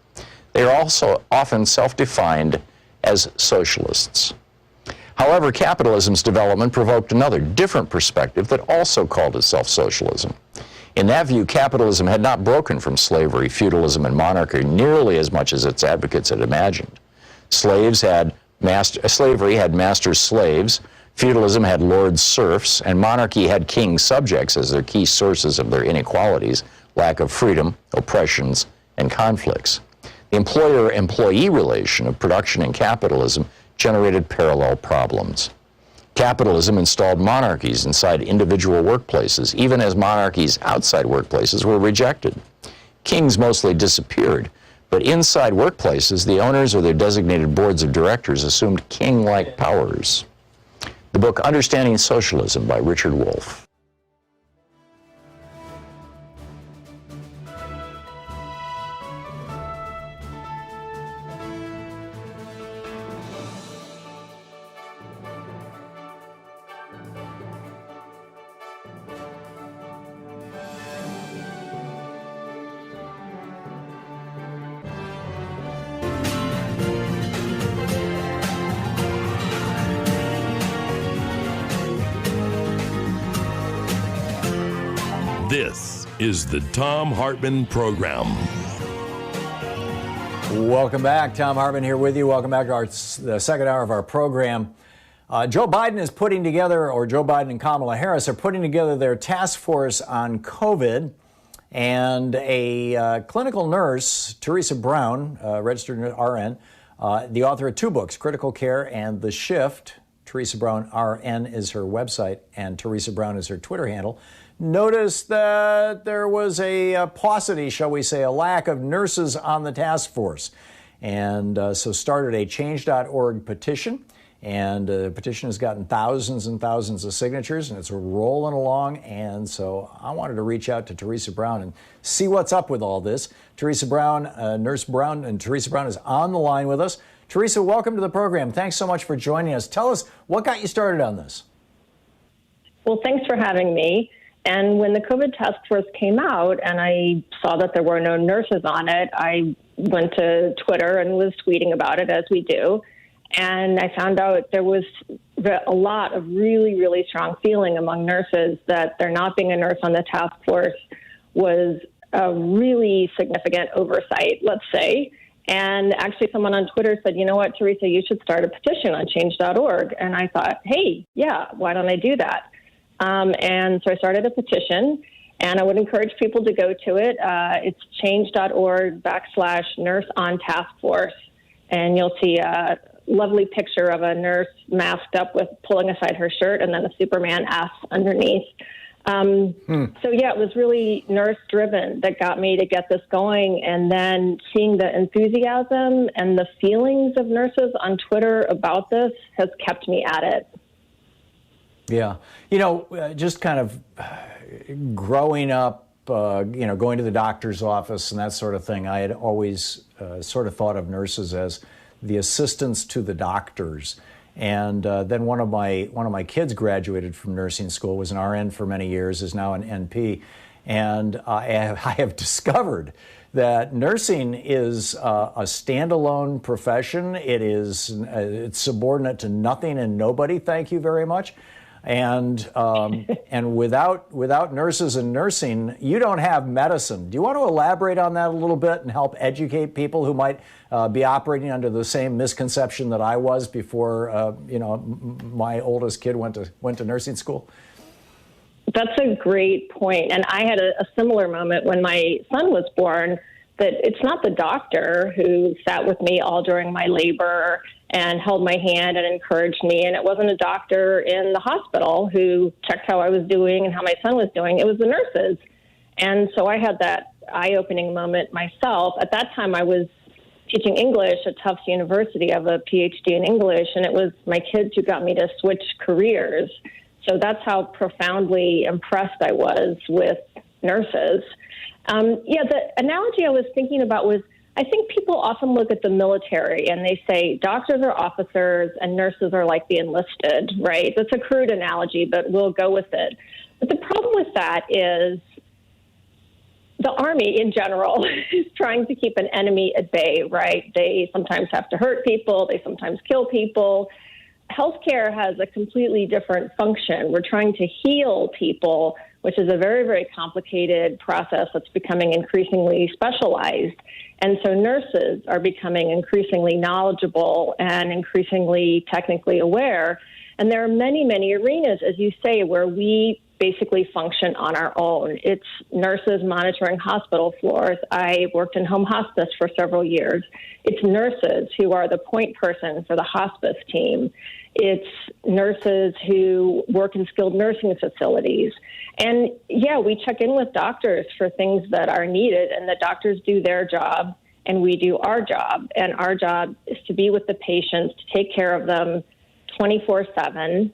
They are also often self-defined as socialists. However, capitalism's development provoked another, different perspective that also called itself socialism. In that view, capitalism had not broken from slavery, feudalism, and monarchy nearly as much as its advocates had imagined. Slavery had masters' slaves, feudalism had lords' serfs, and monarchy had king subjects as their key sources of their inequalities, lack of freedom, oppressions, and conflicts. The employer-employee relation of production and capitalism generated parallel problems. Capitalism installed monarchies inside individual workplaces, even as monarchies outside workplaces were rejected. Kings mostly disappeared, but inside workplaces, the owners or their designated boards of directors assumed king-like powers. The book Understanding Socialism by Richard Wolff. This is the Thom Hartmann Program. Welcome back. Thom Hartmann here with you. Welcome back to the second hour of our program. Joe Biden and Kamala Harris are putting together their task force on COVID, and a clinical nurse, Theresa Brown, registered RN, the author of two books, Critical Care and The Shift. Theresa Brown RN is her website, and Theresa Brown is her Twitter handle. Noticed that there was a paucity, shall we say, a lack of nurses on the task force, and so started a change.org petition, and the petition has gotten thousands and thousands of signatures, and it's rolling along. And so I wanted to reach out to Theresa Brown and see what's up with all this. Theresa Brown, Nurse Brown, and Theresa Brown is on the line with us. Theresa, welcome to the program. Thanks so much for joining us. Tell us, what got you started on this? Well, thanks for having me. And when the COVID task force came out and I saw that there were no nurses on it, I went to Twitter and was tweeting about it, as we do. And I found out there was a lot of really, really strong feeling among nurses that there not being a nurse on the task force was a really significant oversight, let's say. And actually someone on Twitter said, you know what, Theresa, you should start a petition on change.org. And I thought, hey, yeah, why don't I do that? And so I started a petition, and I would encourage people to go to it. It's change.org/nurse on task force. And you'll see lovely picture of a nurse masked up with pulling aside her shirt and then a Superman S underneath. So yeah, it was really nurse driven that got me to get this going. And then seeing the enthusiasm and the feelings of nurses on Twitter about this has kept me at it. Yeah. Just kind of growing up, going to the doctor's office and that sort of thing, I had always sort of thought of nurses as the assistants to the doctors. And then one of my kids graduated from nursing school, was an RN for many years, is now an NP. And I have discovered that nursing is a standalone profession. It's subordinate to nothing and nobody. Thank you very much. And without nurses and nursing, you don't have medicine. Do you want to elaborate on that a little bit and help educate people who might be operating under the same misconception that I was before my oldest kid went to nursing school? That's a great point. And I had a similar moment when my son was born, that it's not the doctor who sat with me all during my labor and held my hand and encouraged me. And it wasn't a doctor in the hospital who checked how I was doing and how my son was doing. It was the nurses. And so I had that eye-opening moment myself. At that time, I was teaching English at Tufts University. I have a PhD in English, and it was my kids who got me to switch careers. So that's how profoundly impressed I was with nurses. The analogy I was thinking about was, I think people often look at the military and they say doctors are officers and nurses are like the enlisted, right? That's a crude analogy, but we'll go with it. But the problem with that is the Army in general is trying to keep an enemy at bay, right? They sometimes have to hurt people. They sometimes kill people. Healthcare has a completely different function. We're trying to heal people, which is a very, very complicated process that's becoming increasingly specialized. And so nurses are becoming increasingly knowledgeable and increasingly technically aware. And there are many, many arenas, as you say, where we basically function on our own. It's nurses monitoring hospital floors. I worked in home hospice for several years. It's nurses who are the point person for the hospice team. It's nurses who work in skilled nursing facilities. And yeah, we check in with doctors for things that are needed, and the doctors do their job and we do our job. And our job is to be with the patients, to take care of them 24/7.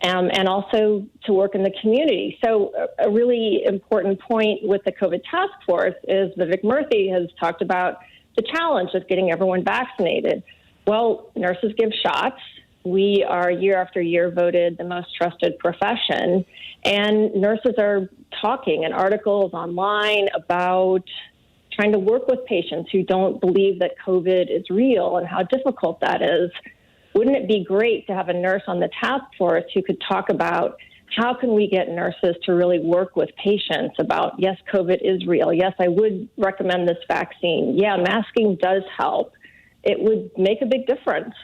And also to work in the community. So a really important point with the COVID task force is Vivek Murthy has talked about the challenge of getting everyone vaccinated. Well, nurses give shots. We are year after year voted the most trusted profession. And nurses are talking in articles online about trying to work with patients who don't believe that COVID is real and how difficult that is. Wouldn't it be great to have a nurse on the task force who could talk about how can we get nurses to really work with patients about, yes, COVID is real. Yes, I would recommend this vaccine. Yeah, masking does help. It would make a big difference.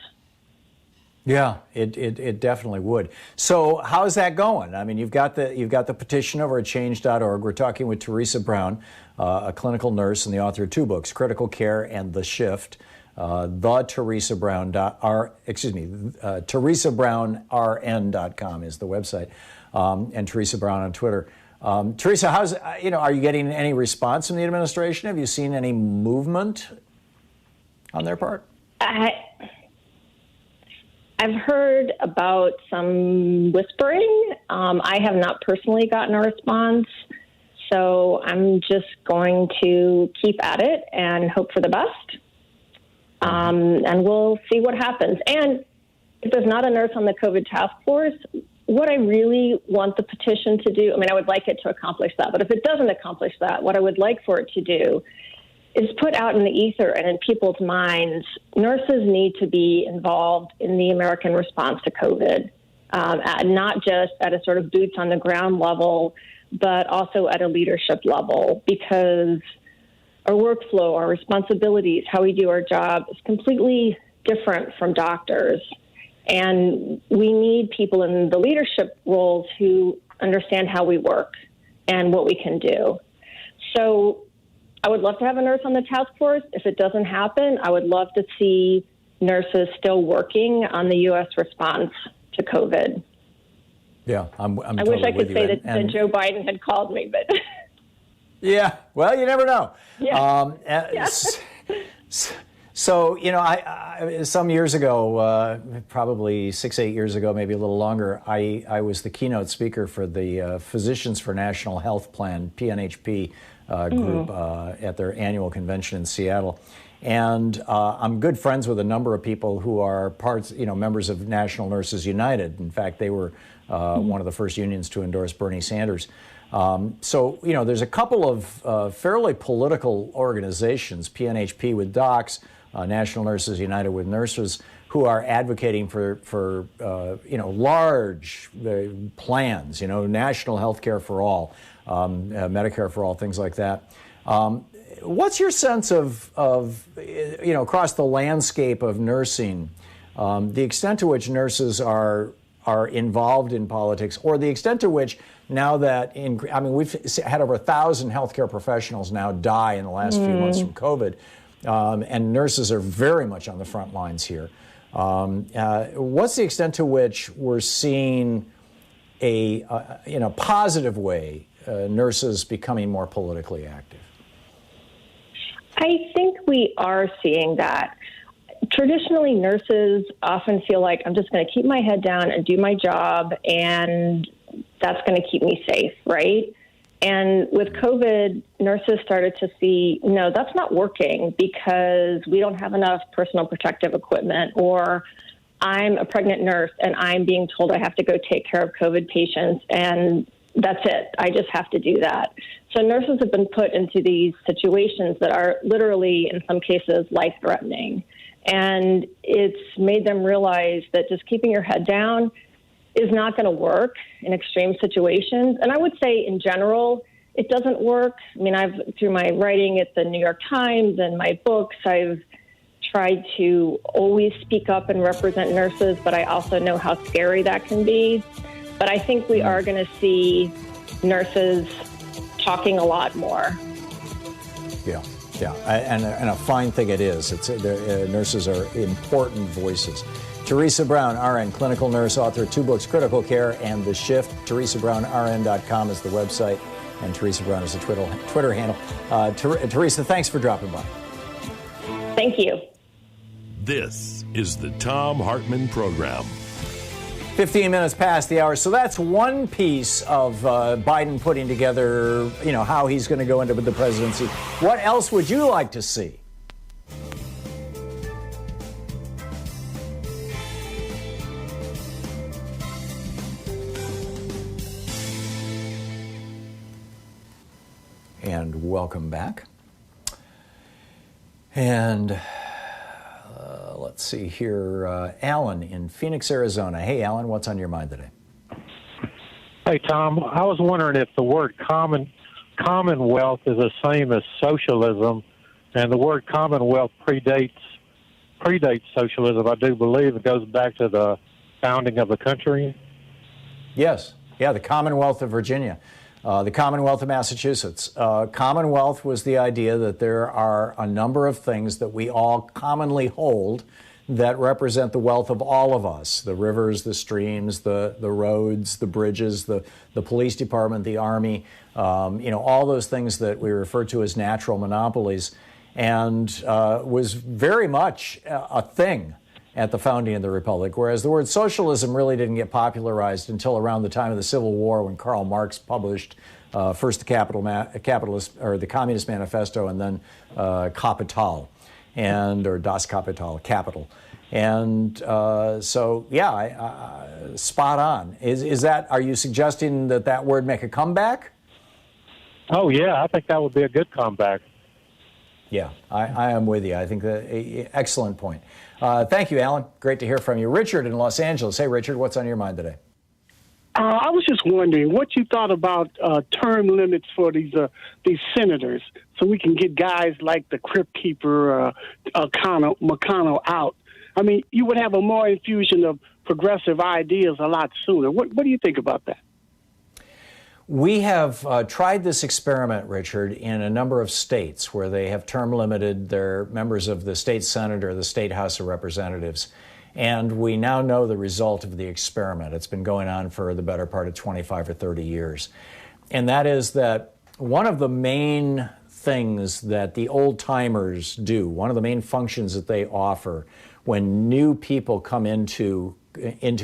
Yeah, it definitely would. So how's that going? I mean, you've got the petition over at change.org. We're talking with Theresa Brown, a clinical nurse and the author of two books, Critical Care and The Shift. TheresaBrownRN.com is the website, and Theresa Brown on Twitter. Theresa, are you getting any response from the administration? Have you seen any movement on their part? I've heard about some whispering. I have not personally gotten a response, so I'm just going to keep at it and hope for the best. And we'll see what happens. And if there's not a nurse on the COVID task force, what I really want the petition to do, I would like it to accomplish that. But if it doesn't accomplish that, what I would like for it to do is put out in the ether and in people's minds, nurses need to be involved in the American response to COVID, not just at a sort of boots on the ground level, but also at a leadership level, because our workflow, our responsibilities, how we do our job is completely different from doctors. And we need people in the leadership roles who understand how we work and what we can do. So I would love to have a nurse on the task force. If it doesn't happen, I would love to see nurses still working on the U.S. response to COVID. Yeah, I'm I totally wish I could with say you. that Joe Biden had called me, but yeah, well, you never know. Yeah. So, you know, I some years ago, probably 6-8 years ago, maybe a little longer, I was the keynote speaker for the Physicians for National Health Plan, PNHP group at their annual convention in Seattle. And I'm good friends with a number of people who are members of National Nurses United. In fact, they were one of the first unions to endorse Bernie Sanders. So, you know, there's a couple of fairly political organizations, PNHP with docs, National Nurses United with nurses, who are advocating for large plans, you know, national health care for all, Medicare for all, things like that. What's your sense of across the landscape of nursing, the extent to which nurses are involved in politics, or the extent to which now that we've had over 1,000 healthcare professionals now die in the last few months from COVID, and nurses are very much on the front lines here. What's the extent to which we're seeing in a positive way nurses becoming more politically active? I think we are seeing that. Traditionally, nurses often feel like I'm just going to keep my head down and do my job, and that's going to keep me safe, right? And with COVID, nurses started to see, no, that's not working because we don't have enough personal protective equipment, or I'm a pregnant nurse and I'm being told I have to go take care of COVID patients, and that's it. I just have to do that. So nurses have been put into these situations that are literally, in some cases, life-threatening. And it's made them realize that just keeping your head down is not going to work in extreme situations. And I would say, in general, it doesn't work. I mean, through my writing at the New York Times and my books, I've tried to always speak up and represent nurses, but I also know how scary that can be. But I think we are going to see nurses talking a lot more. Yeah, and a fine thing it is. Nurses are important voices. Theresa Brown RN, clinical nurse, author of 2 books, Critical Care and The Shift. TheresaBrownRN.com is the website, and Theresa Brown is the Twitter handle. Theresa, thanks for dropping by. Thank you. This is the Thom Hartmann Program. 15 minutes past the hour. So that's one piece of Biden putting together, how he's going to go into the presidency. What else would you like to see? And welcome back. And let's see here. Alan in Phoenix, Arizona. Hey, Alan, what's on your mind today? Hey, Tom. I was wondering if the word commonwealth is the same as socialism, and the word commonwealth predates socialism. I do believe it goes back to the founding of the country. Yes. Yeah, the Commonwealth of Virginia. The Commonwealth of Massachusetts. Commonwealth was the idea that there are a number of things that we all commonly hold that represent the wealth of all of us. The rivers, the streams, the roads, the bridges, the police department, the army, all those things that we refer to as natural monopolies, and was very much a thing at the founding of the Republic, whereas the word socialism really didn't get popularized until around the time of the Civil War, when Karl Marx published first the Communist Manifesto, and then Kapital, or Das Kapital, Capital. And spot on. Are you suggesting that word make a comeback? Oh, yeah, I think that would be a good comeback. Yeah, I am with you. I think excellent point. Thank you, Alan. Great to hear from you. Richard in Los Angeles. Hey, Richard, what's on your mind today? I was just wondering what you thought about term limits for these senators, so we can get guys like the Crypt Keeper, McConnell out. I mean, you would have a more infusion of progressive ideas a lot sooner. What do you think about that? We have tried this experiment, Richard, in a number of states where they have term limited their members of the state Senate or the state House of Representatives. And we now know the result of the experiment. It's been going on for the better part of 25 or 30 years. And that is that one of the main things that the old timers do, one of the main functions that they offer when new people come into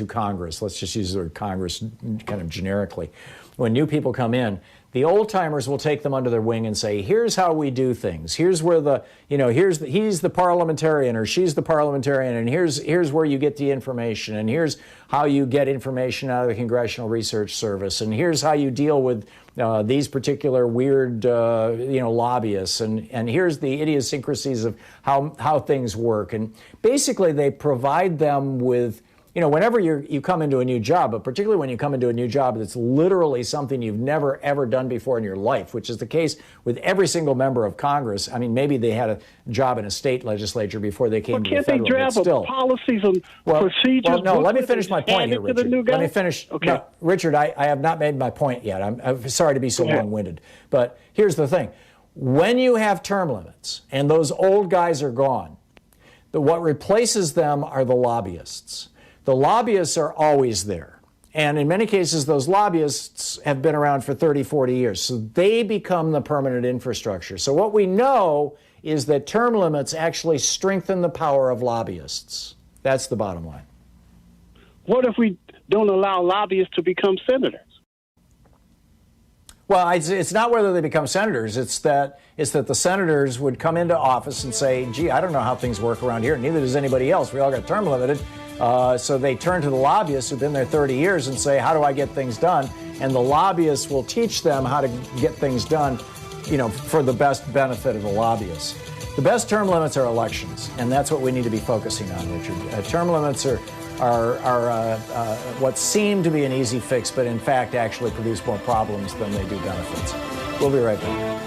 Congress, let's just use the word Congress kind of generically, when new people come in, the old timers will take them under their wing and say, here's how we do things. Here's where he's the parliamentarian or she's the parliamentarian, and here's where you get the information, and here's how you get information out of the Congressional Research Service, and here's how you deal with these particular weird lobbyists, and here's the idiosyncrasies of how things work. And basically they provide them with, whenever you come into a new job, but particularly when you come into a new job that's literally something you've never, ever done before in your life, which is the case with every single member of Congress. I mean, maybe they had a job in a state legislature before they came to the federal, can't they draft policies and procedures? Well, no, let me finish my point here, Richard. Let me finish. Okay. No, Richard, I have not made my point yet. I'm sorry to be so long-winded. But here's the thing. When you have term limits and those old guys are gone, what replaces them are the lobbyists. The lobbyists are always there. And in many cases, those lobbyists have been around for 30, 40 years. So they become the permanent infrastructure. So what we know is that term limits actually strengthen the power of lobbyists. That's the bottom line. What if we don't allow lobbyists to become senators? Well, it's not whether they become senators. It's that the senators would come into office and say, gee, I don't know how things work around here. Neither does anybody else. We all got term limited. So they turn to the lobbyists who've been there 30 years and say, how do I get things done? And the lobbyists will teach them how to get things done, for the best benefit of the lobbyists. The best term limits are elections, and that's what we need to be focusing on, Richard. Term limits are what seem to be an easy fix, but in fact actually produce more problems than they do benefits. We'll be right back.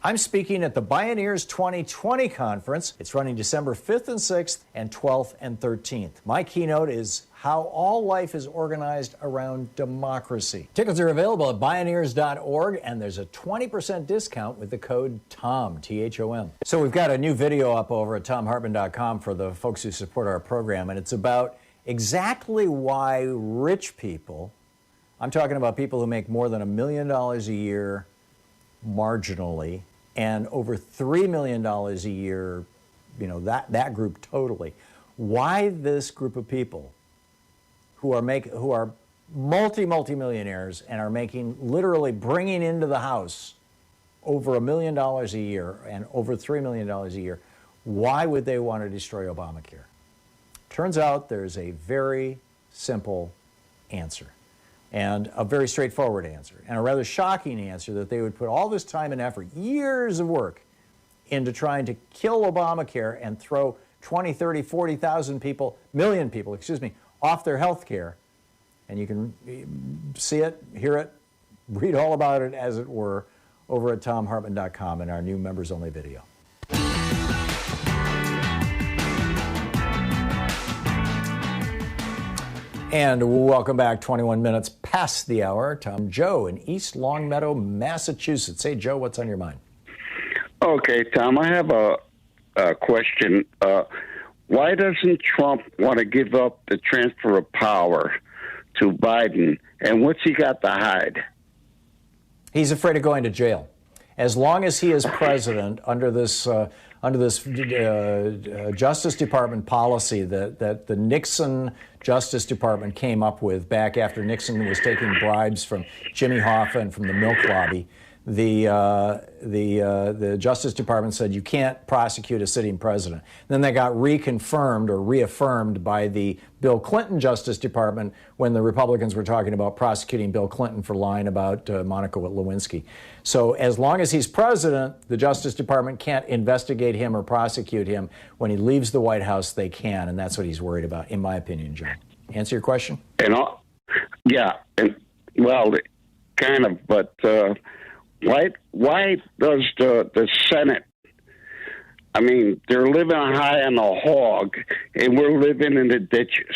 I'm speaking at the Billionaires 2020 conference. It's running December 5th and 6th and 12th and 13th. My keynote is how all life is organized around democracy. Tickets are available at Billionaires.org, and there's a 20% discount with the code TOM, T-H-O-M. So we've got a new video up over at TomHartmann.com for the folks who support our program, and it's about exactly why rich people, I'm talking about people who make more than $1 million a year marginally, and over $3 million a year, that group totally. Why this group of people who are multi-millionaires and are literally bringing into the house over $1 million a year and over $3 million a year, why would they want to destroy Obamacare? Turns out there's a very simple answer, and a very straightforward answer, and a rather shocking answer, that they would put all this time and effort, years of work, into trying to kill Obamacare and throw 20, 30, 40,000 people, million people, off their health care. And you can see it, hear it, read all about it, as it were, over at TomHartmann.com in our new members-only video. And welcome back, 21 minutes past the hour. Tom Joe in East Longmeadow, Massachusetts. Hey, Joe, what's on your mind? Okay, Tom, I have a question. Why doesn't Trump want to give up the transfer of power to Biden? And what's he got to hide? He's afraid of going to jail. As long as he is president, under this Justice Department policy that the Nixon Justice Department came up with back after Nixon was taking bribes from Jimmy Hoffa and from the milk lobby, the Justice Department said you can't prosecute a sitting president. Then they got reconfirmed or reaffirmed by the Bill Clinton Justice Department when the Republicans were talking about prosecuting Bill Clinton for lying about Monica Lewinsky. So as long as he's president, the Justice Department can't investigate him or prosecute him. When he leaves the White House, they can, and that's what he's worried about, in my opinion, John. Answer your question? Kind of, but Why does the Senate? I mean, they're living high on the hog, and we're living in the ditches.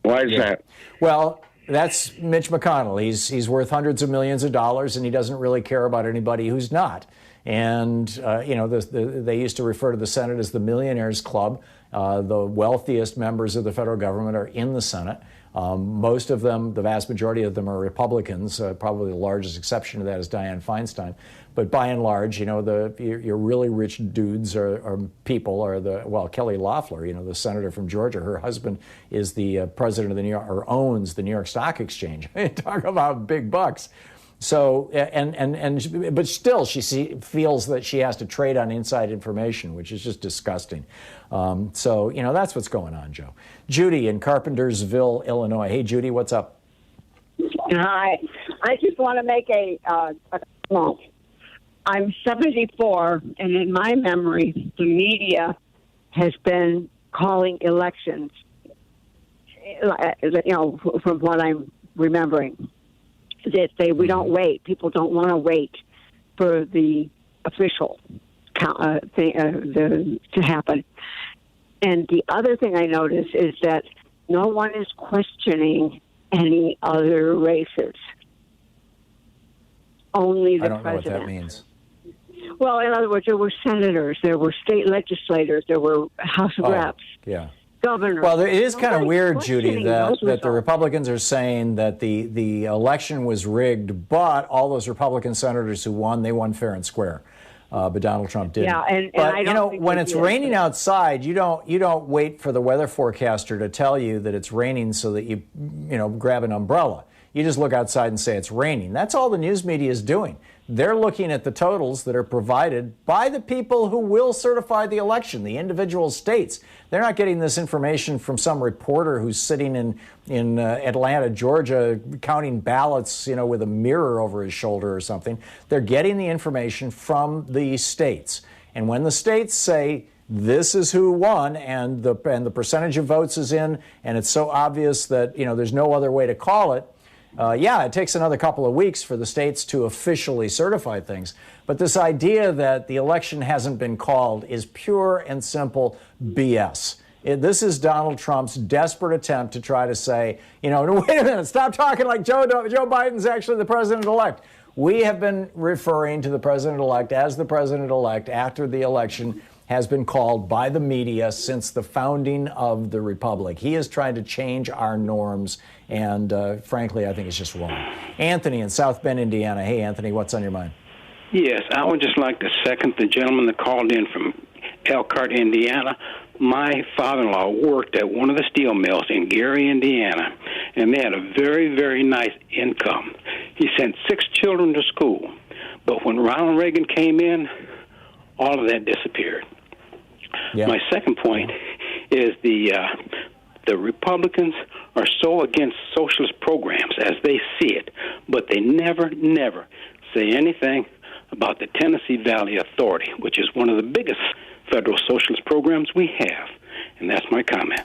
Why is that? Well, that's Mitch McConnell. He's worth hundreds of millions of dollars, and he doesn't really care about anybody who's not. And, they used to refer to the Senate as the Millionaires Club. The wealthiest members of the federal government are in the Senate. Most of them, the vast majority of them, are Republicans. Probably the largest exception to that is Dianne Feinstein. But by and large, your really rich dudes or people are Kelly Loeffler, the senator from Georgia. Her husband is the president of the owns the New York Stock Exchange. Talk about big bucks. So, but still, she feels that she has to trade on inside information, which is just disgusting. That's what's going on, Joe. Judy in Carpentersville, Illinois. Hey, Judy, what's up? Hi. I just want to make a comment. I'm 74, and in my memory, the media has been calling elections, from what I'm remembering. That we don't wait. People don't want to wait for the official thing to happen. And the other thing I noticed is that no one is questioning any other races. Only the president. I don't know what that means. Well, in other words, there were senators, there were state legislators, there were House of Reps. Yeah. Governor. Well, it is kind of weird, Judy, that the Republicans are saying that the election was rigged, but all those Republican senators who won, they won fair and square. But Donald Trump didn't. Yeah, and I don't think when it's raining outside, you don't wait for the weather forecaster to tell you that it's raining so that you grab an umbrella. You just look outside and say it's raining. That's all the news media is doing. They're looking at the totals that are provided by the people who will certify the election, the individual states. They're not getting this information from some reporter who's sitting in Atlanta, Georgia, counting ballots, with a mirror over his shoulder or something. They're getting the information from the states. And when the states say, this is who won, and the percentage of votes is in, and it's so obvious that, there's no other way to call it, it takes another couple of weeks for the states to officially certify things. But this idea that the election hasn't been called is pure and simple BS. This is Donald Trump's desperate attempt to try to say, wait a minute, stop talking like Joe Biden's actually the president-elect. We have been referring to the president-elect as the president-elect after the election has been called by the media since the founding of the republic. He is trying to change our norms, and frankly, I think it's just wrong. Anthony in South Bend, Indiana. Hey, Anthony, what's on your mind? Yes, I would just like to second the gentleman that called in from Elkhart, Indiana. My father-in-law worked at one of the steel mills in Gary, Indiana, and they had a very, very nice income. He sent 6 children to school, but when Ronald Reagan came in, all of that disappeared. Yeah. My second point is the Republicans are so against socialist programs as they see it, but they never say anything about the Tennessee Valley Authority, which is one of the biggest federal socialist programs we have. And that's my comment.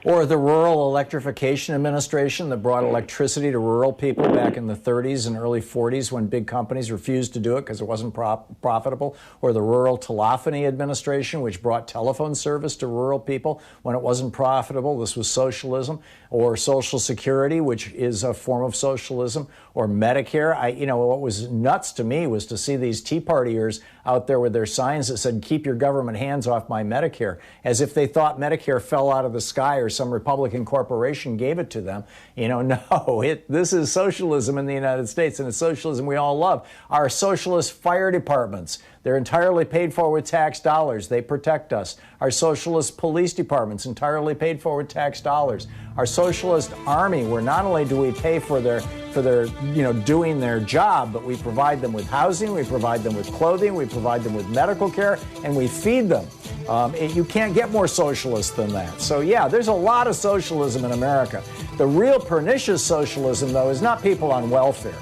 Or the Rural Electrification Administration that brought electricity to rural people back in the 30s and early 40s when big companies refused to do it because it wasn't profitable. Or the Rural Telephony Administration, which brought telephone service to rural people when it wasn't profitable. This was socialism. Or Social Security, which is a form of socialism. Or Medicare. What was nuts to me was to see these Tea Partiers out there with their signs that said, keep your government hands off my Medicare, as if they thought Medicare fell out of the sky or some Republican corporation gave it to them. No, this is socialism in the United States, and it's socialism we all love. Our socialist fire departments, they're entirely paid for with tax dollars. They protect us. Our socialist police departments, entirely paid for with tax dollars. Our socialist army, where not only do we pay for their doing their job, but we provide them with housing, we provide them with clothing, we provide them with medical care, and we feed them. You can't get more socialist than that. So yeah, there's a lot of socialism in America. The real pernicious socialism, though, is not people on welfare.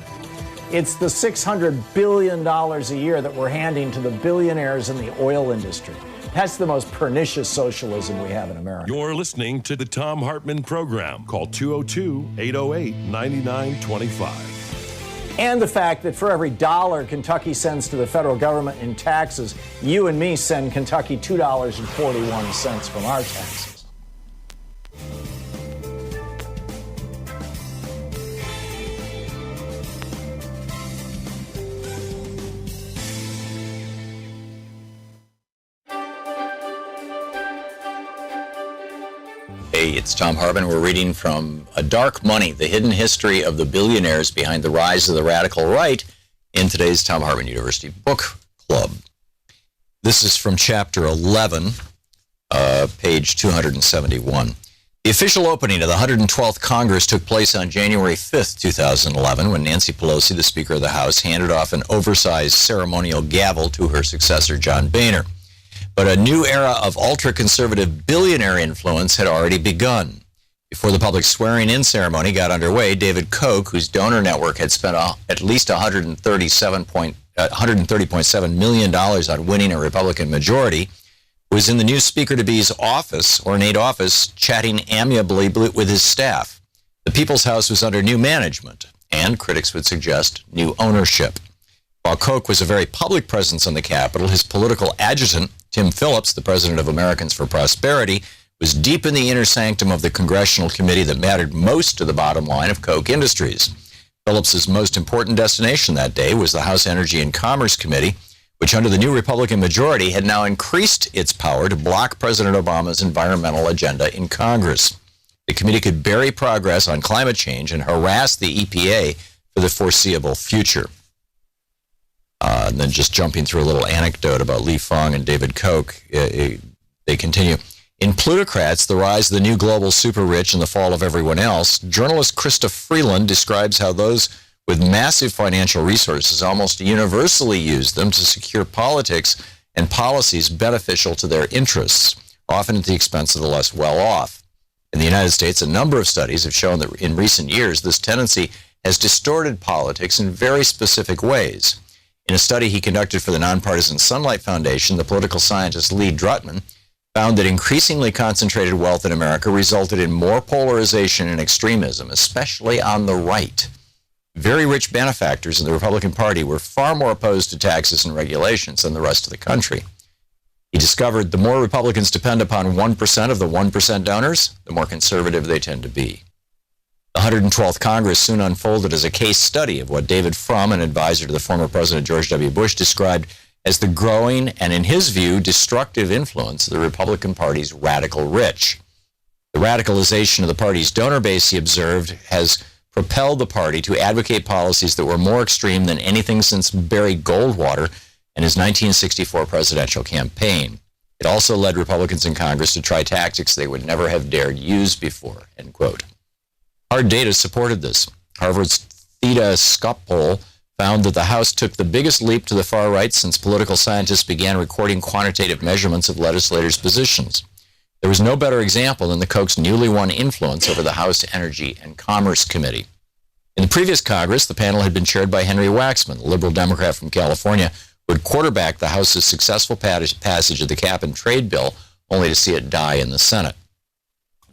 It's the $600 billion a year that we're handing to the billionaires in the oil industry. That's the most pernicious socialism we have in America. You're listening to the Thom Hartmann Program. Call 202-808-9925. and the fact that for every dollar Kentucky sends to the federal government in taxes, you and me send Kentucky $2.41 from our taxes. Hey, it's Thom Hartmann. We're reading from A Dark Money, The Hidden History of the Billionaires Behind the Rise of the Radical Right in today's Thom Hartmann University Book Club. This is from Chapter 11, page 271. The official opening of the 112th Congress took place on January 5th, 2011, when Nancy Pelosi, the Speaker of the House, handed off an oversized ceremonial gavel to her successor, John Boehner. But a new era of ultra-conservative billionaire influence had already begun. Before the public swearing-in ceremony got underway, David Koch, whose donor network had spent at least $130.7 million on winning a Republican majority, was in the new Speaker-to-be's office, ornate office, chatting amiably with his staff. The People's House was under new management, and critics would suggest new ownership. While Koch was a very public presence on the Capitol, his political adjutant, Tim Phillips, the president of Americans for Prosperity, was deep in the inner sanctum of the congressional committee that mattered most to the bottom line of Koch Industries. Phillips's most important destination that day was the House Energy and Commerce Committee, which under the new Republican majority had now increased its power to block President Obama's environmental agenda in Congress. The committee could bury progress on climate change and harass the EPA for the foreseeable future. And then just jumping through a little anecdote about Lee Fong and David Koch, they continue. In Plutocrats, the rise of the new global super-rich and the fall of everyone else, journalist Krista Freeland describes how those with massive financial resources almost universally use them to secure politics and policies beneficial to their interests, often at the expense of the less well-off. In the United States, a number of studies have shown that in recent years, this tendency has distorted politics in very specific ways. In a study he conducted for the nonpartisan Sunlight Foundation, the political scientist Lee Drutman found that increasingly concentrated wealth in America resulted in more polarization and extremism, especially on the right. Very rich benefactors in the Republican Party were far more opposed to taxes and regulations than the rest of the country. He discovered the more Republicans depend upon 1% of the 1% donors, the more conservative they tend to be. The 112th Congress soon unfolded as a case study of what David Frum, an advisor to the former President George W. Bush, described as the growing and, in his view, destructive influence of the Republican Party's radical rich. The radicalization of the party's donor base, he observed, has propelled the party to advocate policies that were more extreme than anything since Barry Goldwater and his 1964 presidential campaign. It also led Republicans in Congress to try tactics they would never have dared use before, end quote. Hard data supported this. Harvard's Theta Scott poll found that the House took the biggest leap to the far right since political scientists began recording quantitative measurements of legislators' positions. There was no better example than the Koch's newly won influence over the House Energy and Commerce Committee. In the previous Congress, the panel had been chaired by Henry Waxman, a liberal Democrat from California, who had quarterbacked the House's successful passage of the cap and trade bill, only to see it die in the Senate.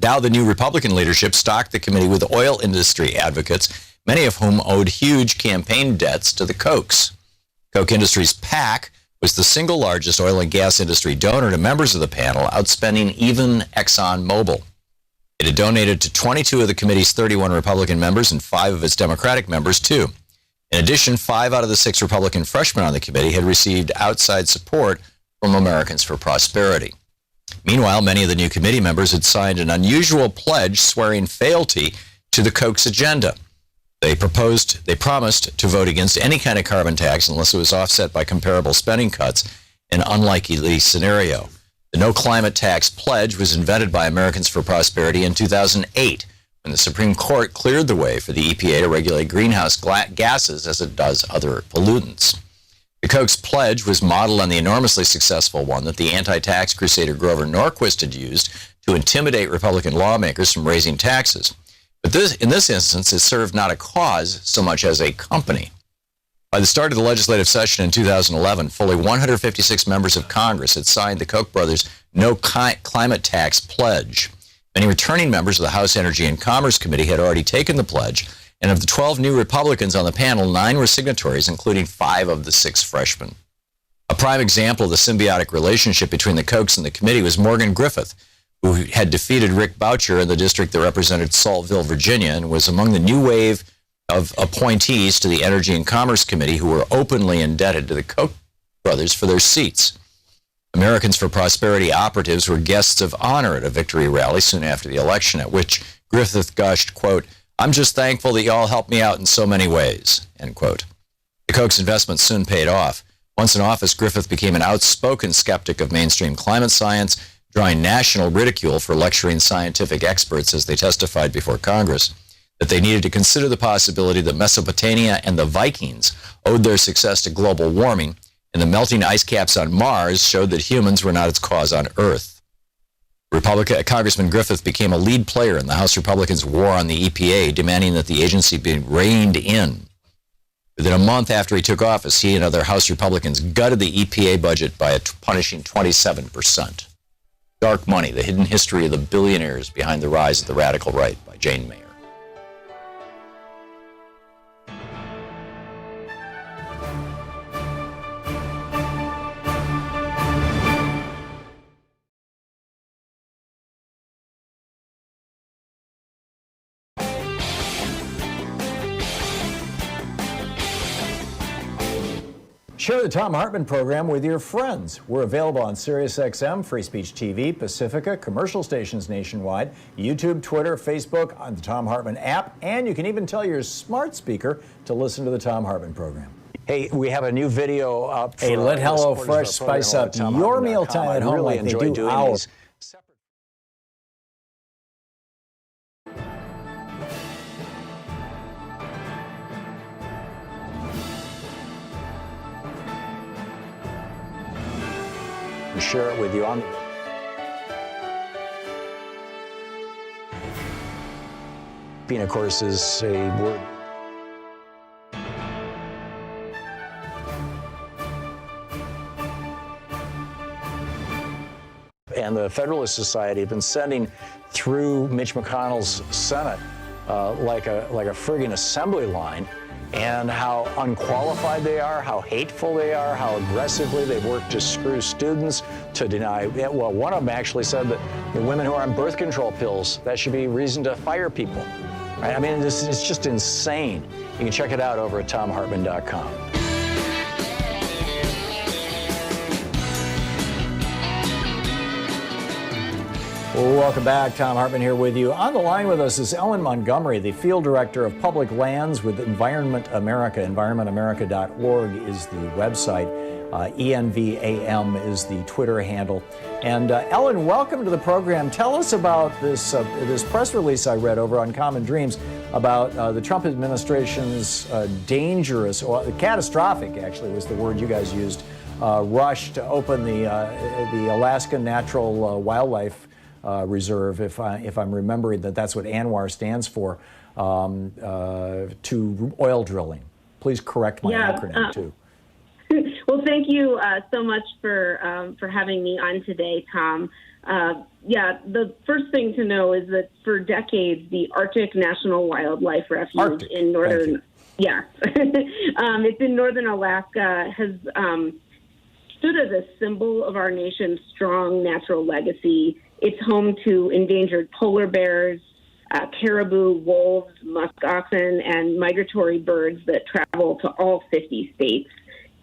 Now the new Republican leadership stocked the committee with oil industry advocates, many of whom owed huge campaign debts to the Kochs. Koch Industries PAC was the single largest oil and gas industry donor to members of the panel, outspending even ExxonMobil. It had donated to 22 of the committee's 31 Republican members and 5 of its Democratic members, too. In addition, 5 out of the 6 Republican freshmen on the committee had received outside support from Americans for Prosperity. Meanwhile, many of the new committee members had signed an unusual pledge swearing fealty to the Koch's agenda. They promised to vote against any kind of carbon tax unless it was offset by comparable spending cuts, an unlikely scenario. The no climate tax pledge was invented by Americans for Prosperity in 2008, when the Supreme Court cleared the way for the EPA to regulate greenhouse gases as it does other pollutants. The Koch's pledge was modeled on the enormously successful one that the anti-tax crusader Grover Norquist had used to intimidate Republican lawmakers from raising taxes. But in this instance, it served not a cause so much as a company. By the start of the legislative session in 2011, fully 156 members of Congress had signed the Koch brothers' no climate tax pledge. Many returning members of the House Energy and Commerce Committee had already taken the pledge, And of the 12 new Republicans on the panel, 9 were signatories, including 5 of the 6 freshmen. A prime example of the symbiotic relationship between the Kochs and the committee was Morgan Griffith, who had defeated Rick Boucher in the district that represented Saltville, Virginia, and was among the new wave of appointees to the Energy and Commerce Committee who were openly indebted to the Koch brothers for their seats. Americans for Prosperity operatives were guests of honor at a victory rally soon after the election, at which Griffith gushed, quote, "I'm just thankful that you all helped me out in so many ways," end quote. The Koch's investment soon paid off. Once in office, Griffith became an outspoken skeptic of mainstream climate science, drawing national ridicule for lecturing scientific experts as they testified before Congress that they needed to consider the possibility that Mesopotamia and the Vikings owed their success to global warming, and the melting ice caps on Mars showed that humans were not its cause on Earth. Congressman Griffith became a lead player in the House Republicans' war on the EPA, demanding that the agency be reined in. Within a month after he took office, he and other House Republicans gutted the EPA budget by a punishing 27%. Dark Money, the hidden history of the billionaires behind the rise of the radical right, by Jane Mayer. Share the Thom Hartmann Program with your friends. We're available on SiriusXM, Free Speech TV, Pacifica, commercial stations nationwide, YouTube, Twitter, Facebook, on the Thom Hartmann app, and you can even tell your smart speaker to listen to the Thom Hartmann Program. Hey, we have a new video up. Hey, let HelloFresh spice up your mealtime at home like they do ours. Share it with you on. Being, of course, is a word. And the Federalist Society have been sending through Mitch McConnell's Senate like a friggin' assembly line, and how unqualified they are, how hateful they are, how aggressively they work to screw students, to deny. Well, one of them actually said that the women who are on birth control pills, that should be reason to fire people. Right? I mean, it's just insane. You can check it out over at thomhartmann.com. Welcome back. Thom Hartmann here with you. On the line with us is Ellen Montgomery, the Field Director of Public Lands with Environment America. EnvironmentAmerica.org is the website. ENVAM is the Twitter handle. And Ellen, welcome to the program. Tell us about this press release I read over on Common Dreams about the Trump administration's dangerous, or catastrophic, actually, was the word you guys used, rush to open the Alaska Natural Wildlife Reserve, if I'm remembering that's what ANWR stands for, to oil drilling. Please correct my acronym too. Well, thank you so much for having me on today, Tom. The first thing to know is that for decades, the Arctic National Wildlife Refuge in northern, it's in northern Alaska, has stood as a symbol of our nation's strong natural legacy. It's home to endangered polar bears, caribou, wolves, musk oxen, and migratory birds that travel to all 50 states.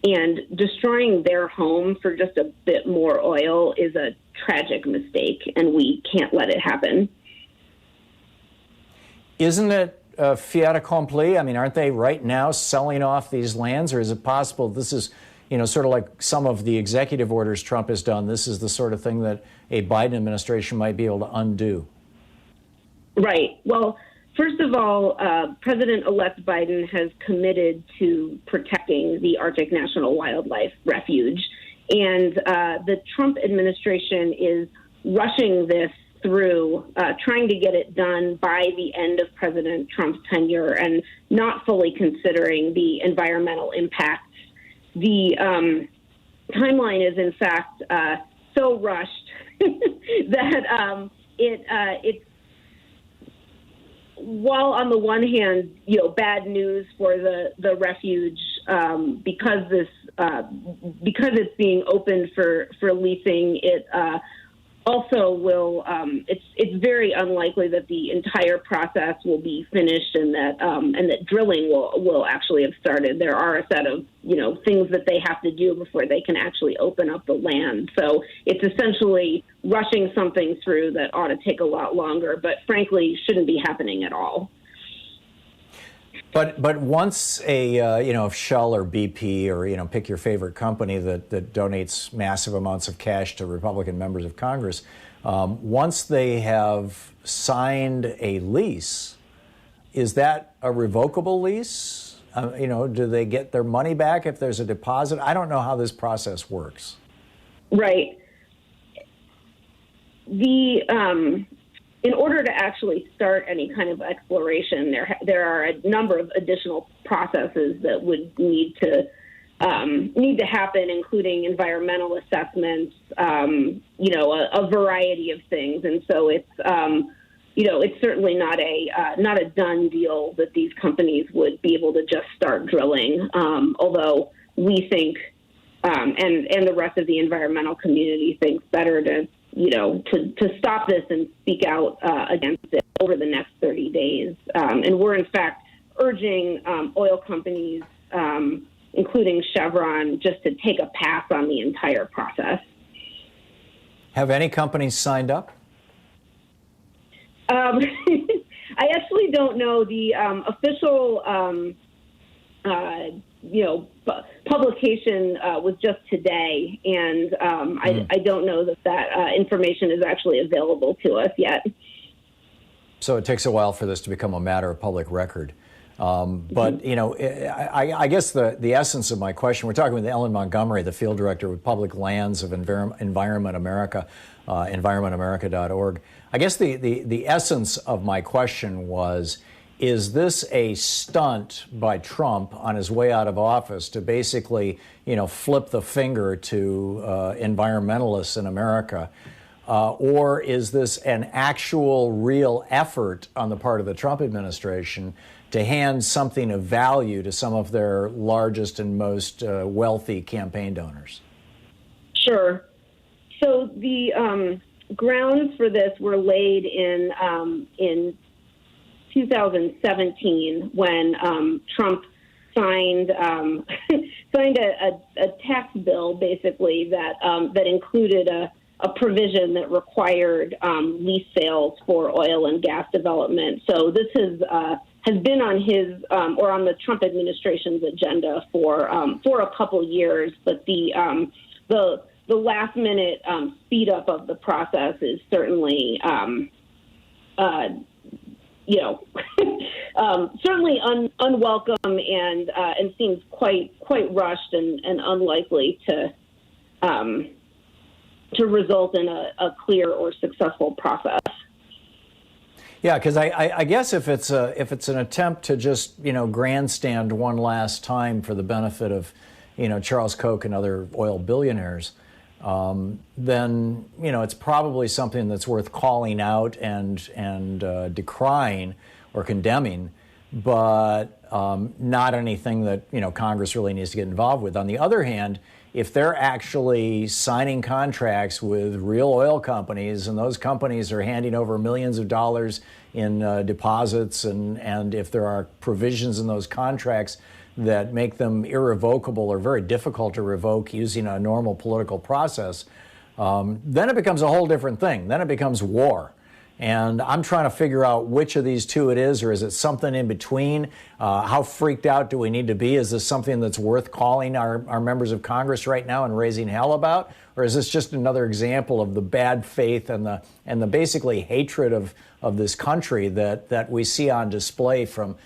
And destroying their home for just a bit more oil is a tragic mistake, and we can't let it happen. Isn't it fait accompli? I mean, aren't they right now selling off these lands, or is it possible this is, sort of like some of the executive orders Trump has done, this is the sort of thing that a Biden administration might be able to undo? Right. Well, first of all, President-elect Biden has committed to protecting the Arctic National Wildlife Refuge. And the Trump administration is rushing this through, trying to get it done by the end of President Trump's tenure and not fully considering the environmental impacts. The timeline is, in fact, so rushed that it's while on the one hand, bad news for the refuge because it's being opened for leasing, it also will. It's very unlikely that the entire process will be finished and that drilling will actually have started. There are a set of things that they have to do before they can actually open up the land. So it's essentially rushing something through that ought to take a lot longer, but frankly shouldn't be happening at all. But once a Shell or BP or pick your favorite company that donates massive amounts of cash to Republican members of Congress, once they have signed a lease, is that a revocable lease? Do they get their money back if there's a deposit? I don't know how this process works. Right. In order to actually start any kind of exploration, there are a number of additional processes that would need to happen, including environmental assessments, a variety of things. And so it's certainly not a done deal that these companies would be able to just start drilling. Although we think, and the rest of the environmental community thinks better to stop this and speak out against it over the next 30 days. And we're, in fact, urging oil companies, including Chevron, just to take a pass on the entire process. Have any companies signed up? I actually don't know. The official publication was just today, and I don't know that information is actually available to us yet. So it takes a while for this to become a matter of public record. But, I guess the essence of my question, we're talking with Ellen Montgomery, the field director with Public Lands of Environment America, environmentamerica.org. I guess the essence of my question was, is this a stunt by Trump on his way out of office to basically, flip the finger to environmentalists in America? Or is this an actual real effort on the part of the Trump administration to hand something of value to some of their largest and most wealthy campaign donors? Sure. So the grounds for this were laid in 2017 when Trump signed a tax bill basically that included a provision that required lease sales for oil and gas development. So this has been on his or on the Trump administration's agenda for a couple years, but the last minute speed up of the process is certainly certainly unwelcome and seems quite rushed and unlikely to result in a clear or successful process. Yeah, because I guess if it's an attempt to just grandstand one last time for the benefit of Charles Koch and other oil billionaires, then it's probably something that's worth calling out and decrying or condemning, but not anything that Congress really needs to get involved with. On the other hand, if they're actually signing contracts with real oil companies and those companies are handing over millions of dollars in deposits, and if there are provisions in those contracts that make them irrevocable or very difficult to revoke using a normal political process, then it becomes a whole different thing. Then it becomes war. And I'm trying to figure out which of these two it is, or is it something in between? How freaked out do we need to be? Is this something that's worth calling our members of Congress right now and raising hell about? Or is this just another example of the bad faith and the basically hatred of this country that we see on display from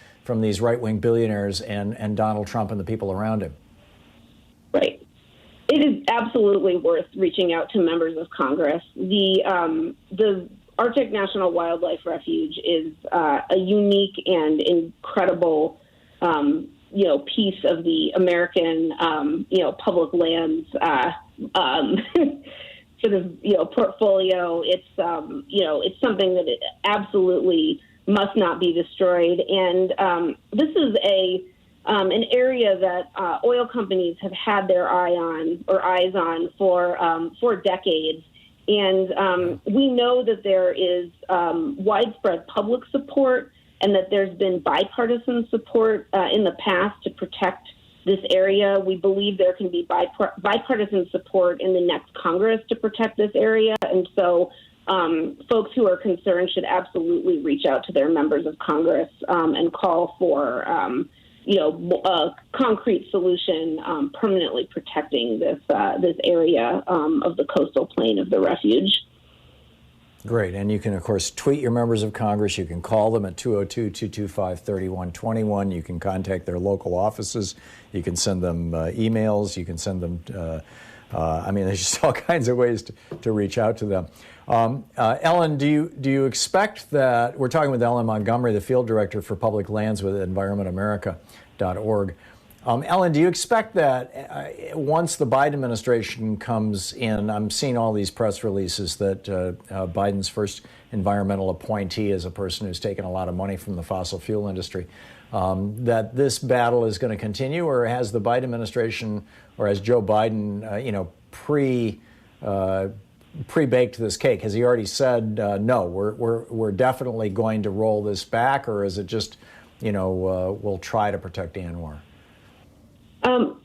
these right-wing billionaires and Donald Trump and the people around him? Right. It is absolutely worth reaching out to members of Congress. The Arctic National Wildlife Refuge is a unique and incredible, piece of the American, public lands, sort of, portfolio. It's something that it absolutely must not be destroyed. And this is an area that oil companies have had their eyes on for decades. And we know that there is widespread public support and that there's been bipartisan support in the past to protect this area. We believe there can be bipartisan support in the next Congress to protect this area. And so folks who are concerned should absolutely reach out to their members of Congress and call for, a concrete solution permanently protecting this area of the coastal plain of the refuge. Great. And you can, of course, tweet your members of Congress. You can call them at 202-225-3121. You can contact their local offices. You can send them emails. You can send them, there's just all kinds of ways to reach out to them. Ellen, do you expect that, we're talking with Ellen Montgomery, the field director for public lands with environmentamerica.org. Ellen, do you expect that once the Biden administration comes in, I'm seeing all these press releases that Biden's first environmental appointee is a person who's taken a lot of money from the fossil fuel industry, that this battle is going to continue, or has the Biden administration, or has Joe Biden, pre-baked this cake? Has he already said, no, we're definitely going to roll this back, or is it just, we'll try to protect ANWR?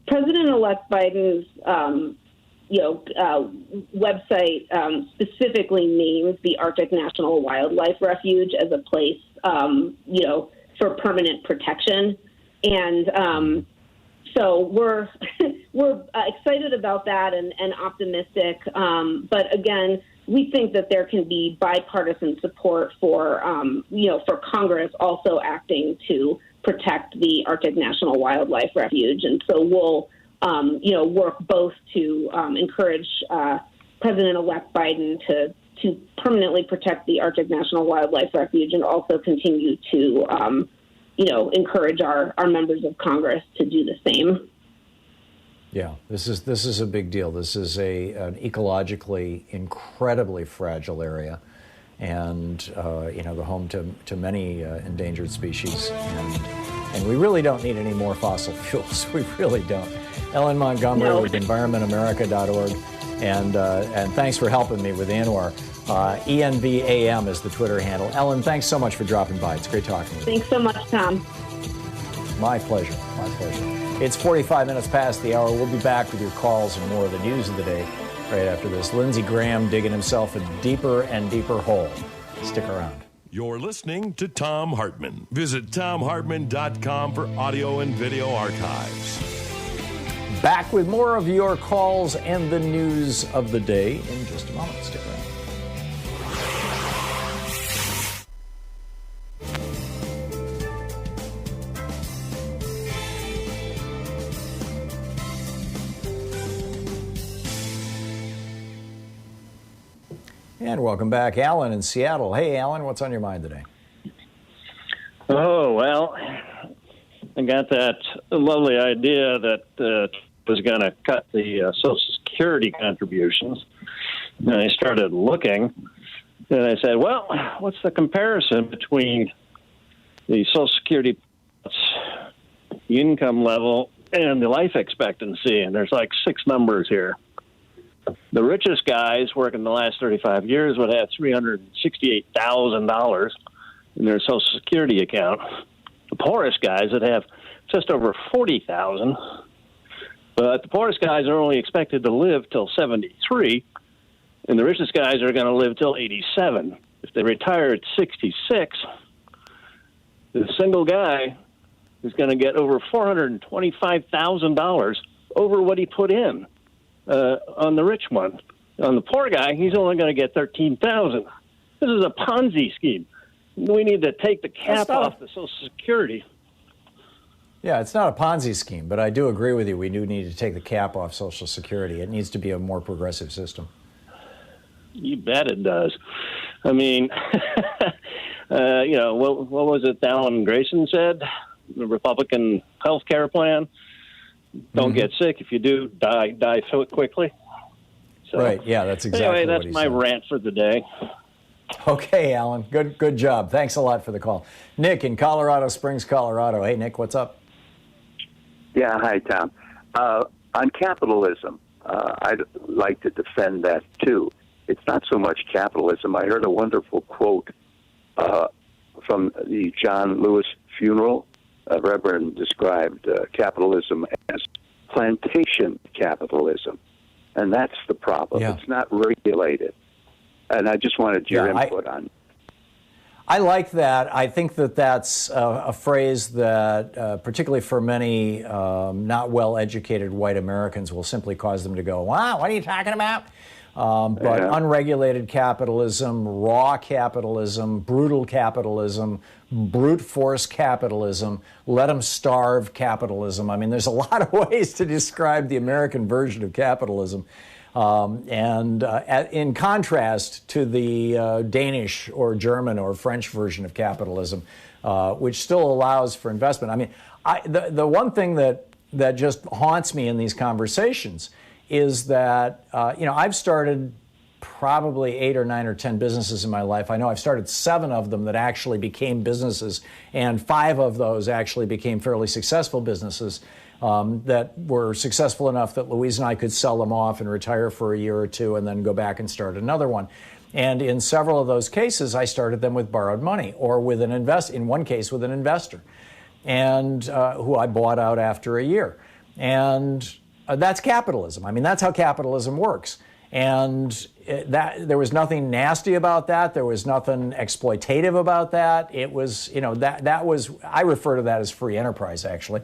President-elect Biden's, website specifically names the Arctic National Wildlife Refuge as a place, for permanent protection, and so we're excited about that and optimistic. But again, we think that there can be bipartisan support for Congress also acting to protect the Arctic National Wildlife Refuge. And so we'll, work both to encourage President-elect Biden to permanently protect the Arctic National Wildlife Refuge, and also continue to, encourage our members of Congress to do the same. Yeah, this is a big deal. This is an ecologically incredibly fragile area, and the home to many endangered species. And we really don't need any more fossil fuels. We really don't. Ellen Montgomery with environmentamerica.org, and thanks for helping me with ANWR. ENVAM is the Twitter handle. Ellen, thanks so much for dropping by. It's great talking with you. Thanks so much, Tom. My pleasure. My pleasure. It's 45 minutes past the hour. We'll be back with your calls and more of the news of the day right after this. Lindsey Graham digging himself a deeper and deeper hole. Stick around. You're listening to Thom Hartmann. Visit thomhartmann.com for audio and video archives. Back with more of your calls and the news of the day in just a moment. Stick around. And welcome back, Alan in Seattle. Hey, Alan, what's on your mind today? Oh, well, I got that lovely idea that was going to cut the Social Security contributions. And I started looking, and I said, well, what's the comparison between the Social Security income level and the life expectancy? And there's like 6 numbers here. The richest guys working the last 35 years would have $368,000 in their Social Security account. The poorest guys would have just over $40,000. But the poorest guys are only expected to live till 73, and the richest guys are going to live till 87. If they retire at 66, the single guy is going to get over $425,000 over what he put in. On the rich one. On the poor guy, he's only going to get $13,000. This is a Ponzi scheme. We need to take the cap off the Social Security. Yeah, it's not a Ponzi scheme, but I do agree with you. We do need to take the cap off Social Security. It needs to be a more progressive system. You bet it does. I mean, what was it Alan Grayson said? The Republican health care plan? Don't get sick. If you do, die quickly. So, right. Yeah, that's exactly anyway, what that's my rant for the day. Okay, Alan. Good job. Thanks a lot for the call. Nick in Colorado Springs, Colorado. Hey, Nick, what's up? Yeah, hi, Tom. On capitalism, I'd like to defend that, too. It's not so much capitalism. I heard a wonderful quote from the John Lewis funeral. Reverend described capitalism as plantation capitalism, and that's the problem. Yeah. It's not regulated. And I just wanted your input on. I like that. I think that that's a phrase that, particularly for many not well-educated white Americans, will simply cause them to go, wow, what are you talking about? But unregulated capitalism, raw capitalism, brutal capitalism, brute force capitalism, let them starve capitalism. I mean, there's a lot of ways to describe the American version of capitalism. In contrast to the Danish or German or French version of capitalism, which still allows for investment. I mean, the one thing that just haunts me in these conversations is that, I've started probably 8 or 9 or 10 businesses in my life. I know I've started 7 of them that actually became businesses, and 5 of those actually became fairly successful businesses. That were successful enough that Louise and I could sell them off and retire for a year or 2 and then go back and start another one. And in several of those cases, I started them with borrowed money or with in one case with an investor, and who I bought out after a year. And that's capitalism. I mean, that's how capitalism works. And there was nothing nasty about that. There was nothing exploitative about that. It was, that was, I refer to that as free enterprise, actually.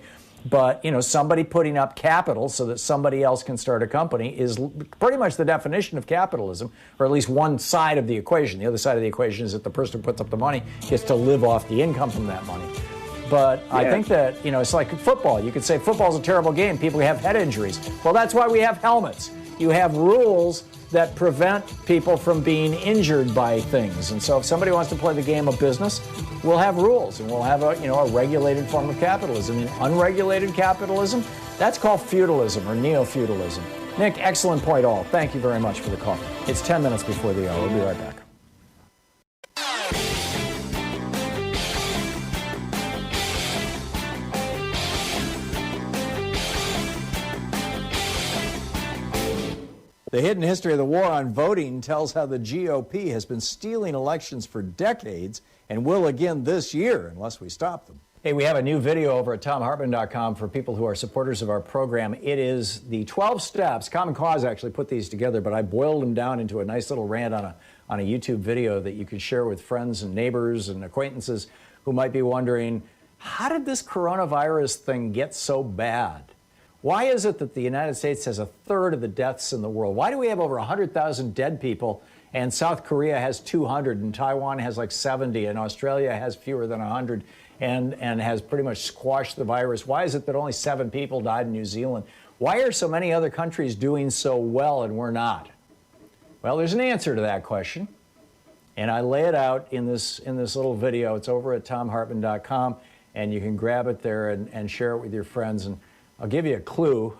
But, somebody putting up capital so that somebody else can start a company is pretty much the definition of capitalism, or at least one side of the equation. The other side of the equation is that the person who puts up the money gets to live off the income from that money. But I think that, it's like football. You could say football's a terrible game. People have head injuries. Well, that's why we have helmets. You have rules that prevent people from being injured by things. And so if somebody wants to play the game of business, we'll have rules, and we'll have a regulated form of capitalism. And unregulated capitalism, that's called feudalism or neo-feudalism. Nick, excellent point all. Thank you very much for the call. It's 10 minutes before the hour. We'll be right back. The hidden history of the war on voting tells how the GOP has been stealing elections for decades and will again this year unless we stop them. Hey, we have a new video over at ThomHartmann.com for people who are supporters of our program. It is the 12 steps. Common Cause actually put these together, but I boiled them down into a nice little rant on a YouTube video that you can share with friends and neighbors and acquaintances who might be wondering, how did this coronavirus thing get so bad? Why is it that the United States has 1/3 of the deaths in the world? Why do we have over 100,000 dead people, and South Korea has 200, and Taiwan has like 70, and Australia has fewer than 100, and has pretty much squashed the virus? Why is it that only 7 people died in New Zealand? Why are so many other countries doing so well and we're not? Well, there's an answer to that question, and I lay it out in this little video. It's over at ThomHartmann.com, and you can grab it there and share it with your friends. And I'll give you a clue.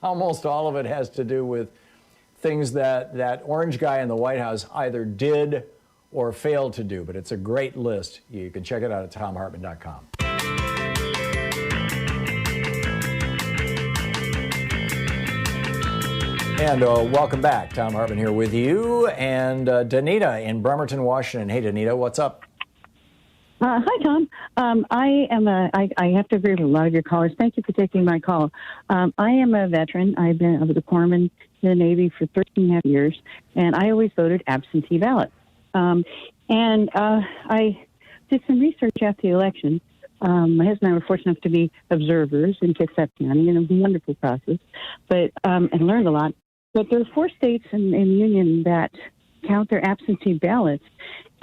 Almost all of it has to do with things that orange guy in the White House either did or failed to do, but it's a great list. You can check it out at ThomHartmann.com. And welcome back. Thom Hartmann here with you, and Danita in Bremerton, Washington. Hey, Danita, what's up? Hi, Tom. I have to agree with a lot of your callers. Thank you for taking my call. I am a veteran. I was a corpsman in the Navy for 13.5 years, and I always voted absentee ballot. I did some research after the election. My husband and I were fortunate enough to be observers in Kitsap County, and it was a wonderful process, and learned a lot. But there are 4 states in the Union that count their absentee ballots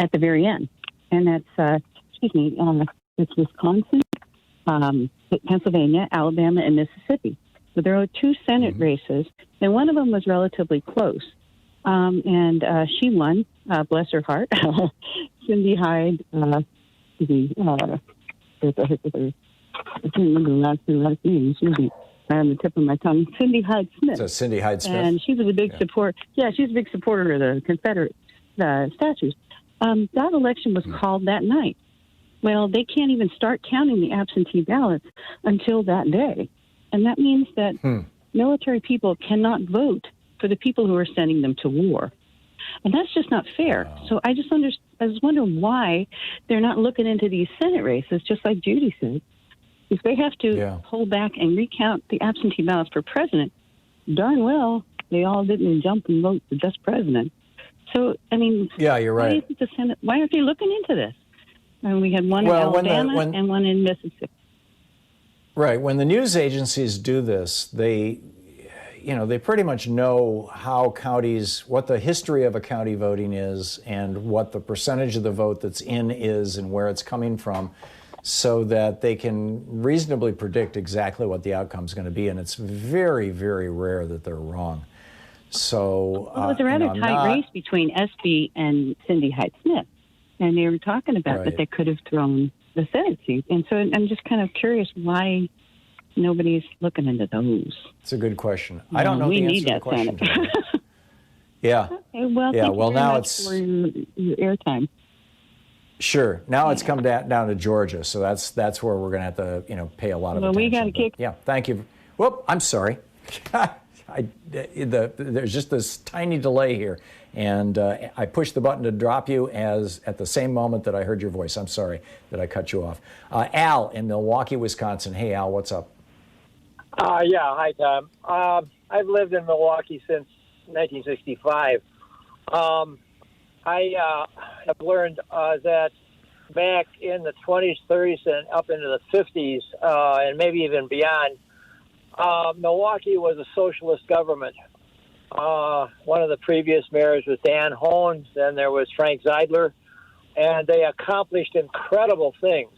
at the very end, and that's it's Wisconsin, Pennsylvania, Alabama, and Mississippi. So there are 2 Senate races, and one of them was relatively close. She won, bless her heart. Cindy Hyde, I can't remember the last name. Cindy, on the tip of my tongue. Cindy Hyde Smith. So Cindy Hyde Smith. And she was a big support. Yeah, she's a big supporter of the Confederate statues. That election was called that night. Well, they can't even start counting the absentee ballots until that day. And that means that military people cannot vote for the people who are sending them to war. And that's just not fair. Wow. So I was wondering why they're not looking into these Senate races, just like Judy said. If they have to hold back and recount the absentee ballots for president, darn well, they all didn't jump and vote for just president. So, I mean, yeah, you're right. Why aren't they looking into this? And we had one in Alabama and one in Mississippi. Right. When the news agencies do this, they pretty much know how counties, what the history of a county voting is and what the percentage of the vote that's in is and where it's coming from, so that they can reasonably predict exactly what the outcome is going to be. And it's very, very rare that they're wrong. So it was a rather tight race between SB and Cindy Hyde-Smith. And they were talking about that they could have thrown the Senate seat. And so I'm just kind of curious why nobody's looking into those. It's a good question. I don't know the answer to the question. Yeah. Okay, well, yeah. Thank you very now much it's for your airtime. Sure. Now it's come down to Georgia, so that's where we're going to have to pay a lot of attention. Well, we got to kick. Yeah. Thank you. Whoop. I'm sorry. There's just this tiny delay here, and I pushed the button to drop you at the same moment that I heard your voice. I'm sorry that I cut you off. Al in Milwaukee, Wisconsin. Hey, Al, what's up? Yeah, hi, Tom. I've lived in Milwaukee since 1965. I have learned that back in the 20s, 30s, and up into the 50s, and maybe even beyond, Milwaukee was a socialist government. One of the previous mayors was Dan Hohn, then there was Frank Zeidler, and they accomplished incredible things.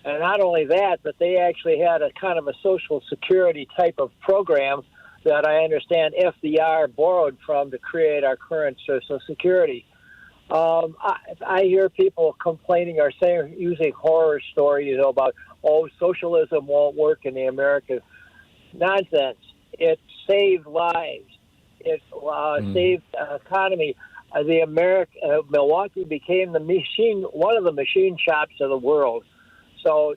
And not only that, but they actually had a kind of a social security type of program that I understand FDR borrowed from to create our current social security. I hear people complaining or saying, using horror stories about, socialism won't work in the American. Nonsense. It saved lives. It saved economy. Milwaukee became one of the machine shops of the world. So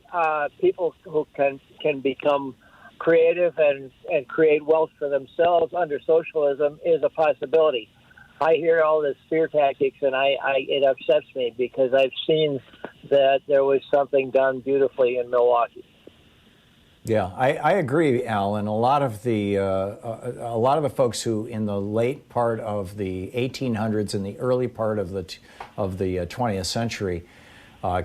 people who can become creative and create wealth for themselves under socialism is a possibility. I hear all this fear tactics, and it upsets me because I've seen that there was something done beautifully in Milwaukee. Yeah, I agree, Al. And a lot of the folks who, in the late part of the 1800s and the early part of the 20th century,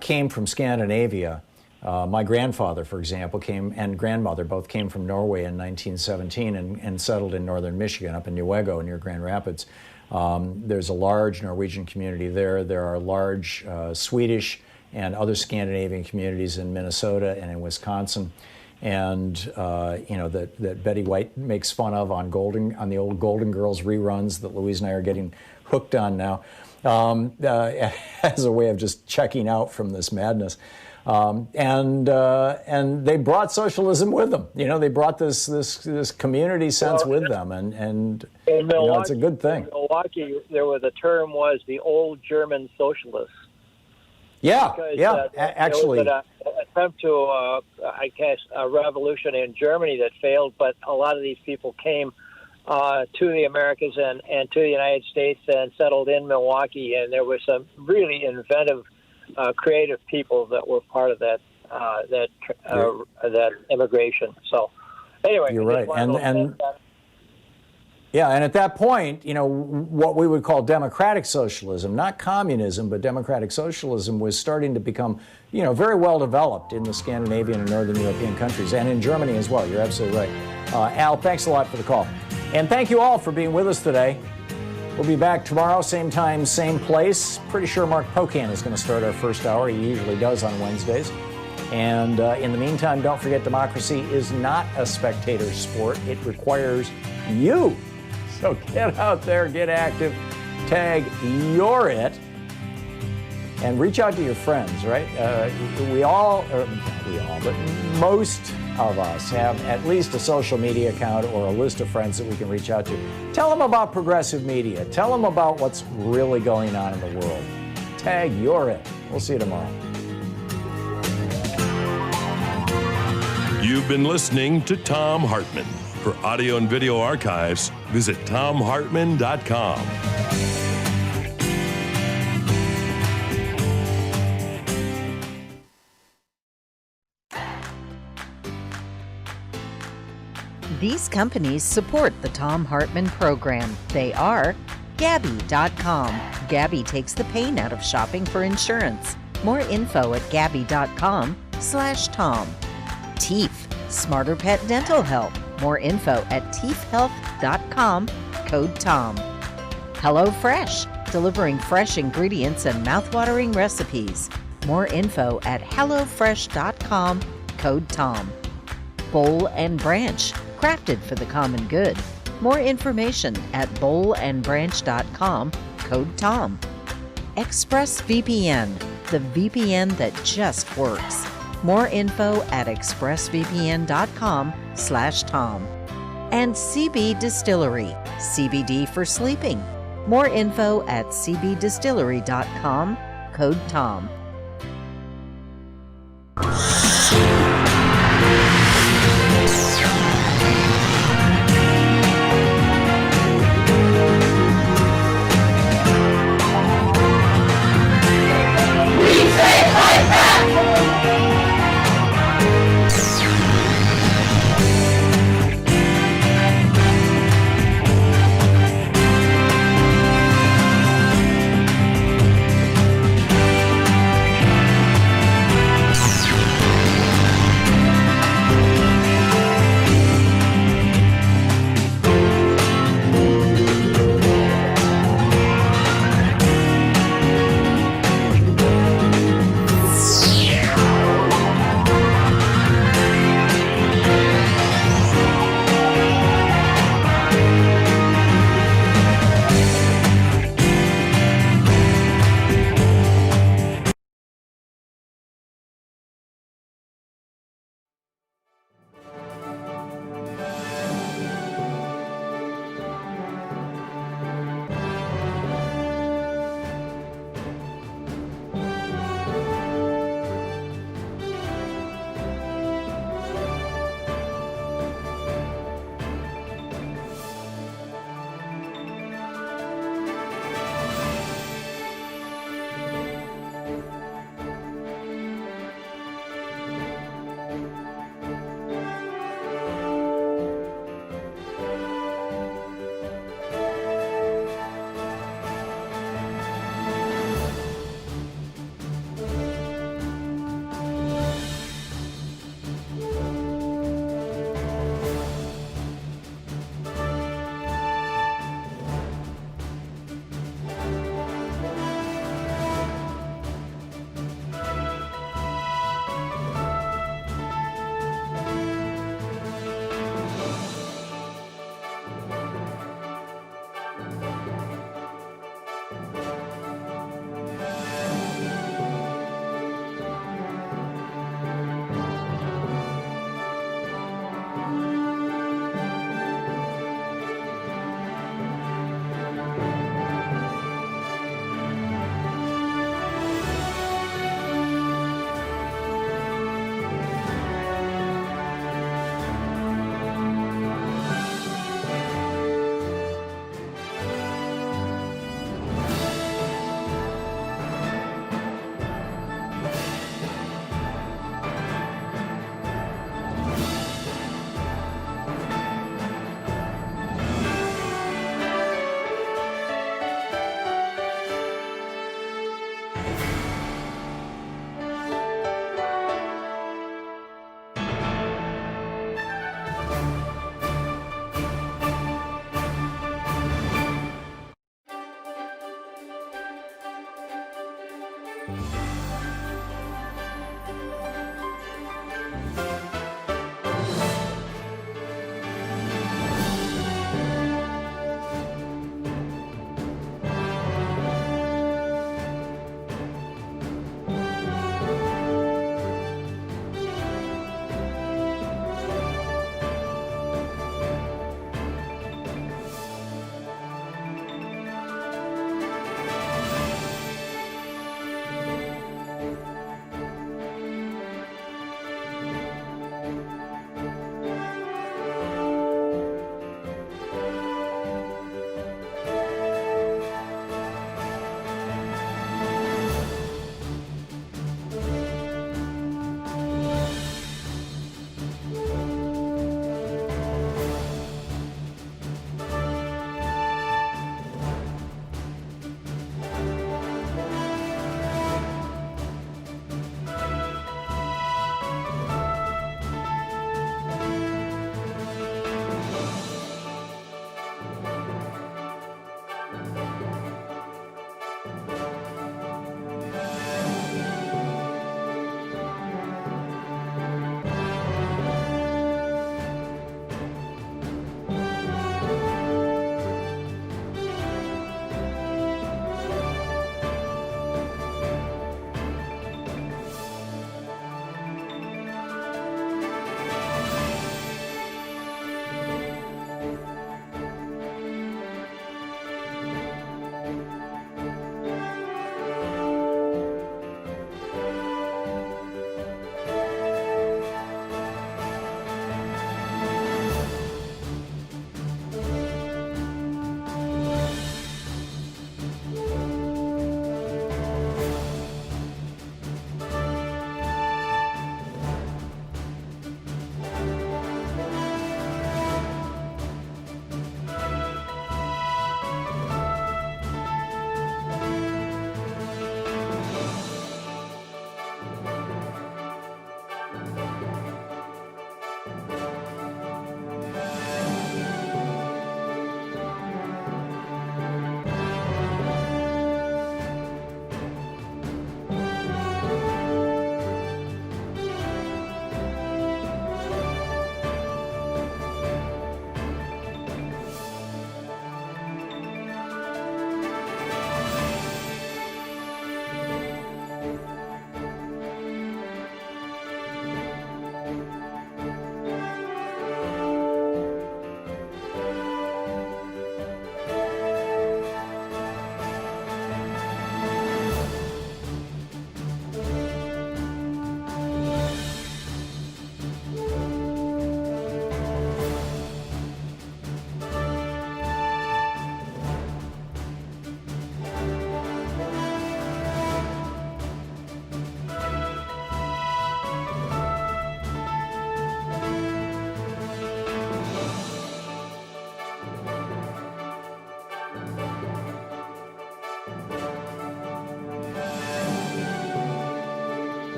came from Scandinavia. My grandfather, for example, and grandmother both came from Norway in 1917 and settled in northern Michigan, up in Newego near Grand Rapids. There's a large Norwegian community there. There are large Swedish and other Scandinavian communities in Minnesota and in Wisconsin. And that Betty White makes fun of on the old Golden Girls reruns that Louise and I are getting hooked on now, as a way of just checking out from this madness. And they brought socialism with them. They brought this community sense with them, and in Milwaukee, it's a good thing. In Milwaukee, the term was the old German socialists. Yeah, because, actually. There was an attempt to, a revolution in Germany that failed, but a lot of these people came to the Americas and to the United States and settled in Milwaukee, and there were some really inventive, creative people that were part of that immigration. So, anyway, you're right, and at that point, what we would call democratic socialism, not communism, but democratic socialism, was starting to become, very well developed in the Scandinavian and Northern European countries, and in Germany as well. You're absolutely right. Al, thanks a lot for the call. And thank you all for being with us today. We'll be back tomorrow, same time, same place. Pretty sure Mark Pocan is going to start our first hour. He usually does on Wednesdays. And in the meantime, don't forget, democracy is not a spectator sport. It requires you. So get out there, get active, tag You're It, and reach out to your friends, right? But most of us have at least a social media account or a list of friends that we can reach out to. Tell them about progressive media. Tell them about what's really going on in the world. Hashtag you're it. We'll see you tomorrow. You've been listening to Thom Hartmann. For audio and video archives, visit thomhartmann.com. These companies support the Thom Hartmann Program. They are Gabi.com. Gabi takes the pain out of shopping for insurance. More info at Gabi.com/Tom. Teeth, Smarter Pet Dental Help. More info at teethhealth.com, code TOM. HelloFresh, delivering fresh ingredients and mouthwatering recipes. More info at hellofresh.com, code TOM. Bowl and Branch, crafted for the common good. More information at bowlandbranch.com, code TOM. ExpressVPN, the VPN that just works. More info at expressvpn.com/Tom. And CB Distillery, CBD for sleeping. More info at cbdistillery.com, code TOM.